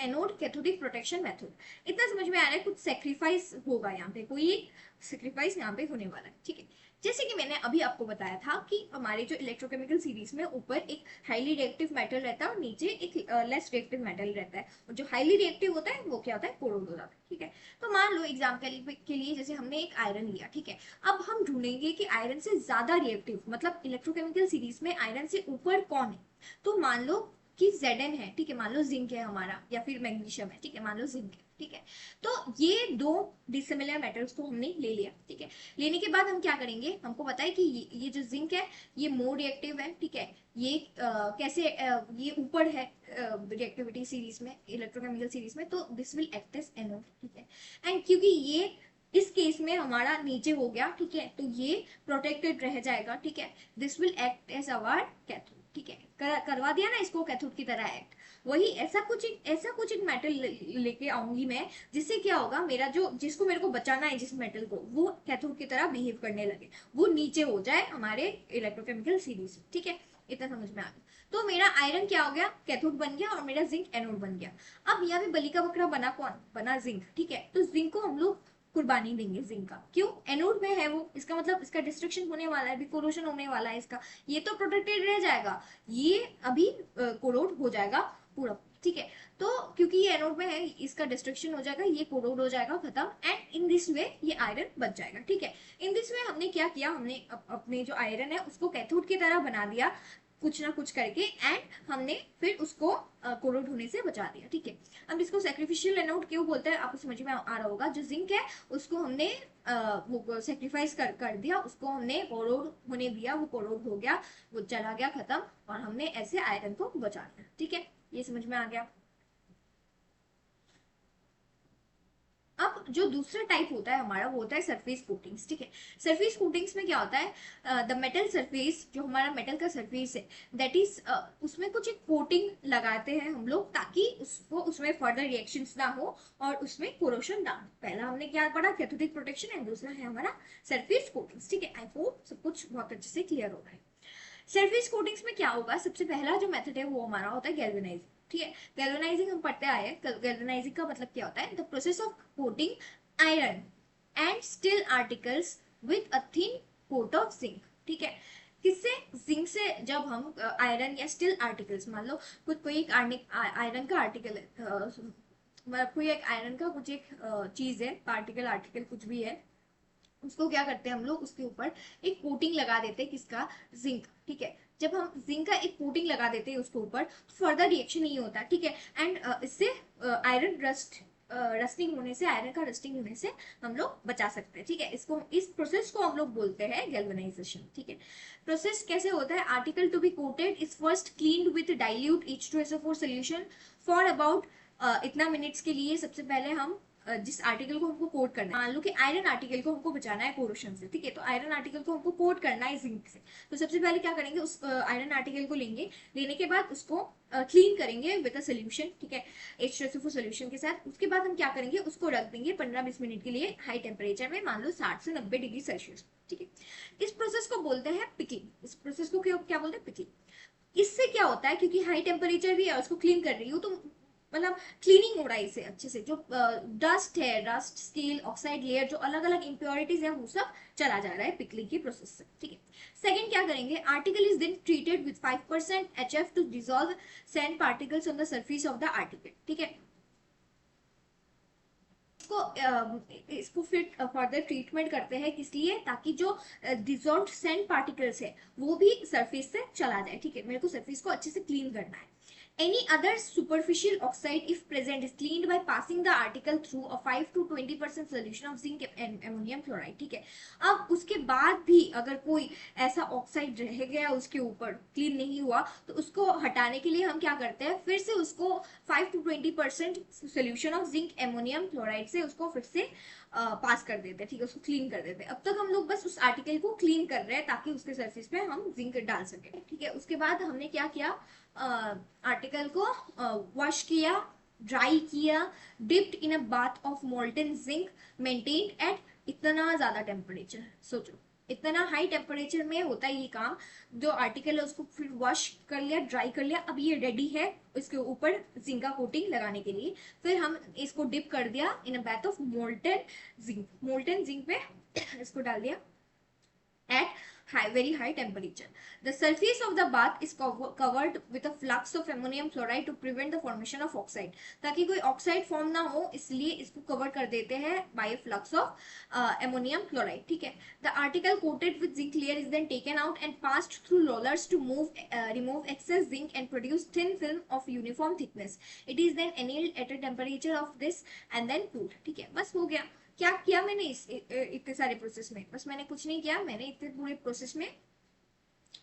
एनोड कैथोडिक प्रोटेक्शन मेथड। इतना समझ में आ रहा है, कुछ सेक्रीफाइस होगा यहाँ पे, कोई सेक्रीफाइस यहाँ पे होने वाला है, ठीक है। जैसे कि मैंने अभी आपको बताया था कि हमारे जो इलेक्ट्रोकेमिकल सीरीज में ऊपर एक हाईली रिएक्टिव मेटल रहता है और नीचे एक लेस रिएक्टिव मेटल रहता है, और जो हाईली रिएक्टिव होता है वो क्या होता है, कोरोड हो जाता है, ठीक है। तो मान लो एग्जाम्पल के लिए जैसे हमने एक आयरन लिया, ठीक है। अब हम ढूंढेंगे कि आयरन से ज्यादा रिएक्टिव, मतलब इलेक्ट्रोकेमिकल सीरीज में आयरन से ऊपर कौन है। तो मान लो कि Zn है, ठीक है, मान लो जिंक है हमारा, या फिर मैग्नीशियम है, ठीक है, मान लो जिंक है, ठीक है। तो ये दो डिसिमिलर मेटल्स को हमने ले लिया, ठीक है। लेने के बाद हम क्या करेंगे, हमको पता है कि ये जो जिंक है ये मोर रिएक्टिव है, ठीक है। ये कैसे ये ऊपर है रिएक्टिविटी सीरीज में, इलेक्ट्रोकेमिकल सीरीज में, तो this will act as anode, ठीक है। एंड क्योंकि ये इस केस में हमारा नीचे हो गया, ठीक है, तो ये प्रोटेक्टेड रह जाएगा, ठीक है। This will act as our cathode, ठीक है। करवा दिया ना इसको कैथोड की तरह एक्ट। वही ऐसा कुछ एक मेटल लेके आऊंगी मैं, जिससे क्या होगा, मेरा जो जिसको मेरे को बचाना है, जिस मेटल को, वो कैथोड की तरह बिहेव करने लगे, वो नीचे हो जाए हमारे इलेक्ट्रोकेमिकल सीरीज, ठीक है। इतना समझ में आ गया। तो मेरा आयरन क्या हो गया, कैथोड बन गया, और मेरा जिंक एनोड बन गया। अब यहाँ पे बलि का बकरा बना कौन, बना जिंक, ठीक है। तो जिंक को हम लोग कुर्बानी देंगे, जिंक का, क्यों, एनोड में है वो, इसका मतलब इसका डिस्ट्रक्शन होने वाला है, कोरोशन होने वाला है इसका। ये तो प्रोटेक्टेड रह जाएगा, ये अभी कोरोड हो जाएगा पूरा, ठीक है। तो क्योंकि ये एनोड में है, इसका डिस्ट्रक्शन हो जाएगा, ये कोरोड हो जाएगा, खत्म। एंड इन दिस वे ये आयरन बच जाएगा, ठीक है। इन दिस वे हमने क्या किया, हमने अपने जो आयरन है उसको कैथोड की तरह बना दिया, कुछ ना कुछ करके, एंड हमने फिर उसको कोरोड होने से बचा दिया, ठीक है। अब इसको सेक्रिफिशियल एनोड क्यों बोलते हैं, आपको समझ में आ रहा होगा। जो जिंक है उसको हमने वो सेक्रीफाइस कर दिया, उसको हमने कोरोड होने दिया, वो कोरोड हो गया, वो चला गया, खत्म, और हमने ऐसे आयरन को बचा दिया, ठीक है। ये समझ में आ गया। अब जो दूसरा टाइप होता है हमारा, वो होता है सरफेस कोटिंग्स, ठीक है। सरफेस कोटिंग्स में क्या होता है, द मेटल सरफेस, जो हमारा मेटल का सरफेस है, दैट इज उसमें कुछ एक कोटिंग लगाते हैं हम लोग, ताकि उसको उसमें फर्दर रिएक्शंस ना हो और उसमें कोरोशन ना हो। पहला हमने क्या पढ़ा, कैथोडिक प्रोटेक्शन, एंड दूसरा है हमारा सरफेस कोटिंग्स, ठीक है। आई होप सब कुछ बहुत अच्छे से क्लियर हो रहा है। सरफेस कोटिंग्स में क्या होगा, सबसे पहला जो मेथड है वो हमारा होता है गैल्वेनाइजिंग, ठीक है। गैल्वेनाइजिंग हम पढ़ते आए हैं। गैल्वेनाइजिंग का मतलब क्या होता है, the process of coating iron and steel articles with a thin coat of zinc, ठीक है। किससे, जिंक से। जब हम आयरन या स्टील आर्टिकल्स, मान लो कुछ कोई एक आयरन का आर्टिकल है, मतलब कोई एक आयरन का कुछ एक चीज है, पार्टिकल आर्टिकल कुछ भी है, उसको क्या करते हैं हम लोग, उसके ऊपर एक कोटिंग लगा देते हैं, किसका, जिंक, ठीक है। जब हम जिंक का एक कोटिंग लगा देते हैं उसके ऊपर, तो फर्दर रिएक्शन नहीं होता, ठीक है। एंड इससे आयरन रस्टिंग होने से, आयरन का रस्टिंग होने से हम लोग बचा सकते हैं, ठीक है। इसको, इस प्रोसेस को हम लोग बोलते हैं गैल्वेनाइजेशन, ठीक है। प्रोसेस कैसे होता है, article to be coated is first cleaned with dilute H2SO4 solution for about इतना मिनट्स के लिए। सबसे पहले हम जिस आर्टिकल को हमको कोट करना है, मान लो कि आयरन आर्टिकल को हमको बचाना है कोरोशन से, ठीक है। तो आयरन आर्टिकल को हमको कोट करना है जिंक से। तो सबसे पहले क्या करेंगे, उस आयरन आर्टिकल को लेंगे, लेने के बाद उसको क्लीन करेंगे विद अ सोल्यूशन, ठीक है, H2SO4 सोल्यूशन के साथ। उसके बाद हम क्या करेंगे, उसको रख देंगे 15-20 मिनट के लिए हाई टेम्परेचर में, मान लो 60 से 90 डिग्री सेल्सियस, ठीक है। इस प्रोसेस को बोलते हैं पिकलिंग। इस प्रोसेस को क्या बोलते हैं, पिकलिंग। इससे क्या होता है, क्योंकि हाई टेम्परेचर भी है, उसको क्लीन कर रही हूँ, तो मतलब क्लीनिंग हो रहा है इससे अच्छे से। जो डस्ट है, डस्ट, स्टील, ऑक्साइड लेयर, जो अलग अलग इंप्योरिटीज है, वो सब चला जा रहा है पिकलिंग की प्रोसेस से, ठीक है। सेकंड क्या करेंगे, article is then treated with 5% HF to dissolve sand particles on the surface of the article, ठीक है। इसको फिर फर्दर ट्रीटमेंट करते हैं, किस लिए, ताकि जो डिसॉल्व्ड सैंड पार्टिकल्स है वो भी सरफेस से चला जाए, ठीक है। मेरे को सरफेस को अच्छे से क्लीन करना है। Any other superficial oxide, if present, is cleaned by passing the article through a 5 to 20% solution of zinc and ammonium chloride. ठीक है, अब उसके बाद भी अगर कोई ऐसा ऑक्साइड रह गया उसके ऊपर, क्लीन नहीं हुआ, तो उसको हटाने के लिए हम क्या करते हैं, फिर से उसको 5 to 20% solution of zinc ammonium chloride से उसको फिर से पास कर देते हैं, ठीक है, उसको क्लीन कर देते हैं। अब तक हम लोग बस उस आर्टिकल को क्लीन कर रहे हैं ताकि उसके सरफेस पे हम जिंक डाल सके, ठीक है। उसके बाद हमने क्या किया, आर्टिकल को वॉश किया, ड्राई किया, dipped in a bath of molten zinc, maintained eight इतना ज्यादा टेम्परेचर, सोचो इतना हाई टेम्परेचर में होता है ये काम। जो आर्टिकल है उसको फिर वॉश कर लिया, ड्राई कर लिया, अब ये रेडी है इसके ऊपर जिंक का कोटिंग लगाने के लिए। फिर हम इसको डिप कर दिया in a bath of molten zinc पे इसको डाल दिया at very high temperature. The surface of the bath is covered with a flux of ammonium chloride to prevent the formation of oxide. ताकि कोई ऑक्साइड फॉर्म ना हो इसलिए इसको कवर कर देते हैं by a flux of ammonium chloride, ठीक है। The article coated with zinc layer is then taken out and passed through rollers to remove excess zinc and produce thin film of uniform thickness. It is then annealed at a temperature of this and then cooled, ठीक है। बस हो गया। क्या किया मैंने इतने सारे प्रोसेस में, बस मैंने कुछ नहीं किया, मैंने इतने पूरे प्रोसेस में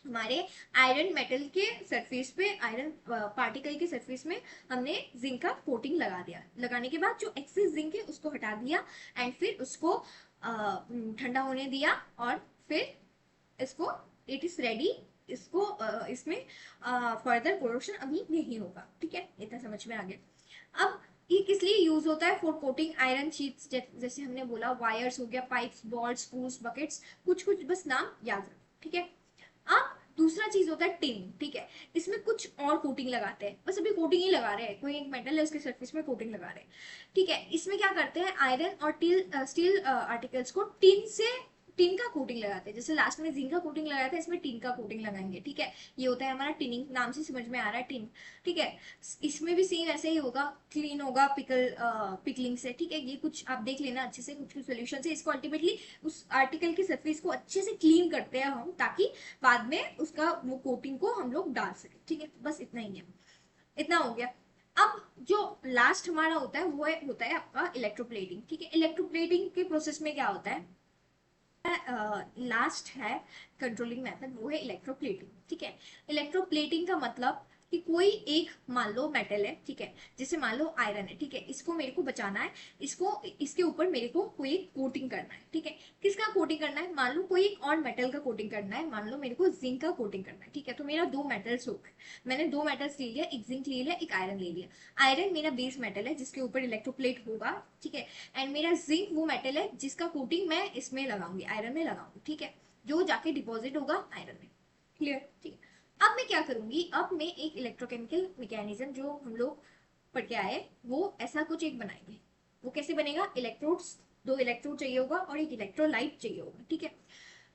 हमारे आयरन मेटल के सरफेस पे, आयरन पार्टिकल के सरफेस में हमने जिंक का कोटिंग लगा दिया। लगाने के बाद जो एक्सेस जिंक है उसको हटा दिया एंड फिर उसको ठंडा होने दिया और फिर इसको इट इज रेडी। इसको इसमें फर्दर कोरोशन अभी नहीं होगा, ठीक है, इतना समझ में आ गया। अब ये किस लिए यूज होता है, फॉर कोटिंग आयरन शीट्स, जैसे हमने बोला वायर्स हो गया, पाइप्स, बॉल्स, स्क्रूज, बकेट्स, कुछ कुछ बस नाम याद रखो, ठीक है। अब दूसरा चीज होता है टिन, ठीक है, इसमें कुछ और कोटिंग लगाते हैं, बस अभी कोटिंग ही लगा रहे हैं, कोई एक मेटल है उसके सरफेस में कोटिंग लगा रहे हैं, ठीक है। इसमें क्या करते हैं, आयरन और स्टील आर्टिकल्स को टिन का कोटिंग लगाते हैं। जैसे लास्ट में जिंक का कोटिंग लगाया था, इसमें टिन का कोटिंग लगाएंगे, ठीक है। ये होता है हमारा टिनिंग, नाम से समझ में आ रहा है टिन, ठीक है। इसमें भी सेम ऐसे ही होगा, क्लीन होगा पिकलिंग से, ठीक है। ये कुछ आप देख लेना अच्छे से, कुछ कुछ सोल्यूशन से इसको अल्टीमेटली उस आर्टिकल के सरफेस को अच्छे से क्लीन करते हैं हम, ताकि बाद में उसका वो कोटिंग को हम लोग डाल सके, ठीक है। बस इतना ही है, इतना हो गया। अब जो लास्ट हमारा होता है वो होता है आपका इलेक्ट्रोप्लेटिंग, ठीक है। इलेक्ट्रोप्लेटिंग के प्रोसेस में क्या होता है, लास्ट है कंट्रोलिंग मेथड, वो है इलेक्ट्रोप्लेटिंग, ठीक है। इलेक्ट्रोप्लेटिंग का मतलब कि कोई एक मान लो मेटल है, ठीक है, जैसे मान लो आयरन है, ठीक है, इसको मेरे को बचाना है, इसको इसके ऊपर मेरे को कोई एक कोटिंग करना है, ठीक है। किसका कोटिंग करना है, मान लो कोई एक और मेटल का कोटिंग करना है, मान लो मेरे को जिंक का कोटिंग करना है, ठीक है। तो मेरा दो मेटल्स हो गए, मैंने दो मेटल्स ले लिया, एक जिंक ले लिया, एक आयरन ले लिया। आयरन मेरा बेस मेटल है जिसके ऊपर इलेक्ट्रोप्लेट होगा, ठीक है, एंड मेरा जिंक वो मेटल है जिसका कोटिंग मैं इसमें लगाऊंगी, आयरन में लगाऊंगी, ठीक है, जो जाके डिपॉजिट होगा आयरन में, क्लियर, ठीक है। अब मैं क्या करूंगी, अब मैं एक इलेक्ट्रोकेमिकल मैकेनिज्म जो हम लोग पढ़ के आए वो ऐसा कुछ एक बनाएंगे। वो कैसे बनेगा, इलेक्ट्रोड्स, दो इलेक्ट्रोड चाहिए होगा और एक इलेक्ट्रोलाइट चाहिए होगा, ठीक है।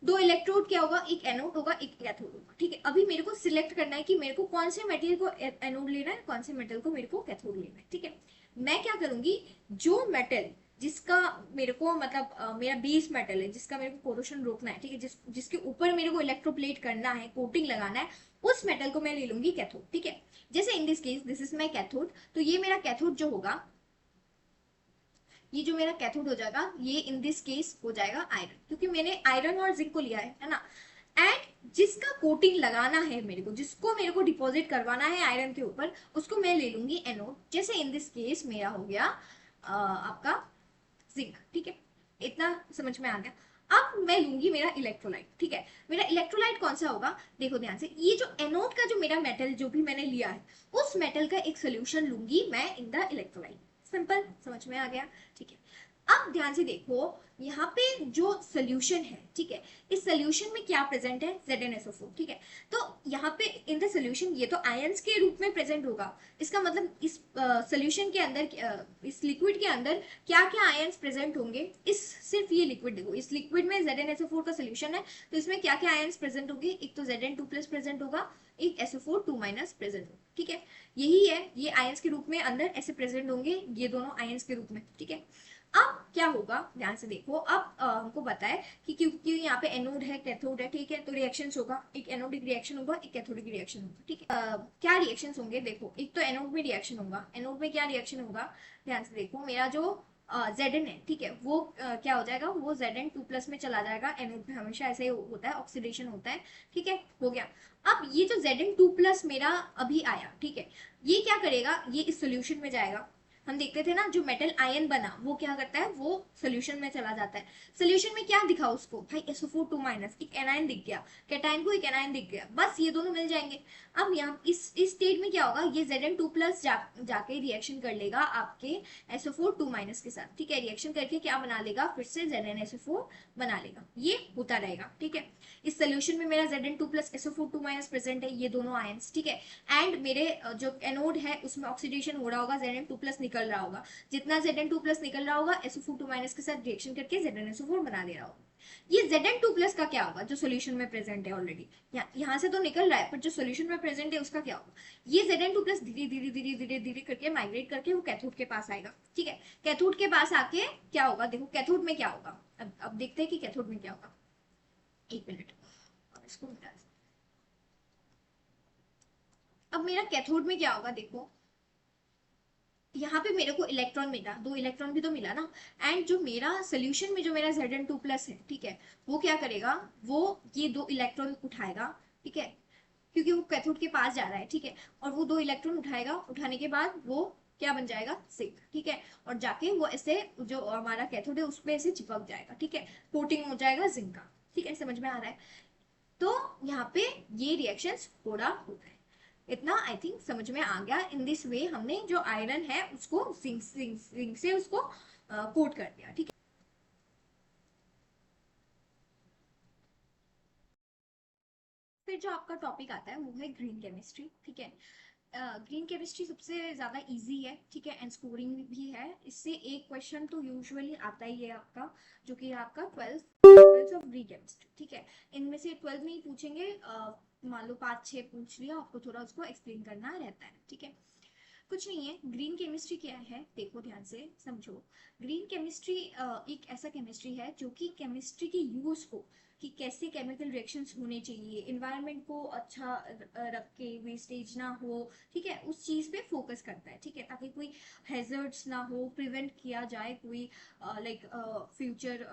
दो इलेक्ट्रोड क्या होगा, एक एनोड होगा, एक कैथोड होगा, ठीक है। अभी मेरे को सिलेक्ट करना है कि मेरे को कौन से मेटेरियल को एनोड लेना है, कौन से मेटल को मेरे को कैथोड लेना है, ठीक है। मैं क्या करूंगी, जो मेटल जिसका मेरे को मतलब मेरा बेस मेटल है जिसका मेरे को कोरोशन रोकना है, ठीक है, जिसके ऊपर मेरे को इलेक्ट्रोप्लेट करना है, कोटिंग लगाना है, उस मेटल को मैं ले लूंगी कैथोड, ठीक है। जैसे in this case this is my cathode, तो ये मेरा कैथोड जो होगा, ये जो मेरा कैथोड हो जाएगा, ये इन दिस केस हो जाएगा आयरन, क्योंकि मैंने आयरन और जिंक को लिया है ना। एंड जिसका कोटिंग लगाना है मेरे को, जिसको मेरे को डिपॉजिट करवाना है आयरन के ऊपर, उसको मैं ले लूंगी एनोड। जैसे इन दिस केस मेरा हो गया आपका जिंक, ठीक है, इतना समझ में आ गया। अब मैं लूंगी मेरा इलेक्ट्रोलाइट, ठीक है। मेरा इलेक्ट्रोलाइट कौन सा होगा, देखो ध्यान से, ये जो एनोड का जो मेरा मेटल जो भी मैंने लिया है, उस मेटल का एक सोल्यूशन लूंगी मैं इन द इलेक्ट्रोलाइट। सिंपल, समझ में आ गया, ठीक है। अब ध्यान से देखो, यहाँ पे जो सोल्यूशन है, ठीक है, इस सोल्यूशन में क्या प्रेजेंट है, ZnSO4, ठीक है। तो यहाँ पे इन द सोल्यूशन ये तो आयंस के रूप में प्रेजेंट होगा, इसका मतलब इस सोल्यूशन के अंदर इस लिक्विड के अंदर क्या क्या आयंस प्रेजेंट होंगे, इस सिर्फ ये लिक्विड देखो, इस लिक्विड में ZnSO4 का सोल्यूशन है, तो इसमें क्या क्या आयंस प्रेजेंट होंगे, एक तो Zn2+ प्रेजेंट होगा, एक SO4 2- प्रेजेंट होगा, ठीक है। यही है, ये आयंस के रूप में अंदर ऐसे प्रेजेंट होंगे, ये दोनों आयंस के रूप में, ठीक है। अब क्या होगा, ध्यान से देखो। अब हमको पता है कि क्योंकि यहाँ पे एनोड है, कैथोड है, ठीक है, तो रिएक्शंस होगा, एक एनोडिक रिएक्शन होगा, एक कैथोडिक रिएक्शन होगा, ठीक है। क्या रिएक्शंस होंगे, देखो, एक तो एनोड में रिएक्शन होगा। एनोड में क्या रिएक्शन होगा, ध्यान से देखो, मेरा जो Zn है, ठीक है, वो क्या हो जाएगा, वो Zn2+ में चला जाएगा। एनोड में हमेशा ऐसे ही होता है, ऑक्सीडेशन होता है, ठीक है, हो गया। अब ये जो Zn2+ मेरा अभी आया, ठीक है, ये क्या करेगा, ये इस सोल्यूशन में जाएगा। हम देखते थे ना, जो मेटल आयन बना वो क्या करता है, वो सोल्यूशन में चला जाता है। सोल्यूशन में क्या दिखा उसको, भाई SO4 2- एक एनायन दिख गया, कैटायन को एक एनायन दिख गया, बस ये दोनों मिल जाएंगे। अब यहाँ इस स्टेट में क्या होगा, ये Zn2+ जाके रिएक्शन कर लेगा आपके SO4 2- के साथ, ठीक है। रिएक्शन करके क्या बना लेगा, फिर से ZnSO4 बना लेगा, ये होता रहेगा, ठीक है। इस सोल्यूशन में मेरा Zn2+ SO4 2- प्रेजेंट है, ये दोनों आयंस, ठीक है। एंड मेरे जो एनोड है उसमें ऑक्सीडेशन हो रहा होगा, Zn2+ निकल रहा होगा। जितना Zn2+ निकल रहा होगा, SO4 2- के साथ रिएक्शन करके ZnSO4 बना दे रहा होगा। ये Zn2+ का क्या होगा, जो सोल्यूशन में प्रेजेंट है ऑलरेडी, यहाँ से तो निकल रहा है, पर जो सोल्यूशन में प्रेजेंट है उसका क्या होगा, ये Zn2+ धीरे धीरे धीरे धीरे धीरे करके माइग्रेट करके वो कैथोड के पास आएगा, ठीक है। कैथोड के पास आके क्या होगा, देखो कैथोड में क्या होगा, अब देखते हैं कि कैथोड में क्या होगा। एक मिनट, इसको मिटा, अब मेरा कैथोड में क्या होगा, देखो, यहाँ पे मेरे को इलेक्ट्रॉन मिला, 2 इलेक्ट्रॉन भी तो मिला ना। एंड जो मेरा सोल्यूशन में जो मेरा Zn2+ है, ठीक है, वो क्या करेगा, वो ये 2 इलेक्ट्रॉन उठाएगा, ठीक है, क्योंकि वो कैथोड के पास जा रहा है, ठीक है। और वो 2 इलेक्ट्रॉन उठाएगा, उठाने के बाद वो क्या बन जाएगा, जिंक, ठीक है। और जाके वो ऐसे जो हमारा कैथोड है उसमें ऐसे चिपक जाएगा, ठीक है, कोटिंग हो जाएगा जिंक का, ठीक है, समझ में आ रहा है। तो यहाँ पे ये रिएक्शंस थोड़ा होता है, इतना आई थिंक समझ में आ गया। इन दिस वे हमने जो आयरन है उसको जिंक से उसको कोट कर दिया, ठीक है। फिर जो आपका टॉपिक आता है वो है ग्रीन केमिस्ट्री, ठीक है। ग्रीन केमिस्ट्री सबसे ज्यादा इजी है, ठीक है, एंड स्कोरिंग भी है। इससे एक क्वेश्चन तो यूजुअली आता ही है आपका, जो कि है आपका 12 ऑफ ग्रीन केमिस्ट्री, ठीक है। इनमें से 12 में ही पूछेंगे, मान लो 5-6 पूछ लिया, आपको थोड़ा उसको एक्सप्लेन करना रहता है, ठीक है। कुछ नहीं है, ग्रीन केमिस्ट्री क्या है, देखो ध्यान से समझो। ग्रीन केमिस्ट्री एक ऐसा केमिस्ट्री है जो कि केमिस्ट्री की यूज को, कि कैसे केमिकल रिएक्शंस होने चाहिए, इन्वायरमेंट को अच्छा रख के वेस्टेज ना हो, ठीक है, उस चीज पे फोकस करता है, ठीक है, ताकि कोई हैजर्ड्स ना हो, प्रिवेंट किया जाए कोई लाइक फ्यूचर,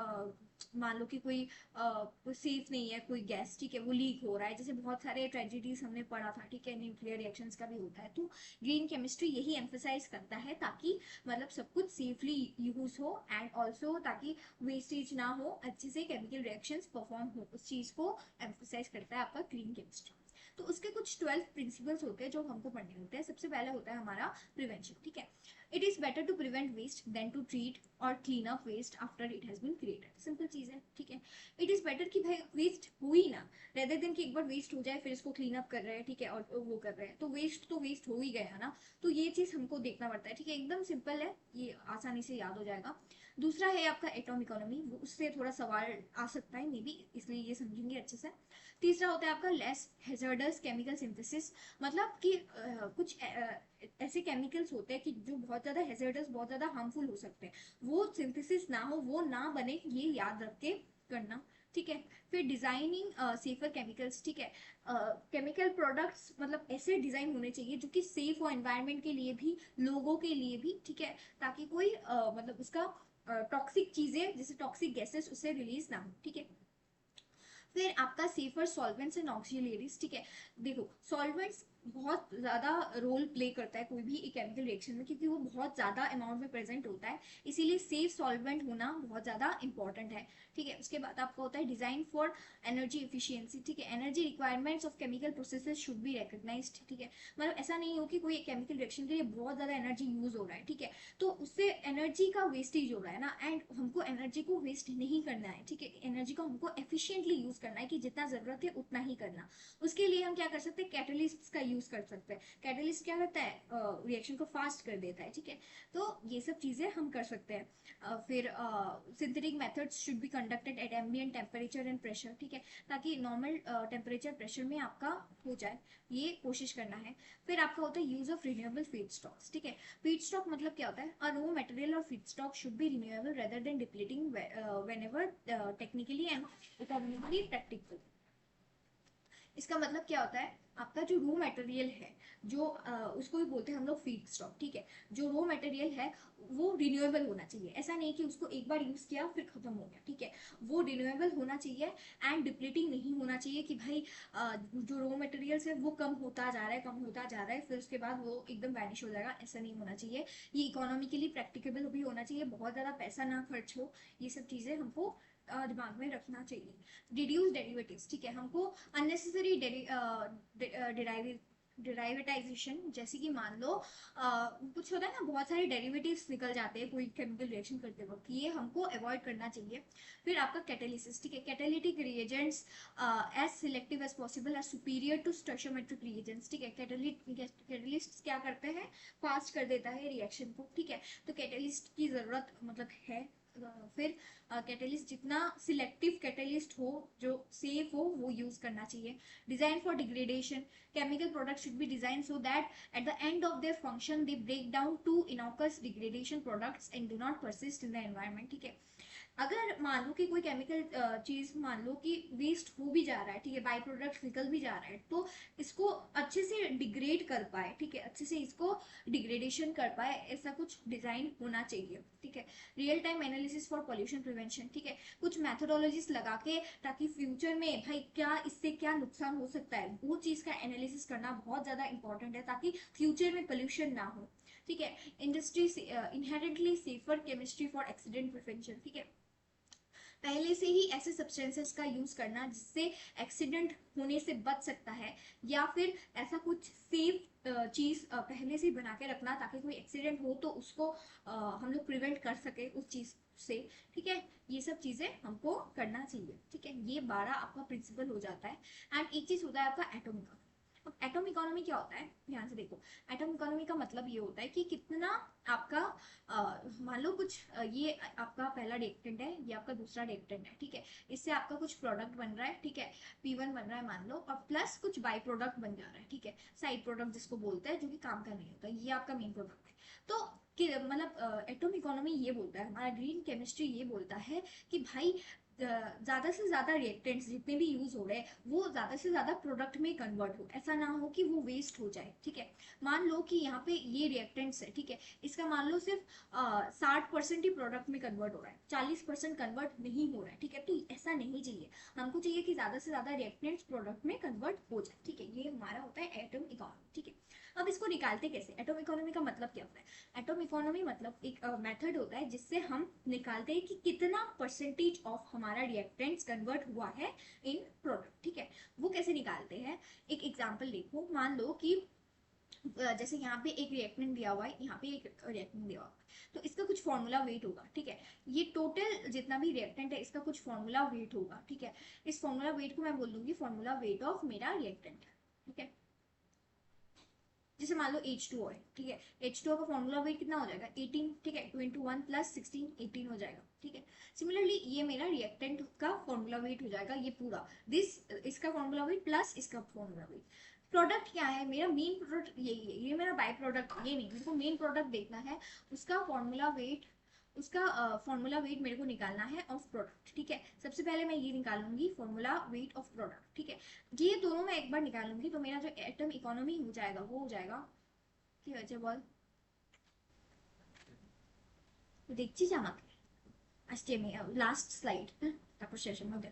मान लो कि कोई सेफ नहीं है कोई गैस, ठीक है, वो लीक हो रहा है, जैसे बहुत सारे ट्रेजिडीज हमने पढ़ा था, ठीक है, न्यूक्लियर रिएक्शंस का भी होता है। तो ग्रीन केमिस्ट्री यही एम्फेसाइज करता है, ताकि मतलब सब कुछ सेफली यूज हो, एंड ऑल्सो ताकि वेस्टेज ना हो, अच्छे से केमिकल रिएक्शंस परफॉर्म हो, उस चीज को एम्फेसाइज करता है आपका ग्रीन केमिस्ट्री। तो उसके कुछ 12 प्रिंसिपल्स होते हैं जो हमको पढ़ने होते हैं। सबसे पहले होता है हमारा प्रिवेंशन, ठीक है। It is better to prevent waste than to treat और clean up waste after it has been created, simple चीज है, ठीक है। इट इज बेटर कि भाई वेस्ट हो ही ना, रेदर देन कि एक बार वेस्ट हो जाए फिर इसको क्लीन अप कर रहे हैं, ठीक है, और वो कर रहे हैं, तो वेस्ट हो ही गया ना। तो ये चीज हमको देखना पड़ता है, ठीक है, एकदम सिंपल है, ये आसानी से याद हो जाएगा। दूसरा है आपका एटॉम इकोनॉमी, वो उससे थोड़ा सवाल आ सकता है मे बी, इसलिए ये समझेंगे अच्छे से। तीसरा होता है आपका लेस हेजर्डस केमिकल सिंथेसिस, मतलब कि कुछ ऐसे केमिकल्स होते हैं कि जो बहुत ज्यादा हेजर्डस, बहुत ज्यादा हार्मफुल हो सकते हैं, वो सिंथेसिस ना हो, वो ना बने, ये याद रख के करना, ठीक है। फिर डिजाइनिंग सेफर केमिकल्स, ठीक है, केमिकल प्रोडक्ट्स मतलब ऐसे डिजाइन होने चाहिए जो कि सेफ हो एनवायरनमेंट के लिए भी, लोगों के लिए भी, ठीक है, ताकि कोई मतलब उसका टॉक्सिक चीजें जैसे टॉक्सिक गैसेस उससे रिलीज ना हो, ठीक है। फिर आपका सेफर सॉल्वेंट्स एंड ऑक्सिलरीज, ठीक है। देखो सॉल्वेंट्स बहुत ज्यादा रोल प्ले करता है कोई भी एक केमिकल रिएक्शन में, क्योंकि वो बहुत ज्यादा अमाउंट में प्रेजेंट होता है, इसीलिए सेफ सॉल्वेंट होना बहुत ज्यादा इंपॉर्टेंट है, ठीक है। उसके बाद आपका होता है डिजाइन फॉर एनर्जी इफिशियंसी, ठीक है। Energy requirements of chemical processes should be recognised, ठीक है। मतलब ऐसा नहीं हो कि कोई केमिकल रिएक्शन के लिए बहुत ज्यादा एनर्जी यूज हो रहा है, ठीक है, तो उससे एनर्जी का वेस्टेज हो रहा है ना, एंड हमको एनर्जी को वेस्ट नहीं करना है, ठीक है। एनर्जी को हमको एफिशिएंटली यूज करना है, कि जितना जरूरत है उतना ही करना। उसके लिए हम क्या कर सकते हैं, कैटलिस्ट का यूज कर सकते हैं। कैटलिस्ट क्या करता है, रिएक्शन को फास्ट कर देता है, ठीक है। तो ये सब चीजें हम कर सकते हैं। फिर synthetic methods should be conducted at ambient temperature and pressure, ठीक है, ताकि नॉर्मल टेम्परेचर प्रेशर में आपका हो जाए, ये कोशिश करना है। फिर आपका होता है use of renewable feed stocks, ठीक है। फीड स्टॉक मतलब क्या होता है, अ रो मटेरियल और feed stock should be renewable rather than depleting whenever technically and economically practical. इसका मतलब क्या होता है, आपका जो रो मटेरियल है, जो उसको भी बोलते हैं हम लोग फीड स्टॉक, ठीक है। जो रो मटेरियल है वो रिन्यूएबल होना चाहिए, ऐसा नहीं कि उसको एक बार यूज किया फिर खत्म हो गया, ठीक है। वो रिन्यूएबल होना चाहिए एंड डिप्लीटिंग नहीं होना चाहिए कि भाई जो रो मटेरियल्स है वो कम होता जा रहा है, कम होता जा रहा है, फिर उसके बाद वो एकदम वैनिश हो जाएगा, ऐसा नहीं होना चाहिए। ये इकोनॉमिकली प्रैक्टिकेबल भी होना चाहिए, बहुत ज्यादा पैसा ना खर्च हो, ये सब चीजें हमको दिमाग में रखना चाहिए। रिड्यूस डेरिवेटिव्स, ठीक है, हमको अननेसेसरी डिराइवेटाइजेशन, जैसे कि मान लो कुछ होता है ना, बहुत सारे डेरिवेटिव्स निकल जाते हैं कोई केमिकल रिएक्शन करते वक्त, ये हमको अवॉइड करना चाहिए। फिर आपका कैटालिसिस, ठीक है, catalytic reagents as selective as possible are superior to stoichiometric reagents, ठीक है। कैटालिस्ट क्या करते हैं, फास्ट कर देता है रिएक्शन को, ठीक है। तो कैटालिस्ट की जरूरत मतलब है। फिर कैटलिस्ट जितना सिलेक्टिव कैटलिस्ट हो, जो सेफ हो, वो यूज करना चाहिए। Design for degradation, chemical products should be designed so that at the end of their function they break down to innocuous degradation products and do not persist in the environment, ठीक है। अगर मान लो कि कोई chemical चीज मान लो कि waste हो भी जा रहा है, ठीक है, बाई प्रोडक्ट निकल भी जा रहा है, तो इसको अच्छे से डिग्रेड कर पाए, ठीक है, अच्छे से इसको डिग्रेडेशन कर पाए, ऐसा कुछ डिजाइन होना चाहिए, ठीक है। Real time analysis for pollution prevention, ठीक है, कुछ मैथोडोलॉजीज लगा के, ताकि फ्यूचर में भाई क्या इससे क्या नुकसान हो सकता है, वो चीज का एनालिसिस करना बहुत ज्यादा इंपॉर्टेंट है, ताकि फ्यूचर में पोल्यूशन ना हो, ठीक है। Industry inherently safer chemistry for accident prevention, ठीक है, पहले से ही ऐसे सब्सटेंसेस का यूज करना जिससे एक्सीडेंट होने से बच सकता है, या फिर ऐसा कुछ सेफ चीज पहले से बना के रखना, ताकि कोई एक्सीडेंट हो तो उसको हम लोग प्रिवेंट कर सके उस चीज से, ठीक है। ये सब चीजें हमको करना चाहिए, ठीक है। ये 12 आपका प्रिंसिपल हो जाता है। एंड एक चीज होता है आपका एटॉमिक। अब एटॉम इकोनॉमी क्या होता है, ध्यान से देखो। एटॉम इकोनॉमी का मतलब ये होता है कि कितना आपका मान लो कुछ ये आपका पहला रिएक्टेंट है, ये आपका दूसरा रिएक्टेंट है, ठीक है। इससे आपका कुछ प्रोडक्ट बन रहा है, ठीक है, P1 बन रहा है मान लो, और प्लस कुछ बाई प्रोडक्ट बन जा रहा है, ठीक है, साइड प्रोडक्ट जिसको बोलते हैं, जो कि काम का नहीं होता, ये आपका मेन प्रोडक्ट है। तो मतलब एटॉम इकोनॉमी ये बोलता है, हमारा ग्रीन केमिस्ट्री ये बोलता है कि भाई ज्यादा से ज्यादा रिएक्टेंट्स जितने भी यूज हो रहे हैं वो ज्यादा से ज्यादा प्रोडक्ट में कन्वर्ट हो, ऐसा ना हो कि वो वेस्ट हो जाए, ठीक है। मान लो कि यहाँ पे ये रिएक्टेंट्स है, ठीक है, इसका मान लो सिर्फ 60% ही प्रोडक्ट में कन्वर्ट हो रहा है, 40% कन्वर्ट नहीं हो रहा है, ठीक है। तो ऐसा नहीं चाहिए, हमको चाहिए कि ज्यादा से ज्यादा रिएक्टेंट्स प्रोडक्ट में कन्वर्ट हो जाए, ठीक है। ये हमारा होता है एटॉम इकोनॉमी, ठीक है। अब इसको निकालते कैसे, एटॉम इकोनॉमी का मतलब क्या होता है। एटॉम इकोनॉमी मतलब एक मेथड होता है जिससे हम निकालते हैं कि कितना परसेंटेज ऑफ हमारा रिएक्टेंट्स कन्वर्ट हुआ है इन प्रोडक्ट, ठीक है। वो कैसे निकालते हैं, एक एग्जांपल देखो। मान लो कि जैसे यहाँ पे एक रिएक्टेंट दिया हुआ है, यहाँ पे एक रिएक्टेंट दिया हुआ है, तो इसका कुछ फॉर्मूला वेट होगा, ठीक है। ये टोटल जितना भी रिएक्टेंट है इसका कुछ फॉर्मूला वेट होगा, ठीक है। इस फॉर्मूला वेट को मैं बोल दूंगी फॉर्मूला वेट ऑफ मेरा रिएक्टेंट, ठीक है। जैसे मान लो H2O है, ठीक है, H2O का फॉर्मूला वेट कितना हो जाएगा 18, ठीक है, 2 into 1 plus 16 18 हो जाएगा, ठीक है। सिमिलरली ये मेरा रिएक्टेंट का फॉर्मूला वेट हो जाएगा, ये पूरा दिस इसका फॉर्मूला वेट प्लस इसका फॉर्मूला वेट। प्रोडक्ट क्या है मेरा, मेन प्रोडक्ट यही है, ये मेरा बाय प्रोडक्ट, ये नहीं, मेरे को मेन प्रोडक्ट देखना है, उसका फॉर्मूला वेट, उसका फॉर्मूला वेट मेरे को निकालना है ऑफ प्रोडक्ट, ठीक है। सबसे पहले मैं ये निकालूंगी फॉर्मूला वेट ऑफ प्रोडक्ट, ठीक है। ये दोनों मैं एक बार निकालूंगी तो मेरा जो एटम इकोनॉमी हो जाएगा वो हो जाएगा, ঠিক আছে বল, দেখছিস আমাকে, আসছি আমি লাস্ট স্লাইড, তারপর শেষের মধ্যে।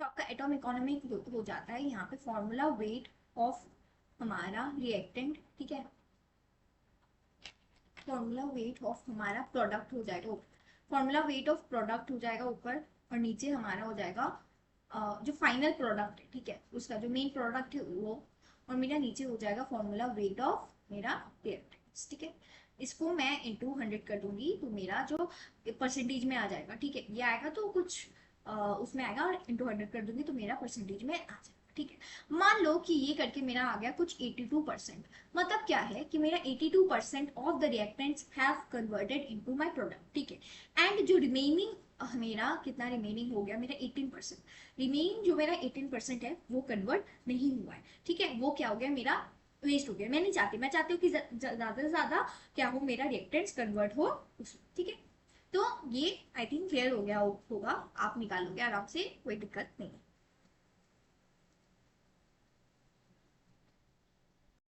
तो आपका एटॉम इकोनॉमी हो जाता है यहाँ पे फॉर्मूला वेट ऑफ हमारा रिएक्टेंट, ठीक है, फॉर्मूला वेट ऑफ हमारा प्रोडक्ट हो जाएगा। फॉर्मूला वेट ऑफ प्रोडक्ट हो जाएगा ऊपर, और नीचे हमारा हो जाएगा जो फाइनल प्रोडक्ट है, ठीक है, उसका जो मेन प्रोडक्ट है वो, और मेरा नीचे हो जाएगा फॉर्मूला वेट ऑफ मेरा रिएक्टेंट्स, ठीक है। इसको मैं इंटू 100 कर दूंगी तो मेरा जो परसेंटेज में आ जाएगा, ठीक है, ये आएगा तो कुछ उसमें आएगा, और इंटू 100 कर दूंगी तो मेरा परसेंटेज में आ जाएगा, ठीक है। मान लो कि ये करके मेरा आ गया कुछ 82%। मतलब क्या है कि मेरा 82% of the reactants have converted into my product, ठीक है। एंड जो रिमेनिंग मेरा कितना रिमेनिंग हो गया, मेरा 18%, रिमेनिंग जो मेरा 18% है वो कन्वर्ट नहीं हुआ है, ठीक है, वो क्या हो गया, मेरा वेस्ट हो गया। मैं नहीं चाहती, मैं चाहती हूँ कि ज्यादा से ज्यादा क्या हो, मेरा रिएक्टेंट्स कन्वर्ट हो उसमें, ठीक है। तो ये आई थिंक क्लियर हो गया होगा, आप निकालोगे आराम से, कोई दिक्कत नहीं।